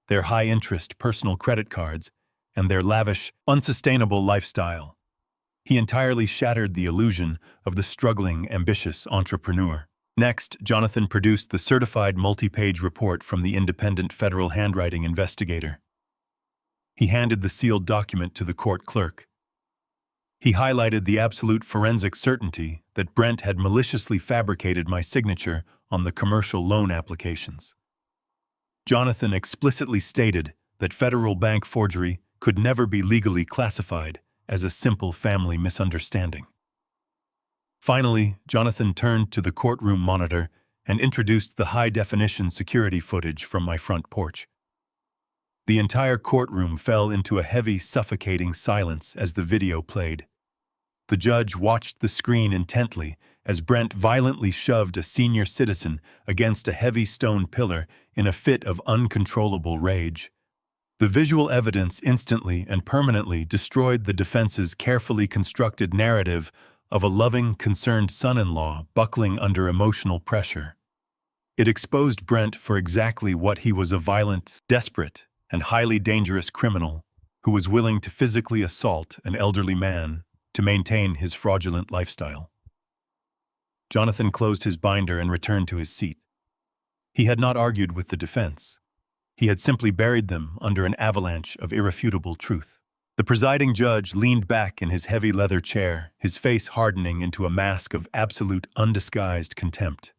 their high-interest personal credit cards, and their lavish, unsustainable lifestyle. He entirely shattered the illusion of the struggling, ambitious entrepreneur. Next, Jonathan produced the certified multi-page report from the independent federal handwriting investigator. He handed the sealed document to the court clerk. He highlighted the absolute forensic certainty that Brent had maliciously fabricated my signature on the commercial loan applications. Jonathan explicitly stated that federal bank forgery could never be legally classified as a simple family misunderstanding. Finally, Jonathan turned to the courtroom monitor and introduced the high-definition security footage from my front porch. The entire courtroom fell into a heavy, suffocating silence as the video played. The judge watched the screen intently as Brent violently shoved a senior citizen against a heavy stone pillar in a fit of uncontrollable rage. The visual evidence instantly and permanently destroyed the defense's carefully constructed narrative of a loving, concerned son-in-law buckling under emotional pressure. It exposed Brent for exactly what he was: a violent, desperate, and highly dangerous criminal who was willing to physically assault an elderly man to maintain his fraudulent lifestyle. Jonathan closed his binder and returned to his seat. He had not argued with the defense. He had simply buried them under an avalanche of irrefutable truth. The presiding judge leaned back in his heavy leather chair, his face hardening into a mask of absolute, undisguised contempt.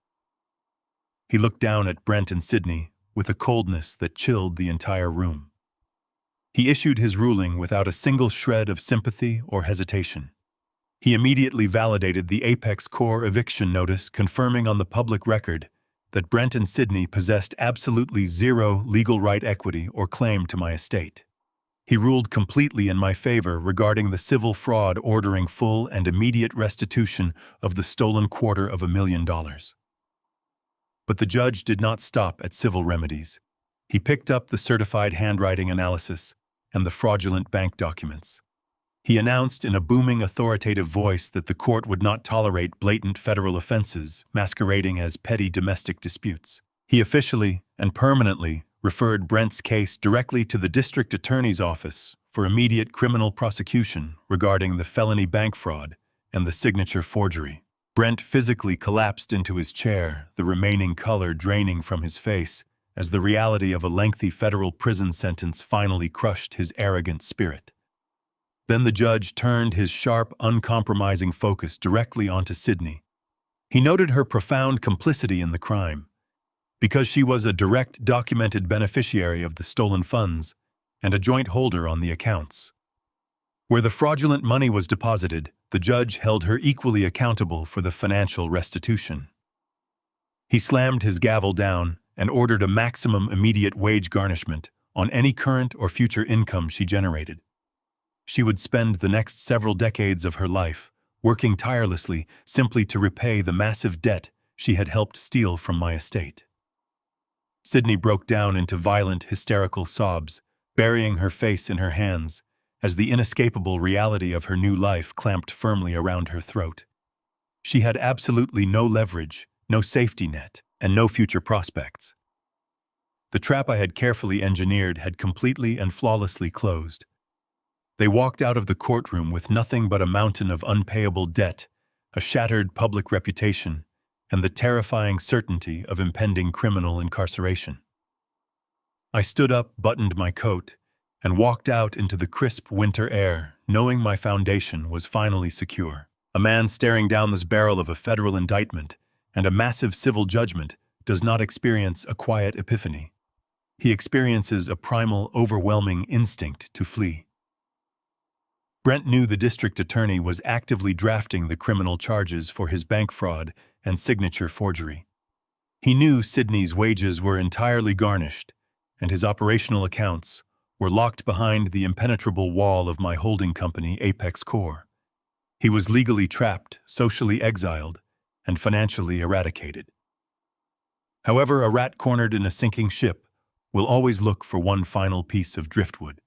He looked down at Brent and Sydney with a coldness that chilled the entire room. He issued his ruling without a single shred of sympathy or hesitation. He immediately validated the Apex Corps eviction notice, confirming on the public record that Brent and Sydney possessed absolutely zero legal right, equity, or claim to my estate. He ruled completely in my favor regarding the civil fraud, ordering full and immediate restitution of the stolen $250,000. But the judge did not stop at civil remedies. He picked up the certified handwriting analysis and the fraudulent bank documents. He announced in a booming, authoritative voice that the court would not tolerate blatant federal offenses masquerading as petty domestic disputes. He officially and permanently referred Brent's case directly to the district attorney's office for immediate criminal prosecution regarding the felony bank fraud and the signature forgery. Brent physically collapsed into his chair, the remaining color draining from his face, as the reality of a lengthy federal prison sentence finally crushed his arrogant spirit. Then the judge turned his sharp, uncompromising focus directly onto Sydney. He noted her profound complicity in the crime, because she was a direct, documented beneficiary of the stolen funds and a joint holder on the accounts. Where the fraudulent money was deposited, the judge held her equally accountable for the financial restitution. He slammed his gavel down and ordered a maximum immediate wage garnishment on any current or future income she generated. She would spend the next several decades of her life working tirelessly simply to repay the massive debt she had helped steal from my estate. Sydney broke down into violent, hysterical sobs, burying her face in her hands, as the inescapable reality of her new life clamped firmly around her throat. She had absolutely no leverage, no safety net, and no future prospects. The trap I had carefully engineered had completely and flawlessly closed. They walked out of the courtroom with nothing but a mountain of unpayable debt, a shattered public reputation, and the terrifying certainty of impending criminal incarceration. I stood up, buttoned my coat, and walked out into the crisp winter air, knowing my foundation was finally secure. A man staring down this barrel of a federal indictment and a massive civil judgment does not experience a quiet epiphany. He experiences a primal, overwhelming instinct to flee. Brent knew the district attorney was actively drafting the criminal charges for his bank fraud and signature forgery. He knew Sydney's wages were entirely garnished, and his operational accounts were locked behind the impenetrable wall of my holding company, Apex Corp. He was legally trapped, socially exiled, and financially eradicated. However, a rat cornered in a sinking ship will always look for one final piece of driftwood.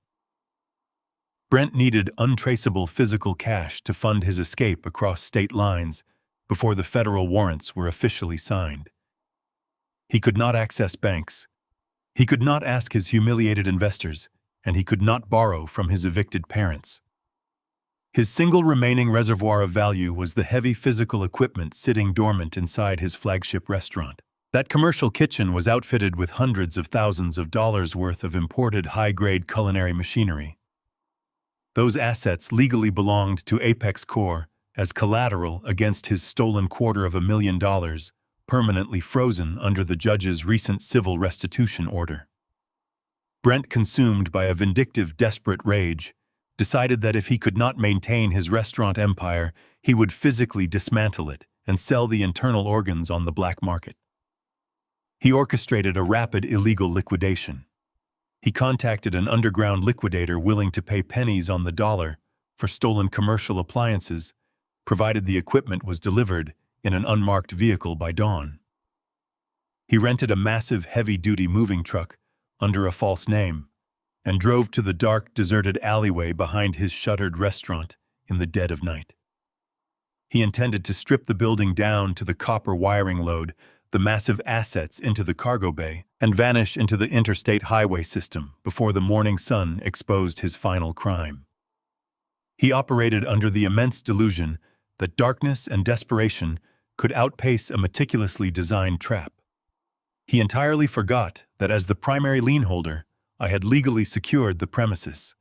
Brent needed untraceable physical cash to fund his escape across state lines before the federal warrants were officially signed. He could not access banks. He could not ask his humiliated investors, and he could not borrow from his evicted parents. His single remaining reservoir of value was the heavy physical equipment sitting dormant inside his flagship restaurant. That commercial kitchen was outfitted with hundreds of thousands of dollars worth of imported high-grade culinary machinery. Those assets legally belonged to Apex Corp as collateral against his stolen $250,000, permanently frozen under the judge's recent civil restitution order. Brent, consumed by a vindictive, desperate rage, decided that if he could not maintain his restaurant empire, he would physically dismantle it and sell the internal organs on the black market. He orchestrated a rapid illegal liquidation. He contacted an underground liquidator willing to pay pennies on the dollar for stolen commercial appliances, provided the equipment was delivered in an unmarked vehicle by dawn. He rented a massive, heavy-duty moving truck under a false name and drove to the dark, deserted alleyway behind his shuttered restaurant in the dead of night. He intended to strip the building down to the copper wiring load, the massive assets into the cargo bay, and vanish into the interstate highway system before the morning sun exposed his final crime. He operated under the immense delusion that darkness and desperation could outpace a meticulously designed trap. He entirely forgot that as the primary lien holder, I had legally secured the premises.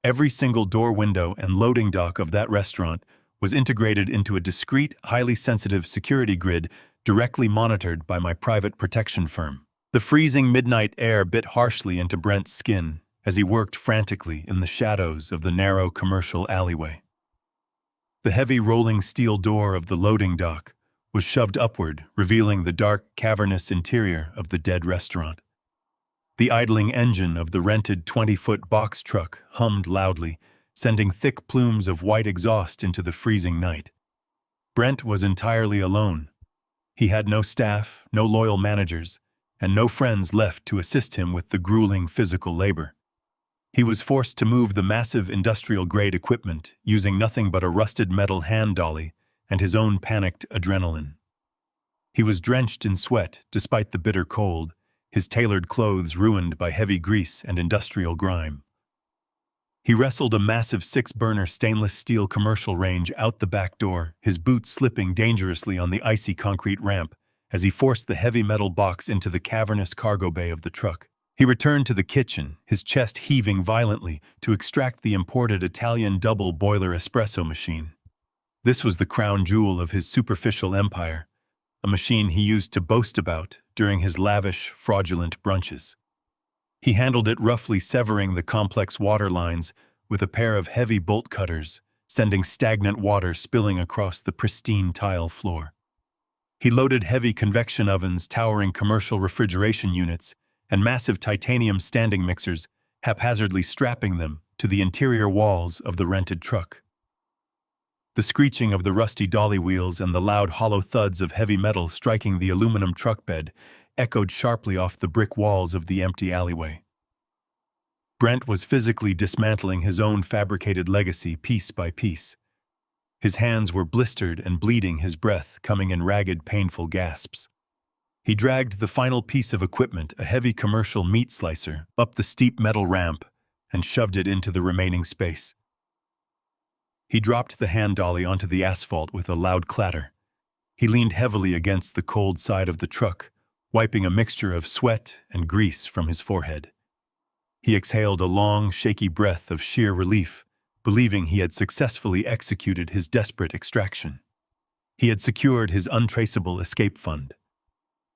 Every single door, window, and loading dock of that restaurant was integrated into a discreet, highly sensitive security grid directly monitored by my private protection firm. The freezing midnight air bit harshly into Brent's skin as he worked frantically in the shadows of the narrow commercial alleyway. The heavy rolling steel door of the loading dock was shoved upward, revealing the dark, cavernous interior of the dead restaurant. The idling engine of the rented 20-foot box truck hummed loudly, sending thick plumes of white exhaust into the freezing night. Brent was entirely alone. He had no staff, no loyal managers, and no friends left to assist him with the grueling physical labor. He was forced to move the massive industrial-grade equipment using nothing but a rusted metal hand dolly and his own panicked adrenaline. He was drenched in sweat despite the bitter cold, his tailored clothes ruined by heavy grease and industrial grime. He wrestled a massive 6-burner stainless steel commercial range out the back door, his boots slipping dangerously on the icy concrete ramp as he forced the heavy metal box into the cavernous cargo bay of the truck. He returned to the kitchen, his chest heaving violently, to extract the imported Italian double-boiler espresso machine. This was the crown jewel of his superficial empire, a machine he used to boast about during his lavish, fraudulent brunches. He handled it roughly, severing the complex water lines with a pair of heavy bolt cutters, sending stagnant water spilling across the pristine tile floor. He loaded heavy convection ovens, towering commercial refrigeration units, and massive titanium standing mixers, haphazardly strapping them to the interior walls of the rented truck. The screeching of the rusty dolly wheels and the loud hollow thuds of heavy metal striking the aluminum truck bed echoed sharply off the brick walls of the empty alleyway. Brent was physically dismantling his own fabricated legacy piece by piece. His hands were blistered and bleeding, his breath coming in ragged, painful gasps. He dragged the final piece of equipment, a heavy commercial meat slicer, up the steep metal ramp and shoved it into the remaining space. He dropped the hand dolly onto the asphalt with a loud clatter. He leaned heavily against the cold side of the truck, wiping a mixture of sweat and grease from his forehead. He exhaled a long, shaky breath of sheer relief, believing he had successfully executed his desperate extraction. He had secured his untraceable escape fund.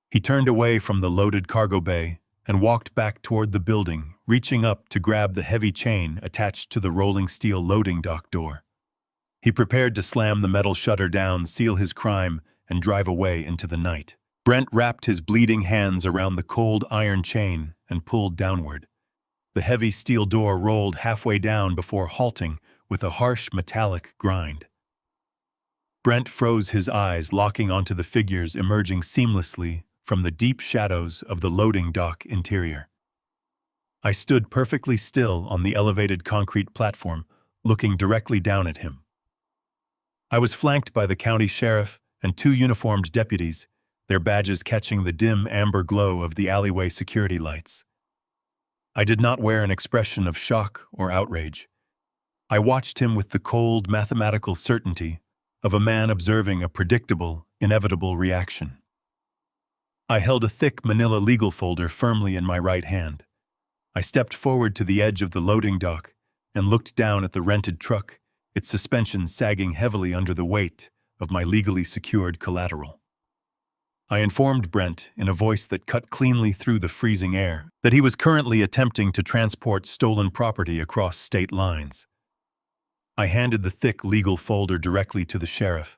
He turned away from the loaded cargo bay and walked back toward the building, reaching up to grab the heavy chain attached to the rolling steel loading dock door. He prepared to slam the metal shutter down, seal his crime, and drive away into the night. Brent wrapped his bleeding hands around the cold iron chain and pulled downward. The heavy steel door rolled halfway down before halting with a harsh metallic grind. Brent froze his eyes, locking onto the figures emerging seamlessly from the deep shadows of the loading dock interior. I stood perfectly still on the elevated concrete platform, looking directly down at him. I was flanked by the county sheriff and 2 uniformed deputies, their badges catching the dim amber glow of the alleyway security lights. I did not wear an expression of shock or outrage. I watched him with the cold, mathematical certainty of a man observing a predictable, inevitable reaction. I held a thick manila legal folder firmly in my right hand. I stepped forward to the edge of the loading dock and looked down at the rented truck, its suspension sagging heavily under the weight of my legally secured collateral. I informed Brent, in a voice that cut cleanly through the freezing air, that he was currently attempting to transport stolen property across state lines. I handed the thick legal folder directly to the sheriff.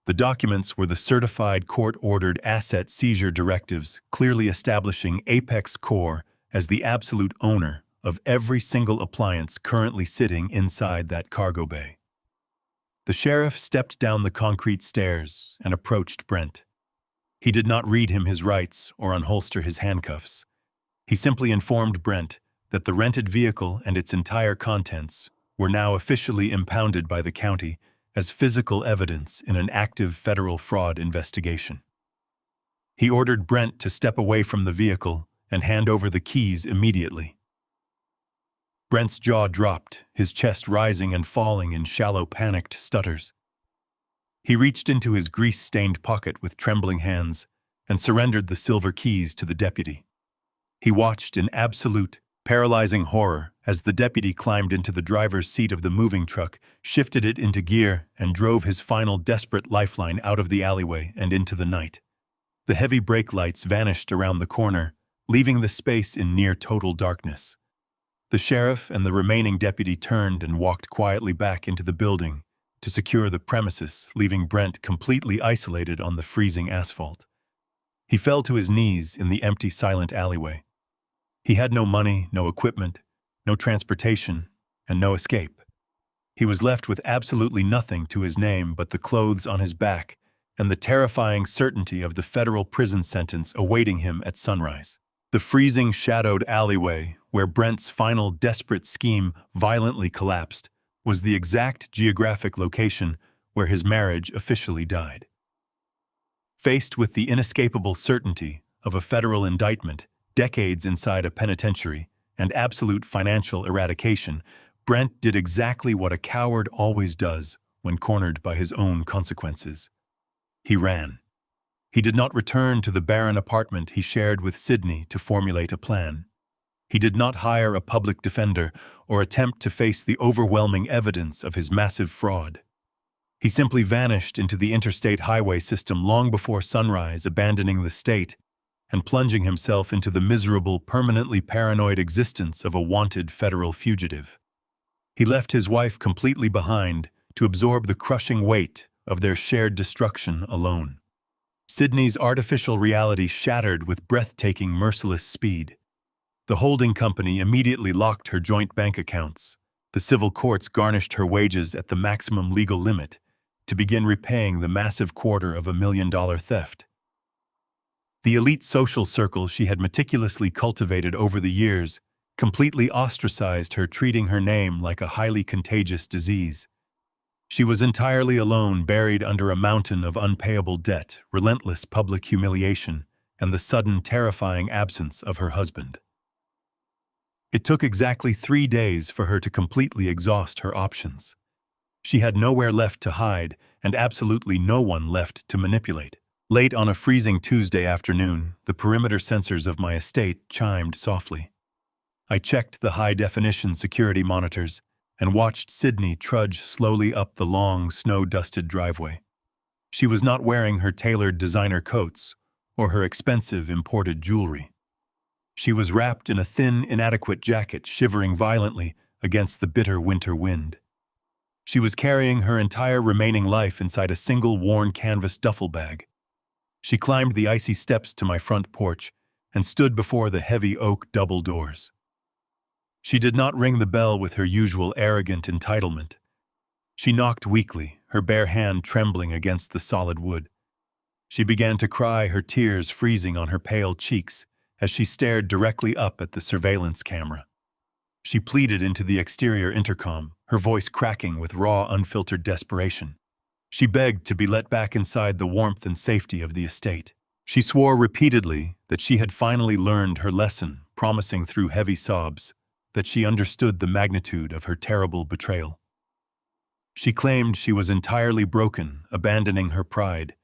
The documents were the certified court-ordered asset seizure directives, clearly establishing Apex Corp as the absolute owner of every single appliance currently sitting inside that cargo bay. The sheriff stepped down the concrete stairs and approached Brent. He did not read him his rights or unholster his handcuffs. He simply informed Brent that the rented vehicle and its entire contents were now officially impounded by the county as physical evidence in an active federal fraud investigation. He ordered Brent to step away from the vehicle and hand over the keys immediately. Brent's jaw dropped, his chest rising and falling in shallow, panicked stutters. He reached into his grease-stained pocket with trembling hands and surrendered the silver keys to the deputy. He watched in absolute, paralyzing horror as the deputy climbed into the driver's seat of the moving truck, shifted it into gear, and drove his final desperate lifeline out of the alleyway and into the night. The heavy brake lights vanished around the corner, leaving the space in near-total darkness. The sheriff and the remaining deputy turned and walked quietly back into the building to secure the premises, leaving Brent completely isolated on the freezing asphalt. He fell to his knees in the empty, silent alleyway. He had no money, no equipment, no transportation, and no escape. He was left with absolutely nothing to his name but the clothes on his back and the terrifying certainty of the federal prison sentence awaiting him at sunrise. The freezing, shadowed alleyway, where Brent's final desperate scheme violently collapsed, was the exact geographic location where his marriage officially died. Faced with the inescapable certainty of a federal indictment, decades inside a penitentiary, and absolute financial eradication, Brent did exactly what a coward always does when cornered by his own consequences. He ran. He did not return to the barren apartment he shared with Sydney to formulate a plan. He did not hire a public defender or attempt to face the overwhelming evidence of his massive fraud. He simply vanished into the interstate highway system long before sunrise, abandoning the state and plunging himself into the miserable, permanently paranoid existence of a wanted federal fugitive. He left his wife completely behind to absorb the crushing weight of their shared destruction alone. Sydney's artificial reality shattered with breathtaking, merciless speed. The holding company immediately locked her joint bank accounts. The civil courts garnished her wages at the maximum legal limit to begin repaying the massive $250,000 theft. The elite social circle she had meticulously cultivated over the years completely ostracized her, treating her name like a highly contagious disease. She was entirely alone, buried under a mountain of unpayable debt, relentless public humiliation, and the sudden, terrifying absence of her husband. It took exactly 3 days for her to completely exhaust her options. She had nowhere left to hide and absolutely no one left to manipulate. Late on a freezing Tuesday afternoon, the perimeter sensors of my estate chimed softly. I checked the high-definition security monitors and watched Sydney trudge slowly up the long, snow-dusted driveway. She was not wearing her tailored designer coats or her expensive imported jewelry. She was wrapped in a thin, inadequate jacket, shivering violently against the bitter winter wind. She was carrying her entire remaining life inside a single worn canvas duffel bag. She climbed the icy steps to my front porch and stood before the heavy oak double doors. She did not ring the bell with her usual arrogant entitlement. She knocked weakly, her bare hand trembling against the solid wood. She began to cry, her tears freezing on her pale cheeks as she stared directly up at the surveillance camera. She pleaded into the exterior intercom, her voice cracking with raw, unfiltered desperation. She begged to be let back inside the warmth and safety of the estate. She swore repeatedly that she had finally learned her lesson, promising through heavy sobs that she understood the magnitude of her terrible betrayal. She claimed she was entirely broken, abandoning her pride,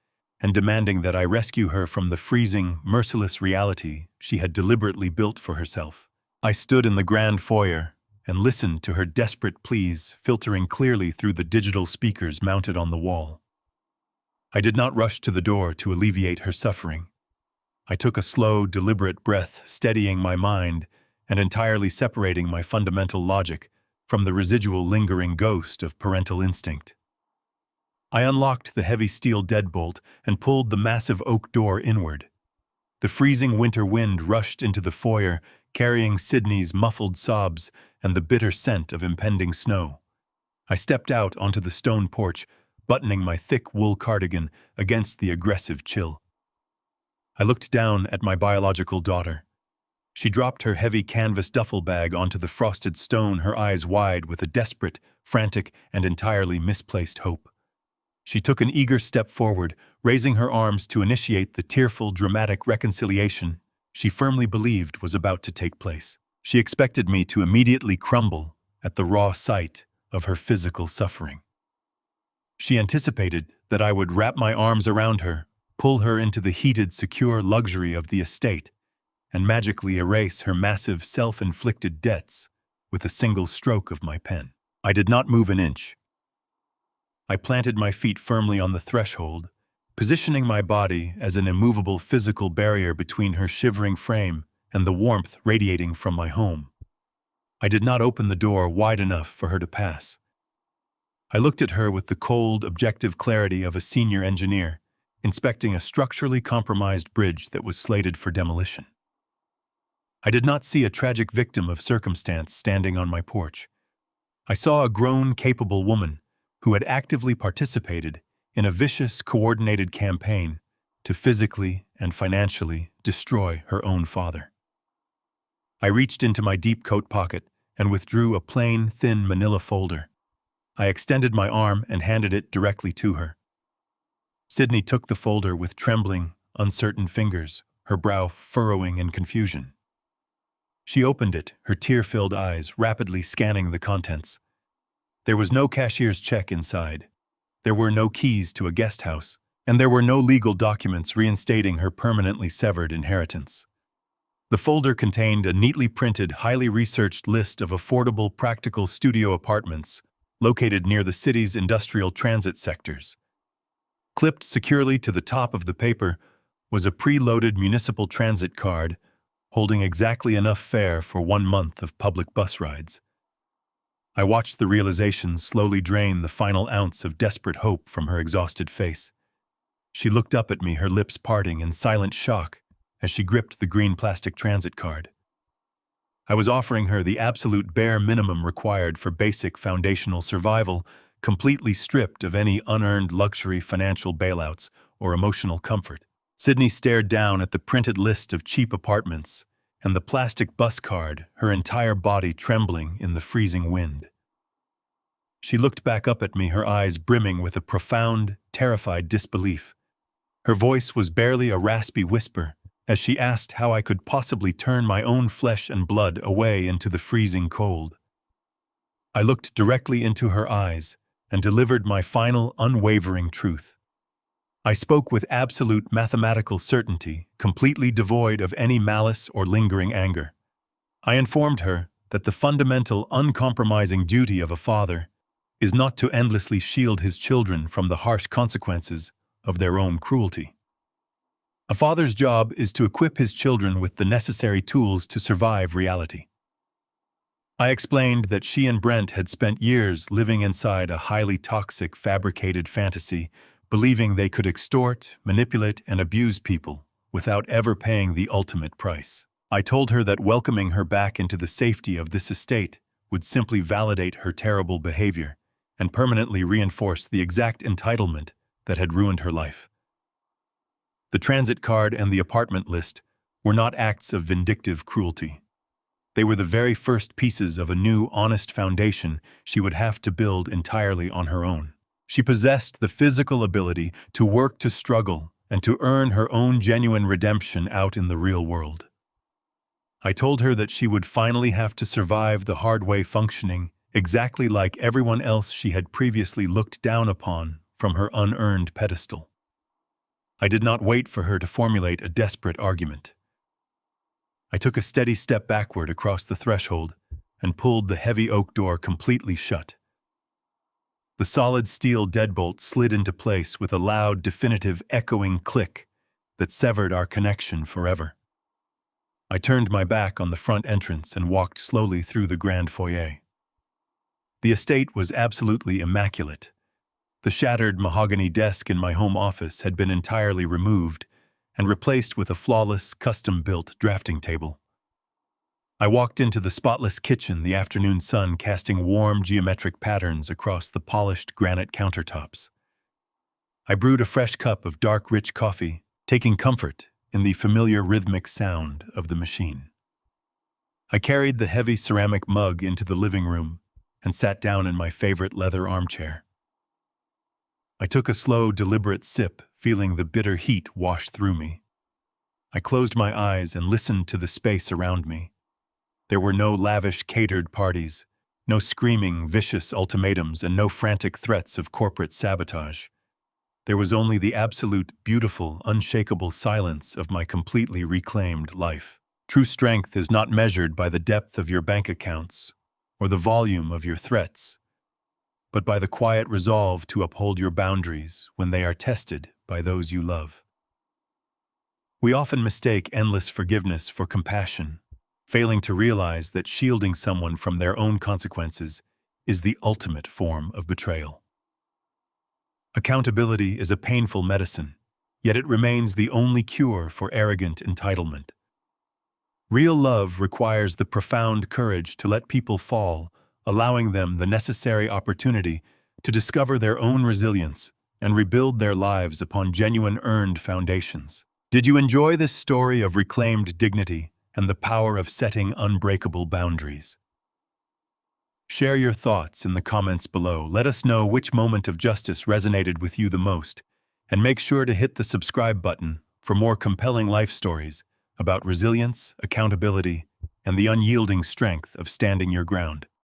and demanding that I rescue her from the freezing, merciless reality she had deliberately built for herself. I stood in the grand foyer and listened to her desperate pleas filtering clearly through the digital speakers mounted on the wall. I did not rush to the door to alleviate her suffering. I took a slow, deliberate breath, steadying my mind and entirely separating my fundamental logic from the residual lingering ghost of parental instinct. I unlocked the heavy steel deadbolt and pulled the massive oak door inward. The freezing winter wind rushed into the foyer, carrying Sydney's muffled sobs and the bitter scent of impending snow. I stepped out onto the stone porch, buttoning my thick wool cardigan against the aggressive chill. I looked down at my biological daughter. She dropped her heavy canvas duffel bag onto the frosted stone, her eyes wide with a desperate, frantic, and entirely misplaced hope. She took an eager step forward, raising her arms to initiate the tearful, dramatic reconciliation she firmly believed was about to take place. She expected me to immediately crumble at the raw sight of her physical suffering. She anticipated that I would wrap my arms around her, pull her into the heated, secure luxury of the estate, and magically erase her massive self-inflicted debts with a single stroke of my pen. I did not move an inch. I planted my feet firmly on the threshold, positioning my body as an immovable physical barrier between her shivering frame and the warmth radiating from my home. I did not open the door wide enough for her to pass. I looked at her with the cold, objective clarity of a senior engineer, inspecting a structurally compromised bridge that was slated for demolition. I did not see a tragic victim of circumstance standing on my porch. I saw a grown, capable woman who had actively participated in a vicious, coordinated campaign to physically and financially destroy her own father. I reached into my deep coat pocket and withdrew a plain, thin manila folder. I extended my arm and handed it directly to her. Sydney took the folder with trembling, uncertain fingers, her brow furrowing in confusion. She opened it, her tear-filled eyes rapidly scanning the contents. There was no cashier's check inside. There were no keys to a guest house, and there were no legal documents reinstating her permanently severed inheritance. The folder contained a neatly printed, highly researched list of affordable, practical studio apartments located near the city's industrial transit sectors. Clipped securely to the top of the paper was a preloaded municipal transit card holding exactly enough fare for 1 month of public bus rides. I watched the realization slowly drain the final ounce of desperate hope from her exhausted face. She looked up at me, her lips parting in silent shock as she gripped the green plastic transit card. I was offering her the absolute bare minimum required for basic foundational survival, completely stripped of any unearned luxury, financial bailouts, or emotional comfort. Sydney stared down at the printed list of cheap apartments and the plastic bus card, her entire body trembling in the freezing wind. She looked back up at me, her eyes brimming with a profound, terrified disbelief. Her voice was barely a raspy whisper as she asked how I could possibly turn my own flesh and blood away into the freezing cold. I looked directly into her eyes and delivered my final, unwavering truth. I spoke with absolute mathematical certainty, completely devoid of any malice or lingering anger. I informed her that the fundamental, uncompromising duty of a father is not to endlessly shield his children from the harsh consequences of their own cruelty. A father's job is to equip his children with the necessary tools to survive reality. I explained that she and Brent had spent years living inside a highly toxic, fabricated fantasy, believing they could extort, manipulate, and abuse people without ever paying the ultimate price. I told her that welcoming her back into the safety of this estate would simply validate her terrible behavior and permanently reinforce the exact entitlement that had ruined her life. The transit card and the apartment list were not acts of vindictive cruelty. They were the very first pieces of a new, honest foundation she would have to build entirely on her own. She possessed the physical ability to work, to struggle, and to earn her own genuine redemption out in the real world. I told her that she would finally have to survive the hard way, functioning exactly like everyone else she had previously looked down upon from her unearned pedestal. I did not wait for her to formulate a desperate argument. I took a steady step backward across the threshold and pulled the heavy oak door completely shut. The solid steel deadbolt slid into place with a loud, definitive, echoing click that severed our connection forever. I turned my back on the front entrance and walked slowly through the grand foyer. The estate was absolutely immaculate. The shattered mahogany desk in my home office had been entirely removed and replaced with a flawless, custom-built drafting table. I walked into the spotless kitchen, the afternoon sun casting warm, geometric patterns across the polished granite countertops. I brewed a fresh cup of dark, rich coffee, taking comfort in the familiar rhythmic sound of the machine. I carried the heavy ceramic mug into the living room and sat down in my favorite leather armchair. I took a slow, deliberate sip, feeling the bitter heat wash through me. I closed my eyes and listened to the space around me. There were no lavish, catered parties, no screaming, vicious ultimatums, and no frantic threats of corporate sabotage. There was only the absolute, beautiful, unshakable silence of my completely reclaimed life. True strength is not measured by the depth of your bank accounts or the volume of your threats, but by the quiet resolve to uphold your boundaries when they are tested by those you love. We often mistake endless forgiveness for compassion, failing to realize that shielding someone from their own consequences is the ultimate form of betrayal. Accountability is a painful medicine, yet it remains the only cure for arrogant entitlement. Real love requires the profound courage to let people fall, allowing them the necessary opportunity to discover their own resilience and rebuild their lives upon genuine earned foundations. Did you enjoy this story of reclaimed dignity and the power of setting unbreakable boundaries? Share your thoughts in the comments below. Let us know which moment of justice resonated with you the most, and make sure to hit the subscribe button for more compelling life stories about resilience, accountability, and the unyielding strength of standing your ground.